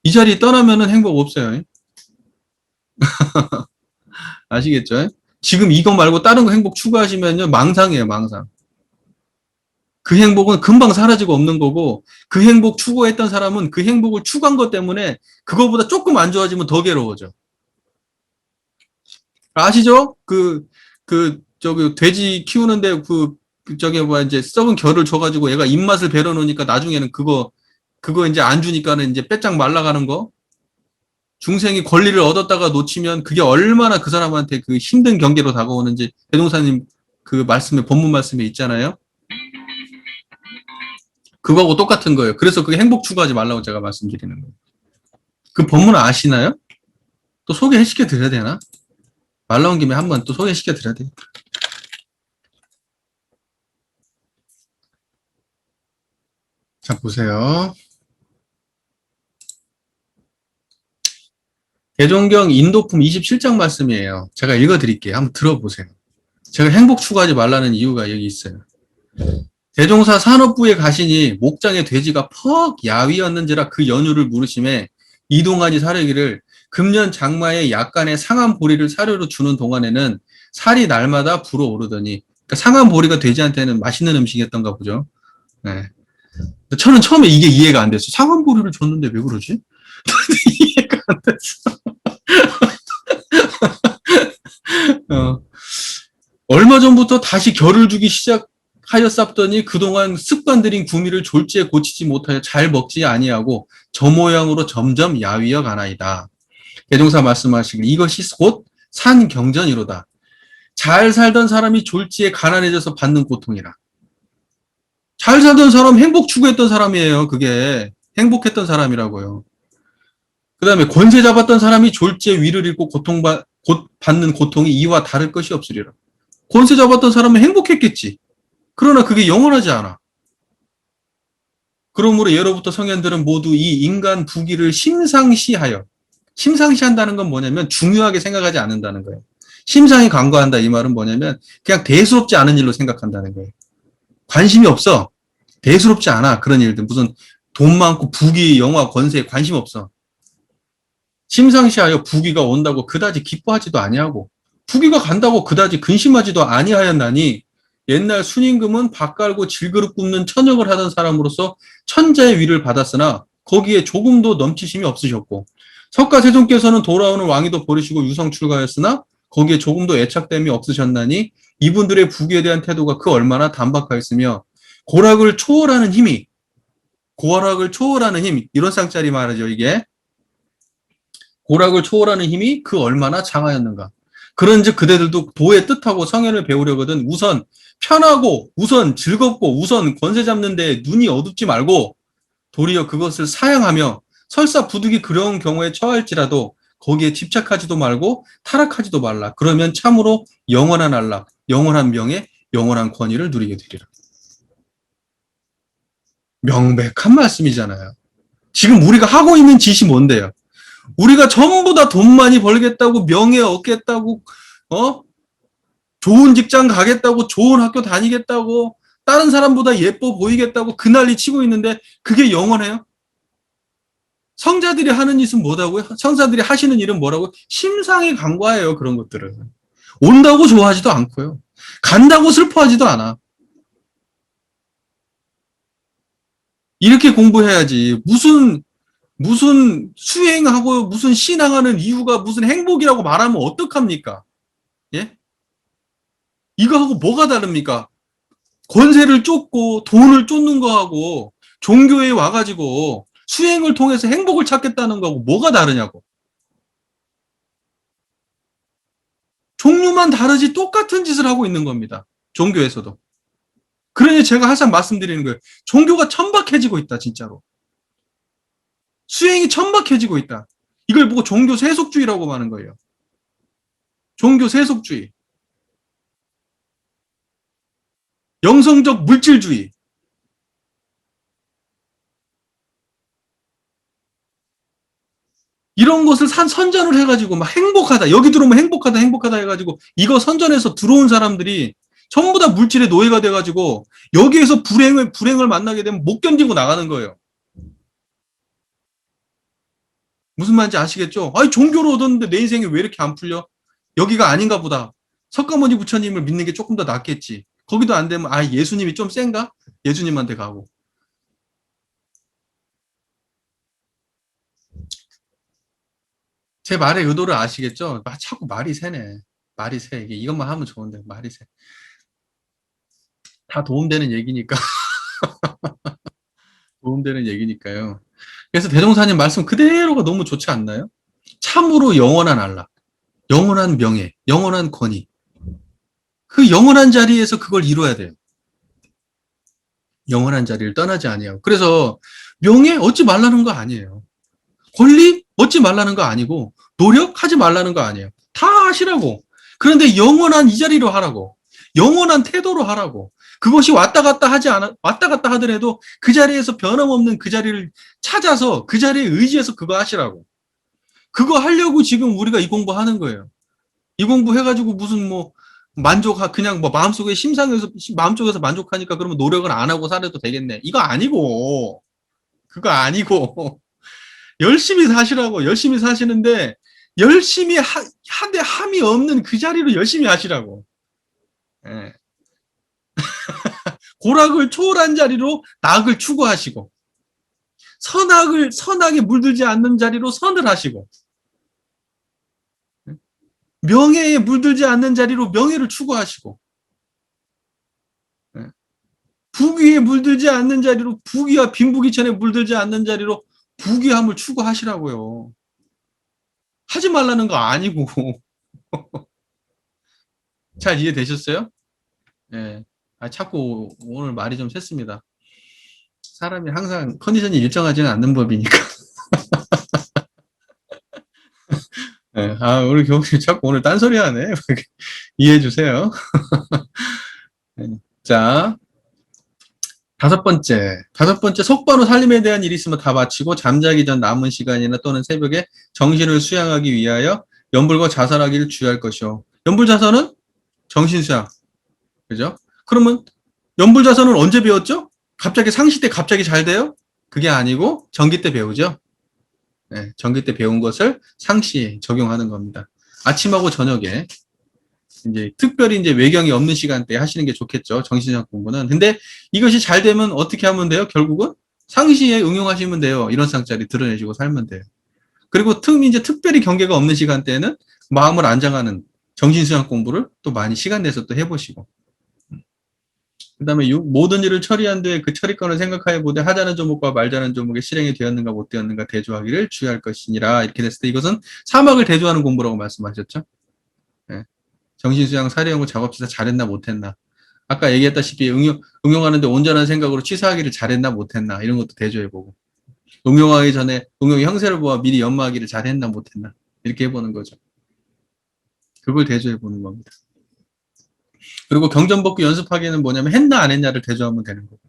이 자리 떠나면은 행복 없어요. 아시겠죠? 지금 이거 말고 다른 거 행복 추구하시면요. 망상이에요, 망상. 그 행복은 금방 사라지고 없는 거고, 그 행복 추구했던 사람은 그 행복을 추구한 것 때문에 그거보다 조금 안 좋아지면 더 괴로워져. 아시죠? 저기, 돼지 키우는데 이제 썩은 겨를 줘가지고 얘가 입맛을 배려놓으니까 나중에는 그거 이제 안 주니까는 이제 빼짝 말라가는 거. 중생이 권리를 얻었다가 놓치면 그게 얼마나 그 사람한테 그 힘든 경계로 다가오는지 대동사님 그 말씀에, 본문 말씀에 있잖아요. 그거하고 똑같은 거예요. 그래서 그게 행복 추구하지 말라고 제가 말씀드리는 거예요. 그 본문 아시나요? 또 소개시켜 드려야 되나? 말 나온 김에 한번 또 소개시켜 드려야 되겠다. 자, 보세요. 대종경 인도품 27장 말씀이에요. 제가 읽어드릴게요. 한번 들어보세요. 제가 행복 추구하지 말라는 이유가 여기 있어요. 대종사 산업부에 가시니 목장의 돼지가 퍽 야위였는지라 그 연유를 물으심에 이동하니 사려기를 금년 장마에 약간의 상한 보리를 사료로 주는 동안에는 살이 날마다 불어오르더니, 그러니까 상한 보리가 돼지한테는 맛있는 음식이었던가 보죠. 네. 저는 처음에 이게 이해가 안 됐어요. 상한 보리를 줬는데 왜 그러지? 이해가 안 됐어. 얼마 전부터 다시 결을 주기 시작하였sap더니 그동안 습관들인 구미를 졸지에 고치지 못하여 잘 먹지 아니하고 저 모양으로 점점 야위어 가나이다. 대종사 말씀하시길 이것이 곧 산경전이로다. 잘 살던 사람이 졸지에 가난해져서 받는 고통이라. 잘 살던 사람 행복 추구했던 사람이에요. 그게 행복했던 사람이라고요. 그 다음에 권세 잡았던 사람이 졸지에 위를 잃고 받는 고통이 이와 다를 것이 없으리라. 권세 잡았던 사람은 행복했겠지. 그러나 그게 영원하지 않아. 그러므로 예로부터 성현들은 모두 이 인간 부귀를 심상시한다는 건 뭐냐면 중요하게 생각하지 않는다는 거예요. 심상이 간과한다 이 말은 뭐냐면 그냥 대수롭지 않은 일로 생각한다는 거예요. 관심이 없어. 대수롭지 않아. 그런 일들. 무슨 돈 많고 부귀, 영화, 권세에 관심 없어. 심상시하여 부귀가 온다고 그다지 기뻐하지도 아니하고 부귀가 간다고 그다지 근심하지도 아니하였나니 옛날 순임금은 밥 갈고 질그릇 굽는 천역을 하던 사람으로서 천자의 위를 받았으나 거기에 조금도 넘치심이 없으셨고 석가세존께서는 돌아오는 왕위도 버리시고 유성 출가하였으나 거기에 조금도 애착됨이 없으셨나니 이분들의 부귀에 대한 태도가 그 얼마나 단박하였으며 고락을 초월하는 힘 이런 쌍짜리 말이죠 이게 고락을 초월하는 힘이 그 얼마나 장하였는가. 그런즉 그대들도 도의 뜻하고 성현을 배우려거든 우선 편하고 우선 즐겁고 우선 권세 잡는 데 눈이 어둡지 말고 도리어 그것을 사양하며 설사 부득이 그런 경우에 처할지라도 거기에 집착하지도 말고 타락하지도 말라. 그러면 참으로 영원한 안락, 영원한 명예, 영원한 권위를 누리게 되리라. 명백한 말씀이잖아요. 지금 우리가 하고 있는 짓이 뭔데요? 우리가 전부 다 돈 많이 벌겠다고, 명예 얻겠다고, 좋은 직장 가겠다고, 좋은 학교 다니겠다고, 다른 사람보다 예뻐 보이겠다고 그 난리 치고 있는데 그게 영원해요? 성자들이 하는 짓은 뭐라고요? 성자들이 하시는 일은 뭐라고요? 심상이 간과해요. 그런 것들은. 온다고 좋아하지도 않고요. 간다고 슬퍼하지도 않아. 이렇게 공부해야지. 무슨 수행하고 무슨 신앙하는 이유가 무슨 행복이라고 말하면 어떡합니까? 예? 이거하고 뭐가 다릅니까? 권세를 쫓고 돈을 쫓는 거하고 종교에 와가지고 수행을 통해서 행복을 찾겠다는 거하고 뭐가 다르냐고. 종류만 다르지 똑같은 짓을 하고 있는 겁니다. 종교에서도. 그러니 제가 항상 말씀드리는 거예요. 종교가 천박해지고 있다, 진짜로. 수행이 천박해지고 있다. 이걸 보고 종교 세속주의라고 하는 거예요. 종교 세속주의. 영성적 물질주의. 이런 것을 선전을 해가지고 막 행복하다. 여기 들어오면 행복하다, 행복하다 해가지고 이거 선전해서 들어온 사람들이 전부 다 물질의 노예가 돼가지고 여기에서 불행을 만나게 되면 못 견디고 나가는 거예요. 무슨 말인지 아시겠죠? 아니, 종교를 얻었는데 내 인생이 왜 이렇게 안 풀려? 여기가 아닌가 보다. 석가모니 부처님을 믿는 게 조금 더 낫겠지. 거기도 안 되면, 예수님이 좀 센가? 예수님한테 가고. 제 말의 의도를 아시겠죠? 자꾸 말이 새네. 말이 새. 이것만 하면 좋은데, 말이 새. 다 도움되는 얘기니까. 도움되는 얘기니까요. 그래서 대종사님 말씀 그대로가 너무 좋지 않나요? 참으로 영원한 안락, 영원한 명예, 영원한 권위. 그 영원한 자리에서 그걸 이루어야 돼요. 영원한 자리를 떠나지 아니하고. 그래서 명예 얻지 말라는 거 아니에요. 권리 얻지 말라는 거 아니고 노력하지 말라는 거 아니에요. 다 하시라고. 그런데 영원한 이 자리로 하라고. 영원한 태도로 하라고. 그것이 왔다 갔다 하더라도 그 자리에서 변함없는 그 자리를 찾아서 그 자리에 의지해서 그거 하시라고. 그거 하려고 지금 우리가 이 공부하는 거예요. 이 공부 해가지고 무슨 그냥 마음속에서 만족하니까 그러면 노력을 안 하고 살아도 되겠네. 이거 아니고, 그거 아니고, 열심히 사시라고, 열심히 사시는데, 열심히 한데 함이 없는 그 자리로 열심히 하시라고. 예. 고락을 초월한 자리로 낙을 추구하시고, 선악에 물들지 않는 자리로 선을 하시고, 명예에 물들지 않는 자리로 명예를 추구하시고, 부귀에 물들지 않는 자리로 부귀와 빈부귀천에 물들지 않는 자리로 부귀함을 추구하시라고요. 하지 말라는 거 아니고. 잘 이해되셨어요? 예. 자꾸 오늘 말이 좀 샜습니다. 사람이 항상 컨디션이 일정하지는 않는 법이니까. 우리 교수님 자꾸 오늘 딴소리 하네. 이해해 주세요. 자, 다섯 번째, 속반후 살림에 대한 일이 있으면 다 마치고 잠자기 전 남은 시간이나 또는 새벽에 정신을 수양하기 위하여 연불과 자살하기를 주의할 것이요. 연불자선은 정신수양. 그죠? 그러면 연불자선은 언제 배웠죠? 갑자기 상시 때 갑자기 잘 돼요? 그게 아니고 전기 때 배우죠. 네, 전기 때 배운 것을 상시에 적용하는 겁니다. 아침하고 저녁에 이제 특별히 이제 외경이 없는 시간대에 하시는 게 좋겠죠. 정신수양 공부는. 근데 이것이 잘 되면 어떻게 하면 돼요? 결국은 상시에 응용하시면 돼요. 이런 쌍짜리 드러내시고 살면 돼요. 그리고 이제 특별히 경계가 없는 시간대에는 마음을 안정하는 정신수양 공부를 또 많이 시간 내서 또 해보시고. 그 다음에 모든 일을 처리한 뒤에 그 처리권을 생각하여 보되 하자는 조목과 말자는 조목에 실행이 되었는가 못 되었는가 대조하기를 주의할 것이니라. 이렇게 됐을 때 이것은 사막을 대조하는 공부라고 말씀하셨죠. 네. 정신수양 사례연구 작업지사 잘했나 못했나. 아까 얘기했다시피 응용하는데 온전한 생각으로 취사하기를 잘했나 못했나. 이런 것도 대조해보고. 응용하기 전에 응용의 형세를 보아 미리 연마하기를 잘했나 못했나. 이렇게 해보는 거죠. 그걸 대조해보는 겁니다. 그리고 경전복구 연습하기는 뭐냐면 했나 안 했냐를 대조하면 되는 거고.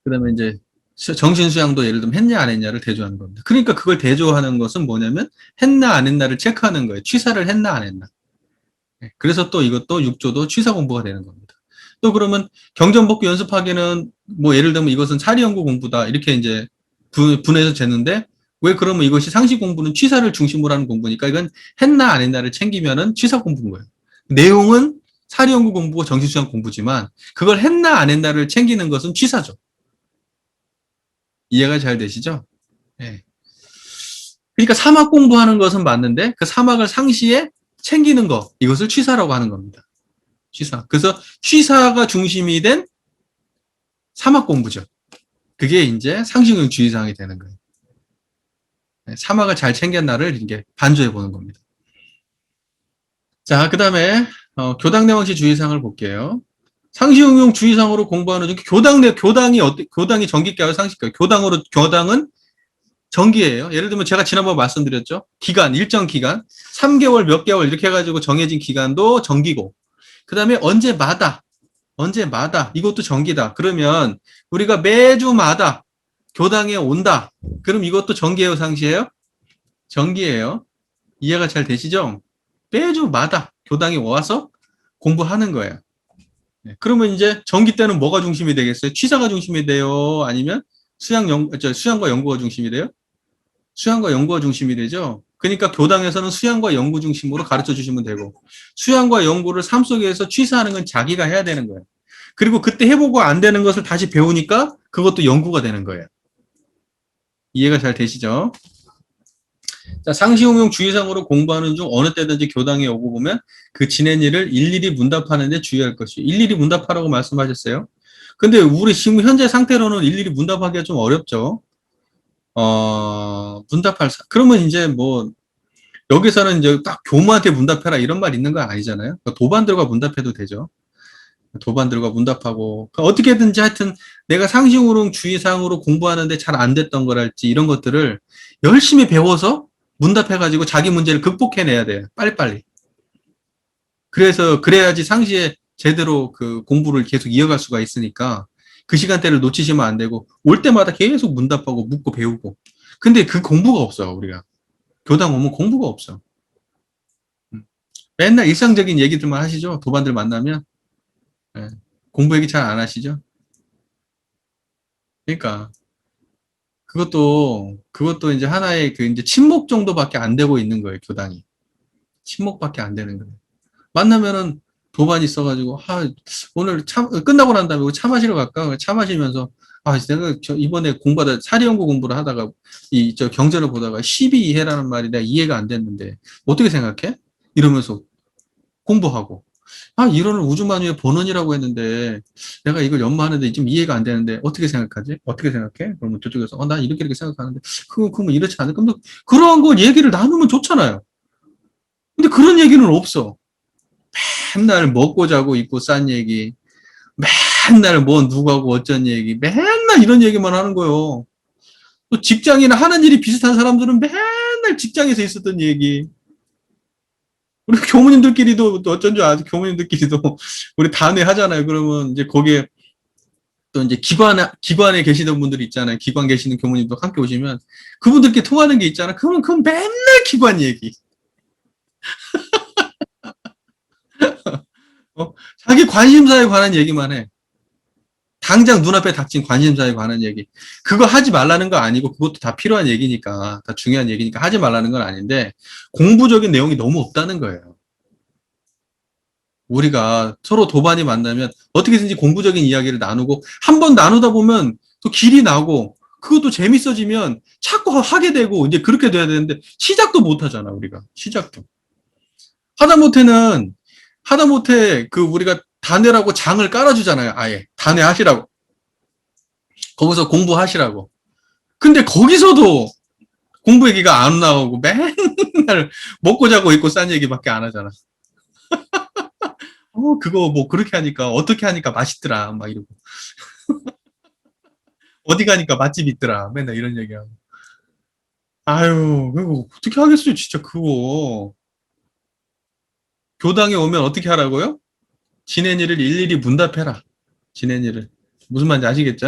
그 다음에 이제 정신수양도 예를 들면 했냐 안 했냐를 대조하는 겁니다. 그러니까 그걸 대조하는 것은 뭐냐면 했나 안 했나를 체크하는 거예요. 취사를 했나 안 했나. 그래서 또 이것도 6조도 취사 공부가 되는 겁니다. 또 그러면 경전복구 연습하기는 뭐 예를 들면 이것은 사리연구 공부다. 이렇게 이제 분해서 쟀는데 왜 그러면 이것이 상시 공부는 취사를 중심으로 하는 공부니까 이건 했나 안 했나를 챙기면은 취사 공부인 거예요. 내용은 사리연구 공부고 정신수양 공부지만 그걸 했나 안 했나를 챙기는 것은 취사죠. 이해가 잘 되시죠? 네. 그러니까 사막 공부하는 것은 맞는데 그 사막을 상시에 챙기는 거 이것을 취사라고 하는 겁니다. 취사. 그래서 취사가 중심이 된 사막 공부죠. 그게 이제 상식용 주의사항이 되는 거예요. 네, 사막을 잘 챙겼나를 이게 반조해 보는 겁니다. 자, 그 다음에 교당 내왕시 주의사항을 볼게요. 상시응용 주의사항으로 공부하는 중 교당이 정기과요, 상식과요. 교당은 정기예요. 예를 들면 제가 지난번에 말씀드렸죠. 기간, 일정 기간, 3개월, 몇 개월 이렇게 해가지고 정해진 기간도 정기고, 그 다음에 언제마다 이것도 정기다. 그러면 우리가 매주마다 교당에 온다. 그럼 이것도 정기예요, 상시예요? 정기예요. 이해가 잘 되시죠? 매주마다 교당에 와서 공부하는 거예요. 네, 그러면 이제 정기 때는 뭐가 중심이 되겠어요? 취사가 중심이 돼요? 아니면 수양과 연구가 중심이 돼요? 수양과 연구가 중심이 되죠? 그러니까 교당에서는 수양과 연구 중심으로 가르쳐 주시면 되고, 수양과 연구를 삶 속에서 취사하는 건 자기가 해야 되는 거예요. 그리고 그때 해보고 안 되는 것을 다시 배우니까 그것도 연구가 되는 거예요. 이해가 잘 되시죠? 자, 상시응용 주의사항으로 공부하는 중 어느 때든지 교당에 오고 보면 그 지낸 일을 일일이 문답하는 데 주의할 것이. 일일이 문답하라고 말씀하셨어요. 근데 우리 지금 현재 상태로는 일일이 문답하기가 좀 어렵죠. 그러면 이제 뭐 여기서는 이제 딱 교무한테 문답해라 이런 말 있는 거 아니잖아요. 도반들과 문답해도 되죠. 도반들과 문답하고 어떻게든지 하여튼 내가 상시응용 주의사항으로 공부하는데 잘 안 됐던 거랄지 이런 것들을 열심히 배워서 문답해가지고 자기 문제를 극복해내야 돼요. 빨리빨리. 그래야지 상시에 제대로 그 공부를 계속 이어갈 수가 있으니까 그 시간대를 놓치시면 안 되고 올 때마다 계속 문답하고 묻고 배우고. 근데 그 공부가 없어요, 우리가. 교당 오면 공부가 없어. 맨날 일상적인 얘기들만 하시죠. 도반들 만나면. 네. 공부 얘기 잘 안 하시죠? 그러니까 그것도 이제 하나의 이제 친목 정도밖에 안 되고 있는 거예요, 교당이. 친목밖에 안 되는 거예요. 만나면은 도반이 있어가지고, 오늘 끝나고 난 다음에 차 마시러 갈까? 차 마시면서, 내가 이번에 사리연구 공부를 하다가, 경제를 보다가 12이해라는 말이 내가 이해가 안 됐는데, 어떻게 생각해? 이러면서 공부하고, 이론을 우주만유의 본원이라고 했는데, 내가 이걸 연마하는데 좀 이해가 안 되는데, 어떻게 생각하지? 어떻게 생각해? 그러면 저쪽에서, 난 이렇게 생각하는데, 그러면 이렇지 않을까? 그러한 걸 얘기를 나누면 좋잖아요. 근데 그런 얘기는 없어. 맨날 먹고 자고 입고 싼 얘기, 맨날 뭐 누구하고 어쩐 얘기, 맨날 이런 얘기만 하는 거예요. 또 직장이나 하는 일이 비슷한 사람들은 맨날 맨날 직장에서 있었던 얘기. 우리 교무님들끼리도 또 어쩐 줄 아세요? 교무님들끼리도 우리 단회 하잖아요. 그러면 이제 거기에 또 이제 기관에 계시던 분들이 있잖아요. 기관 계시는 교무님도 함께 오시면 그분들끼리 통하는 게 있잖아. 그건 맨날 기관 얘기. 자기 관심사에 관한 얘기만 해. 당장 눈앞에 닥친 관심사에 관한 얘기. 그거 하지 말라는 거 아니고 그것도 다 필요한 얘기니까, 다 중요한 얘기니까 하지 말라는 건 아닌데 공부적인 내용이 너무 없다는 거예요. 우리가 서로 도반이 만나면 어떻게든지 공부적인 이야기를 나누고 한 번 나누다 보면 또 길이 나고 그것도 재밌어지면 자꾸 하게 되고 이제 그렇게 돼야 되는데 시작도 못 하잖아, 우리가. 시작도. 하다못해 그 우리가 단회라고 장을 깔아주잖아요. 아예 단회 하시라고. 거기서 공부하시라고. 근데 거기서도 공부 얘기가 안 나오고 맨날 먹고 자고 입고 싼 얘기밖에 안 하잖아. 그거 뭐 그렇게 하니까 어떻게 하니까 맛있더라 막 이러고 어디 가니까 맛집 있더라 맨날 이런 얘기하고. 아유 그거 어떻게 하겠어요 진짜 그거. 교당에 오면 어떻게 하라고요? 지낸 일을 일일이 문답해라. 지낸 일을. 무슨 말인지 아시겠죠?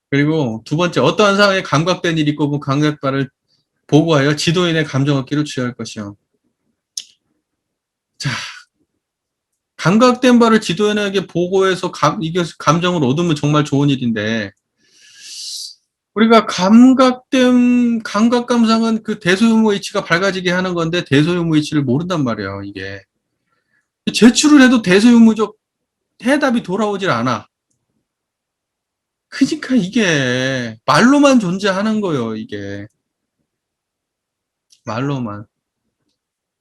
그리고 두 번째, 어떠한 상황에 감각된 일이 있고 그 감각바를 보고하여 지도인의 감정 얻기를 취할 것이요. 자, 감각된 바를 지도인에게 보고해서 이게 감정을 얻으면 정말 좋은 일인데, 우리가 감각 감상은 그 대소유무이치가 밝아지게 하는 건데 대소유무이치를 모른단 말이에요, 이게. 제출을 해도 대소유무적 해답이 돌아오질 않아. 그러니까 이게 말로만 존재하는 거예요, 이게. 말로만.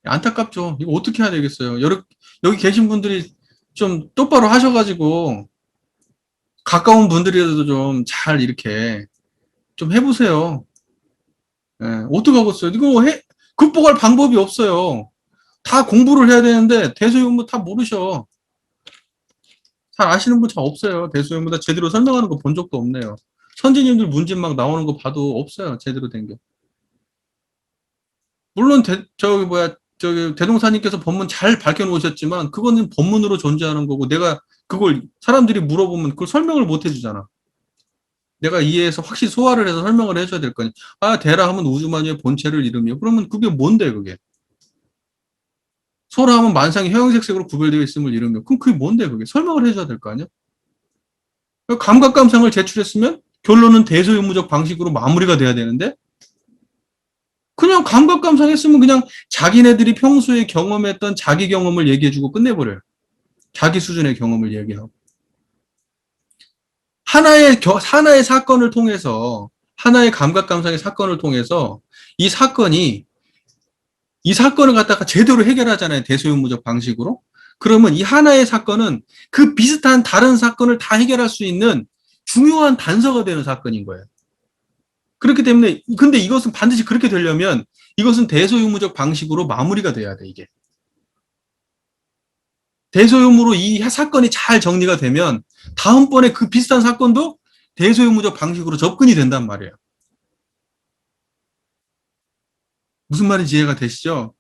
안타깝죠. 이거 어떻게 해야 되겠어요. 여기 계신 분들이 좀 똑바로 하셔가지고 가까운 분들이라도 좀 잘 이렇게 좀 해보세요. 예, 어떡하겠어요. 이거 극복할 방법이 없어요. 다 공부를 해야 되는데 대소유무 다 모르셔. 잘 아시는 분 잘 없어요. 대소유무 다 제대로 설명하는 거 본 적도 없네요. 선생님들 문집 막 나오는 거 봐도 없어요. 제대로 된 게. 물론 저기 대동사님께서 법문 잘 밝혀놓으셨지만 그거는 법문으로 존재하는 거고 내가 그걸 사람들이 물어보면 그걸 설명을 못 해주잖아. 내가 이해해서 확실히 소화를 해서 설명을 해줘야 될 거니. 아, 대라 하면 우주만유의 본체를 이루며. 그러면 그게 뭔데, 그게? 소라 하면 만상이 형형색색으로 구별되어 있음을 이루며. 그럼 그게 뭔데, 그게? 설명을 해줘야 될 거 아니야? 감각감상을 제출했으면 결론은 대소유무적 방식으로 마무리가 돼야 되는데 그냥 감각감상 했으면 그냥 자기네들이 평소에 경험했던 자기 경험을 얘기해주고 끝내버려요. 자기 수준의 경험을 얘기하고. 하나의 사건을 통해서, 하나의 감각감상의 사건을 통해서 이 사건을 갖다가 제대로 해결하잖아요. 대소유무적 방식으로. 그러면 이 하나의 사건은 그 비슷한 다른 사건을 다 해결할 수 있는 중요한 단서가 되는 사건인 거예요. 그렇기 때문에 근데 이것은 반드시 그렇게 되려면 이것은 대소유무적 방식으로 마무리가 돼야 돼, 이게. 대소유무로 이 사건이 잘 정리가 되면 다음번에 그 비슷한 사건도 대소유무적 방식으로 접근이 된단 말이에요. 무슨 말인지 이해가 되시죠?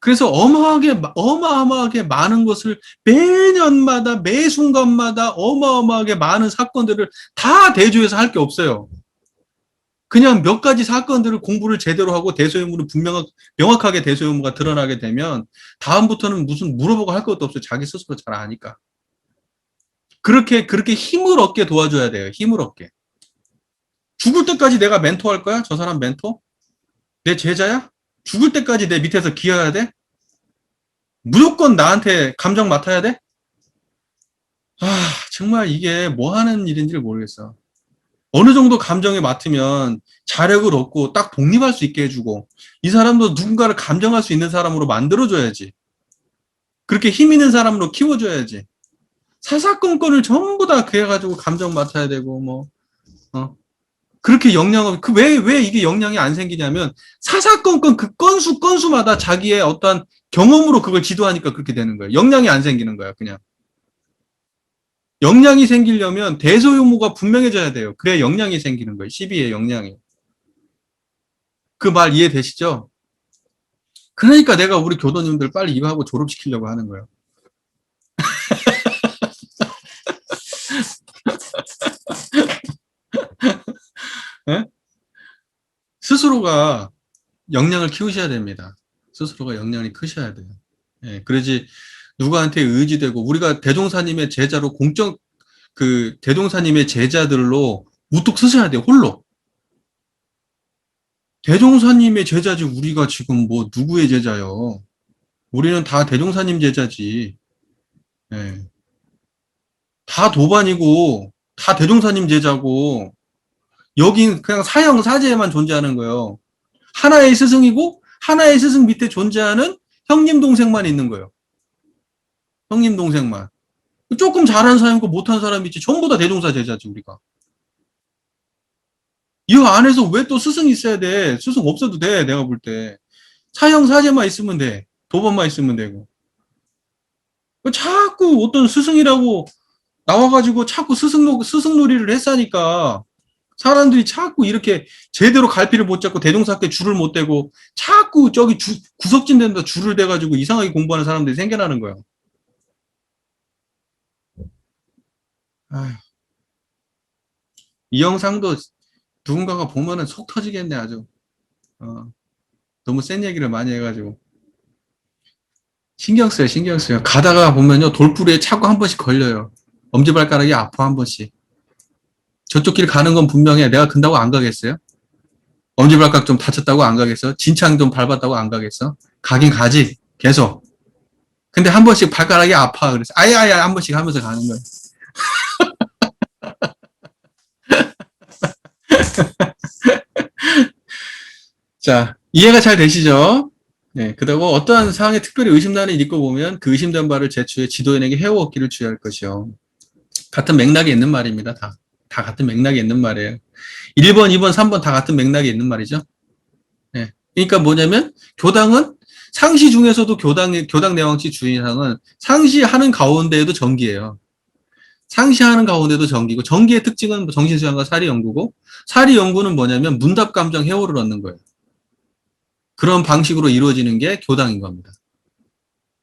그래서 어마어마하게 많은 것을 매년마다 매 순간마다 어마어마하게 많은 사건들을 다 대조해서 할 게 없어요. 그냥 몇 가지 사건들을 공부를 제대로 하고 대소유무를 명확하게 대소유무가 드러나게 되면 다음부터는 무슨 물어보고 할 것도 없어요. 자기 스스로 잘 아니까. 그렇게 힘을 얻게 도와줘야 돼요. 힘을 얻게. 죽을 때까지 내가 멘토할 거야? 저 사람 멘토? 내 제자야? 죽을 때까지 내 밑에서 기어야 돼? 무조건 나한테 감정 맡아야 돼? 정말 이게 뭐 하는 일인지를 모르겠어. 어느 정도 감정에 맡으면 자력을 얻고 딱 독립할 수 있게 해주고 이 사람도 누군가를 감정할 수 있는 사람으로 만들어줘야지. 그렇게 힘 있는 사람으로 키워줘야지. 사사건건을 전부 다 그래가지고 감정 맡아야 되고 그렇게 왜 이게 역량이 안 생기냐면 사사건건 그 건수마다 자기의 어떠한 경험으로 그걸 지도하니까 그렇게 되는 거예요. 역량이 안 생기는 거야, 그냥. 역량이 생기려면 대소유무가 분명해져야 돼요. 그래야 역량이 생기는 거예요. 12의 역량이. 그 말 이해되시죠? 그러니까 내가 우리 교도님들 빨리 입학하고 졸업시키려고 하는 거예요. 예? 스스로가 역량을 키우셔야 됩니다. 스스로가 역량이 크셔야 돼요. 예, 그러지 누구한테 의지되고 우리가 대종사님의 제자로 대종사님의 제자들로 우뚝 서셔야 돼요. 홀로. 대종사님의 제자지 우리가 지금 뭐 누구의 제자요. 우리는 다 대종사님 제자지. 예. 다 도반이고 다 대종사님 제자고 여긴 그냥 사형사제에만 존재하는 거예요. 하나의 스승이고 하나의 스승 밑에 존재하는 형님 동생만 있는 거예요. 형님 동생만. 조금 잘하는 사람이고 못하는 사람이 있지. 전부 다 대종사 제자지 우리가. 이 안에서 왜 또 스승이 있어야 돼? 스승 없어도 돼. 내가 볼 때. 사형사제만 있으면 돼. 도반만 있으면 되고. 자꾸 어떤 스승이라고 나와가지고 자꾸 스승놀이를 했으니까 사람들이 자꾸 이렇게 제대로 갈피를 못 잡고 대종사께 줄을 못 대고 자꾸 저기 구석진 데다 줄을 대가지고 이상하게 공부하는 사람들이 생겨나는 거예요. 아휴. 이 영상도 누군가가 보면은 속 터지겠네 아주. 너무 센 얘기를 많이 해가지고 신경 써요. 가다가 보면요 돌부리에 차고 한 번씩 걸려요. 엄지발가락이 아파 한 번씩. 저쪽 길 가는 건 분명해. 내가 근다고 안 가겠어요? 엄지발가락 좀 다쳤다고 안 가겠어? 진창 좀 밟았다고 안 가겠어? 가긴 가지. 계속. 근데 한 번씩 발가락이 아파. 그래서 아야야 한 번씩 하면서 가는 거예요. 자, 이해가 잘 되시죠? 네, 그리고 어떠한 상황에 특별히 의심나는 일이 있고 보면 그 의심된 바를 제추해 지도인에게 해오었기를 주의할 것이요. 같은 맥락에 있는 말입니다. 다 같은 맥락에 있는 말이에요. 1번, 2번, 3번 다 같은 맥락에 있는 말이죠. 네. 그러니까 뭐냐면 교당은 상시 중에서도 교당 내왕치 주의사항은 상시하는 가운데에도 정기예요. 상시하는 가운데도 정기고 정기의 특징은 정신수양과 사리연구고 사리연구는 뭐냐면 문답 감정 해오를 얻는 거예요. 그런 방식으로 이루어지는 게 교당인 겁니다.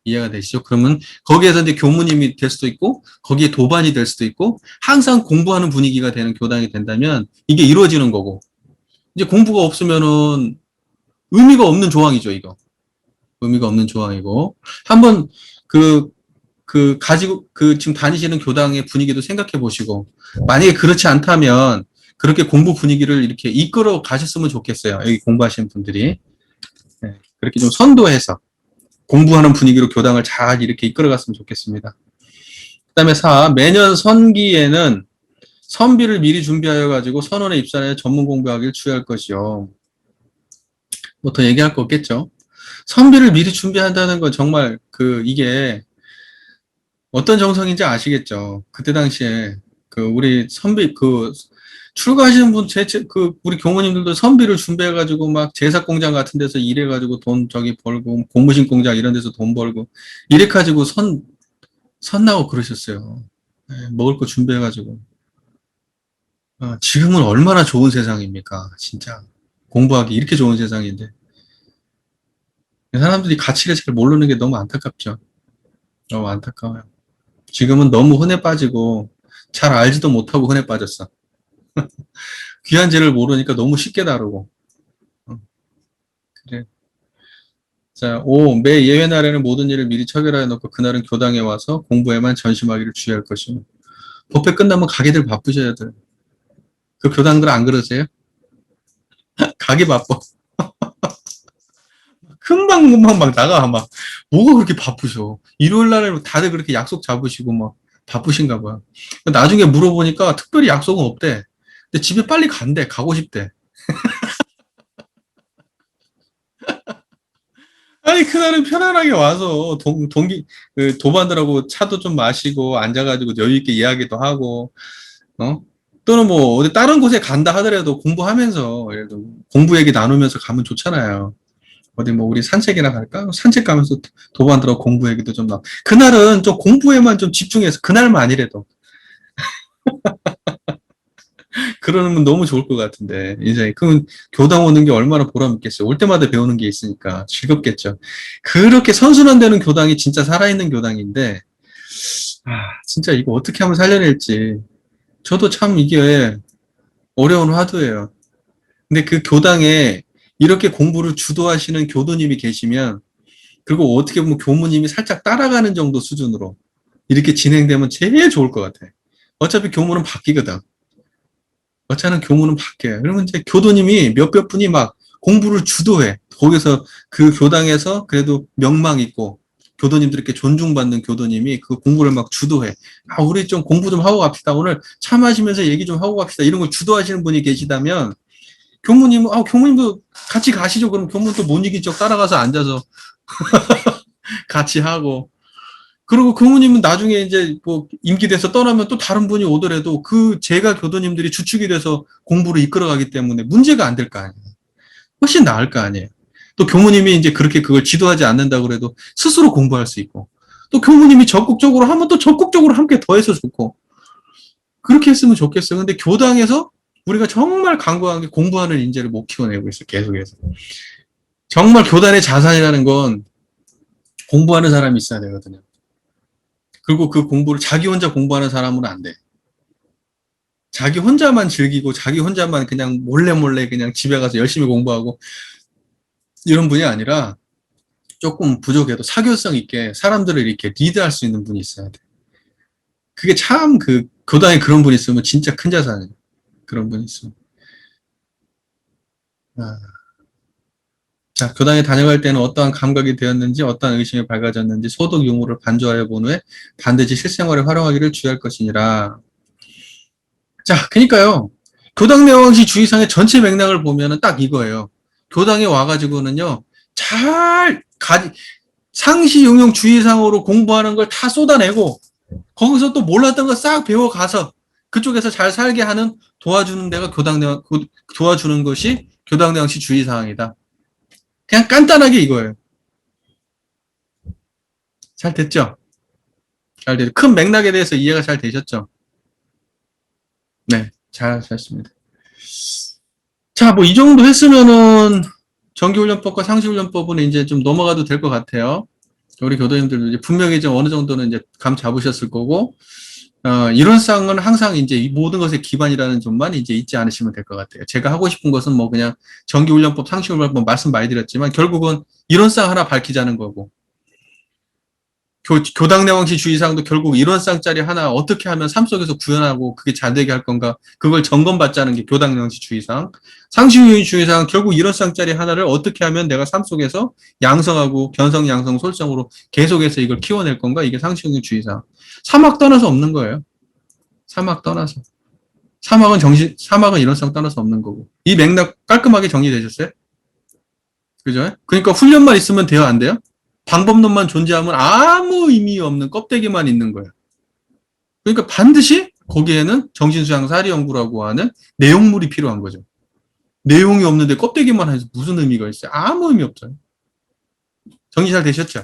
이해가 되시죠? 그러면 거기에서 이제 교무님이 될 수도 있고 거기에 도반이 될 수도 있고 항상 공부하는 분위기가 되는 교당이 된다면 이게 이루어지는 거고 이제 공부가 없으면은 의미가 없는 조항이죠, 이거. 의미가 없는 조항이고 한번 지금 다니시는 교당의 분위기도 생각해 보시고 만약에 그렇지 않다면 그렇게 공부 분위기를 이렇게 이끌어 가셨으면 좋겠어요. 여기 공부하시는 분들이. 네, 그렇게 좀 선도해서 공부하는 분위기로 교당을 잘 이렇게 이끌어갔으면 좋겠습니다. 그 다음에 4. 매년 선기에는 선비를 미리 준비하여 가지고 선원에 입사해 전문 공부하기를 주의할 것이요. 뭐 더 얘기할 거 없겠죠. 선비를 미리 준비한다는 건 정말 이게 어떤 정성인지 아시겠죠. 그때 당시에 우리 선비 출가하시는 분 우리 교모님들도 선비를 준비해가지고 막 제사공장 같은 데서 일해가지고 돈 벌고 고무신 공장 이런 데서 돈 벌고 이래가지고 선 나고 그러셨어요. 네, 먹을 거 준비해가지고. 지금은 얼마나 좋은 세상입니까? 진짜 공부하기 이렇게 좋은 세상인데 사람들이 가치를 잘 모르는 게 너무 안타깝죠. 너무 안타까워요. 지금은 너무 흔해 빠지고 잘 알지도 못하고 흔해 빠졌어. 귀한 죄를 모르니까 너무 쉽게 다루고. 그래. 자, 5. 매 예외 날에는 모든 일을 미리 처결하여 놓고 그날은 교당에 와서 공부에만 전심하기를 주의할 것이며 법회 끝나면 가게들 바쁘셔야 돼요. 그 교당들 안 그러세요? 가기 바빠. 금방금방 막 나가 막 뭐가 그렇게 바쁘셔. 일요일 날에 다들 그렇게 약속 잡으시고 막 바쁘신가 봐요. 나중에 물어보니까 특별히 약속은 없대. 근데 집에 빨리 간대. 가고 싶대. 아니 그날은 편안하게 와서 도반들하고 차도 좀 마시고 앉아가지고 여유 있게 이야기도 하고 또는 뭐 어디 다른 곳에 간다 하더라도 공부하면서 예를 들어 공부 얘기 나누면서 가면 좋잖아요. 어디 뭐 우리 산책이나 갈까? 산책 가면서 도반들하고 공부 얘기도 좀 나. 그날은 좀 공부에만 좀 집중해서 그날만 아니래도 그러면 너무 좋을 것 같은데, 인생이. 그러면 교당 오는 게 얼마나 보람 있겠어요. 올 때마다 배우는 게 있으니까 즐겁겠죠. 그렇게 선순환되는 교당이 진짜 살아있는 교당인데, 아, 진짜 이거 어떻게 하면 살려낼지. 저도 참 이게 어려운 화두예요. 근데 그 교당에 이렇게 공부를 주도하시는 교도님이 계시면, 그리고 어떻게 보면 교무님이 살짝 따라가는 정도 수준으로 이렇게 진행되면 제일 좋을 것 같아. 어차피 교무는 바뀌거든. 어차피 교무는 바뀌어요. 그러면 이제 교도님이 몇몇 분이 막 공부를 주도해. 거기서 그 교당에서 그래도 명망 있고 교도님들께 존중받는 교도님이 그 공부를 막 주도해. 아, 우리 좀 공부 좀 하고 갑시다. 오늘 차 마시면서 얘기 좀 하고 갑시다. 이런 걸 주도하시는 분이 계시다면 교무님은, 아, 교무님도 같이 가시죠. 그럼 교무는 또 못 이긴 척 따라가서 앉아서 같이 하고. 그리고 교무님은 나중에 이제 뭐 임기 돼서 떠나면 또 다른 분이 오더라도 그 제가 교도님들이 주축이 돼서 공부를 이끌어가기 때문에 문제가 안 될 거 아니에요. 훨씬 나을 거 아니에요. 또 교무님이 이제 그렇게 그걸 지도하지 않는다고 그래도 스스로 공부할 수 있고, 또 교무님이 적극적으로 하면 또 적극적으로 함께 더해서 좋고, 그렇게 했으면 좋겠어요. 근데 교당에서 우리가 정말 간과하게 공부하는 인재를 못 키워내고 있어요. 계속해서. 정말 교단의 자산이라는 건 공부하는 사람이 있어야 되거든요. 그리고 그 공부를 자기 혼자 공부하는 사람은 안 돼. 자기 혼자만 즐기고 자기 혼자만 그냥 몰래 몰래 그냥 집에 가서 열심히 공부하고 이런 분이 아니라 조금 부족해도 사교성 있게 사람들을 이렇게 리드할 수 있는 분이 있어야 돼. 그게 참 그 교단에 그런 분이 있으면 진짜 큰 자산이에요. 그런 분이 있으면. 아. 자, 교단에 다녀갈 때는 어떠한 감각이 되었는지, 어떠한 의심이 밝아졌는지 소득 유무를 반조하여 본 후에 반드시 실생활에 활용하기를 주의할 것이니라. 자, 그러니까요. 교당 내왕시 주의상의 전체 맥락을 보면은 딱 이거예요. 교당에 와가지고는요, 상시 용용 주의상으로 공부하는 걸 다 쏟아내고, 거기서 또 몰랐던 거 싹 배워가서 그쪽에서 잘 살게 하는 도와주는 데가 도와주는 것이 교당 내왕시 주의사항이다. 그냥 간단하게 이거예요. 잘 됐죠? 잘 됐죠? 큰 맥락에 대해서 이해가 잘 되셨죠? 네, 잘 됐습니다. 자, 뭐 이 정도 했으면은 정기훈련법과 상시훈련법은 이제 좀 넘어가도 될 것 같아요. 우리 교도님들도 이제 분명히 좀 어느 정도는 이제 감 잡으셨을 거고, 이론상은 항상 이제 이 모든 것의 기반이라는 점만 이제 잊지 않으시면 될 것 같아요. 제가 하고 싶은 것은 뭐 그냥 정기훈련법, 상시훈련법 말씀 많이 드렸지만 결국은 이론상 하나 밝히자는 거고, 교당 내왕시 주의사항도 결국 이론상짜리 하나 어떻게 하면 삶 속에서 구현하고 그게 잘 되게 할 건가, 그걸 점검받자는 게 교당 내왕시 주의사항. 상시 주의사항 결국 이론상짜리 하나를 어떻게 하면 내가 삶 속에서 양성하고 견성, 양성, 솔성으로 계속해서 이걸 키워낼 건가, 이게 상시 주의사항. 사막 떠나서 없는 거예요. 사막 떠나서. 사막은 이론상 떠나서 없는 거고. 이 맥락 깔끔하게 정리되셨어요? 그죠? 그러니까 훈련만 있으면 돼요, 안 돼요? 방법론만 존재하면 아무 의미 없는 껍데기만 있는 거예요. 그러니까 반드시 거기에는 정신수양 사리연구라고 하는 내용물이 필요한 거죠. 내용이 없는데 껍데기만 해서 무슨 의미가 있어요? 아무 의미 없어요. 정리 잘 되셨죠?